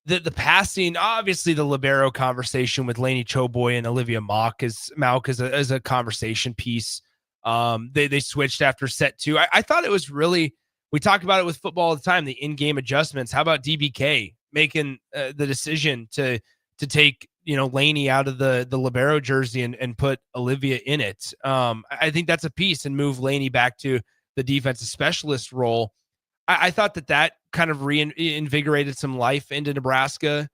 the passing. Obviously, the libero conversation with Lainey Choboy and Olivia Mouk is a conversation piece. They switched after set 2. I thought it was really, we talk about it with football all the time, the in-game adjustments. How about DBK making the decision to take Lainey out of the libero jersey and put Olivia in it? I think that's a piece, and move Lainey back to the defensive specialist role. I thought that kind of reinvigorated some life into Nebraska.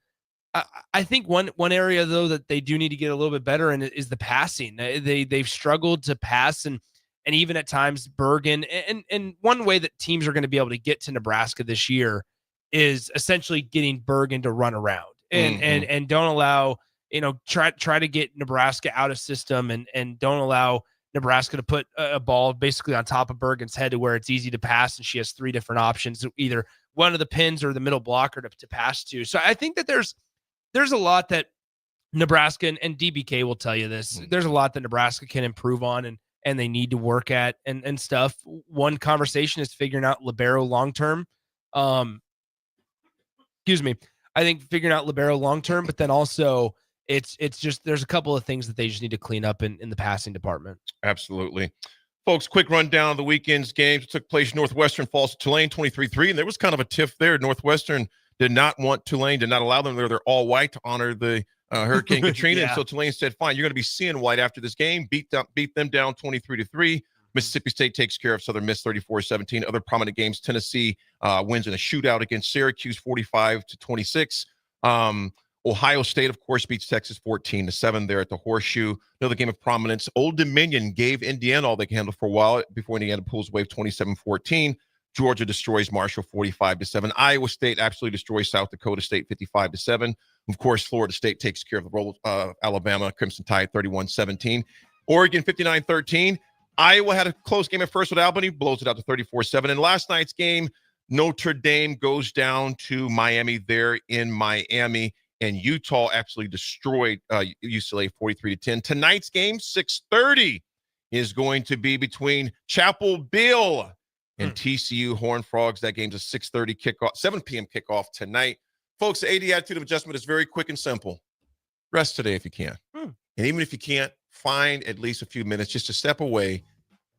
I think one area, though, that they do need to get a little bit better in is the passing. They've struggled to pass, and even at times Bergen. And one way that teams are going to be able to get to Nebraska this year is essentially getting Bergen to run around and don't allow, try to get Nebraska out of system and don't allow Nebraska to put a ball basically on top of Bergen's head to where it's easy to pass, and she has 3 different options, either one of the pins or the middle blocker to pass to. So I think that there's a lot that Nebraska and DBK will tell you this. There's a lot that Nebraska can improve on and they need to work at and stuff. One conversation is figuring out libero long-term. Excuse me. I think figuring out libero long-term, but then also it's just, there's a couple of things that they just need to clean up in the passing department. Absolutely. Folks, quick rundown of the weekend's games. It took place. Northwestern falls to Tulane 23-3, and there was kind of a tiff there. Northwestern did not want Tulane, did not allow them. They're all white to honor the Hurricane Katrina. Yeah. And so Tulane said, fine, you're going to be seeing white after this game. Beat them down 23-3. Mississippi State takes care of Southern Miss 34-17. Other prominent games, Tennessee wins in a shootout against Syracuse 45-26. Ohio State, of course, beats Texas 14-7 there at the Horseshoe. Another game of prominence. Old Dominion gave Indiana all they can handle for a while before Indiana pulls away 27-14. Georgia destroys Marshall 45-7. Iowa State absolutely destroys South Dakota State 55-7. Of course, Florida State takes care of the role of Alabama Crimson Tide 31-17. Oregon 59-13. Iowa had a close game at first with Albany, blows it out to 34-7. And last night's game, Notre Dame goes down to Miami there in Miami, and Utah absolutely destroyed UCLA 43-10. Tonight's game, 6:30, is going to be between Chapel Bill and TCU Horned Frogs. That game's a 6:30 kickoff, 7 p.m. kickoff tonight. Folks, the AD attitude of adjustment is very quick and simple. Rest today if you can. And even if you can't, find at least a few minutes just to step away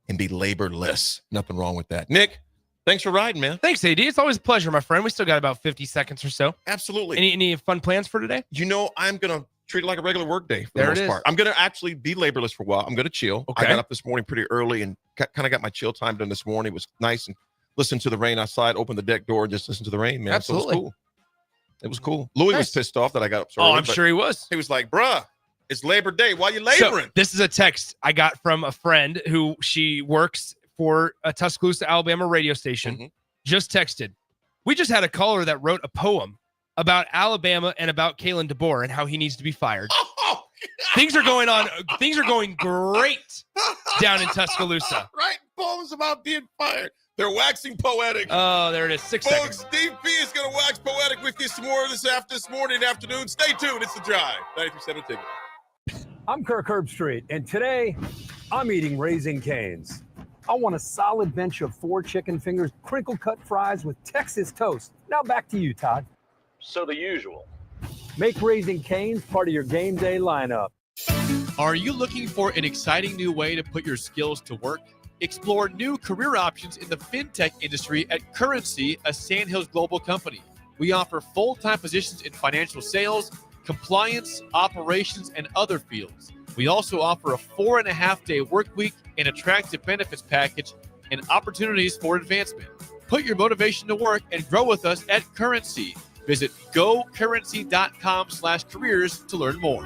and be labor-less. Nothing wrong with that. Nick, thanks for riding, man. Thanks, AD. It's always a pleasure, my friend. We still got about 50 seconds or so. Absolutely. Any fun plans for today? You know, I'm going to treat it like a regular work day for There the it most is. part. I'm going to actually be laborless for a while. I'm going to chill. Okay. I got up this morning pretty early and kind of got my chill time done this morning. It was nice and listened to the rain outside, opened the deck door, and just listened to the rain, man. Absolutely. So it was cool. Louis was pissed off that I got up so Oh, early, I'm but sure he was. He was like, bruh, it's Labor Day. Why you So, laboring? this is a text I got from a friend who she works for a Tuscaloosa, Alabama radio station. Just texted. We just had a caller that wrote a poem about Alabama and about Kalen DeBoer and how he needs to be fired. Things are going on. Things are going great down in Tuscaloosa. Right? Poems about being fired. They're waxing poetic. Oh, there it is. 6 Folks, seconds. DP is going to wax poetic with you some more this morning, afternoon. Stay tuned. It's The Drive. 93.7 Ticket. I'm Kirk Herbstreit, and today I'm eating Raising Cane's. I want a solid bench of 4 chicken fingers, crinkle cut fries with Texas toast. Now back to you, Todd. So the usual. Make Raising Cane's part of your game day lineup. Are you looking for an exciting new way to put your skills to work? Explore new career options in the fintech industry at Currency, a Sandhills Global company. We offer full-time positions in financial sales, compliance, operations, and other fields. We also offer a 4.5-day work week, an attractive benefits package, and opportunities for advancement. Put your motivation to work and grow with us at Currency. Visit gocurrency.com/careers to learn more.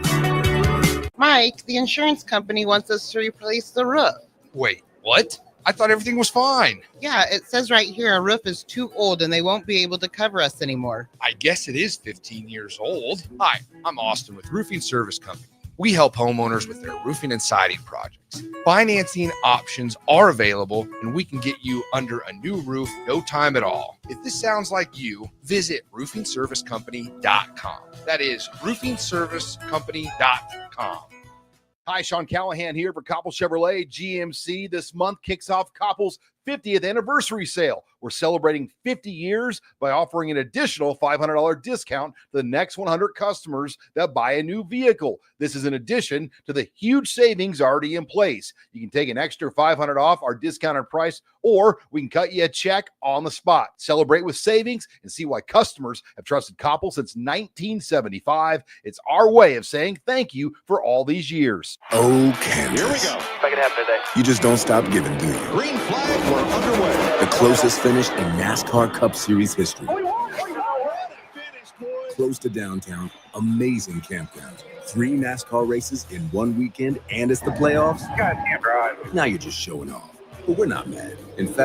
Mike, the insurance company wants us to replace the roof. Wait, what? I thought everything was fine. Yeah, it says right here our roof is too old and they won't be able to cover us anymore. I guess it is 15 years old. Hi, I'm Austin with Roofing Service Company. We help homeowners with their roofing and siding projects. Financing options are available, and we can get you under a new roof no time at all. If this sounds like you, visit roofingservicecompany.com. That is roofingservicecompany.com. Hi, Sean Callahan here for Koppel Chevrolet GMC. This month kicks off Koppel's 50th anniversary sale. We're celebrating 50 years by offering an additional $500 discount to the next 100 customers that buy a new vehicle. This is in addition to the huge savings already in place. You can take an extra $500 off our discounted price, or we can cut you a check on the spot. Celebrate with savings and see why customers have trusted Koppel since 1975. It's our way of saying thank you for all these years. Oh, Kansas. Here we go. Second half today. You just don't stop giving, do you? Green flag, we're underway. The closest finish in NASCAR Cup Series history. Close to downtown, amazing campgrounds, 3 NASCAR races in one weekend, and it's the playoffs. God damn right. Now you're just showing off. But we're not mad. In fact,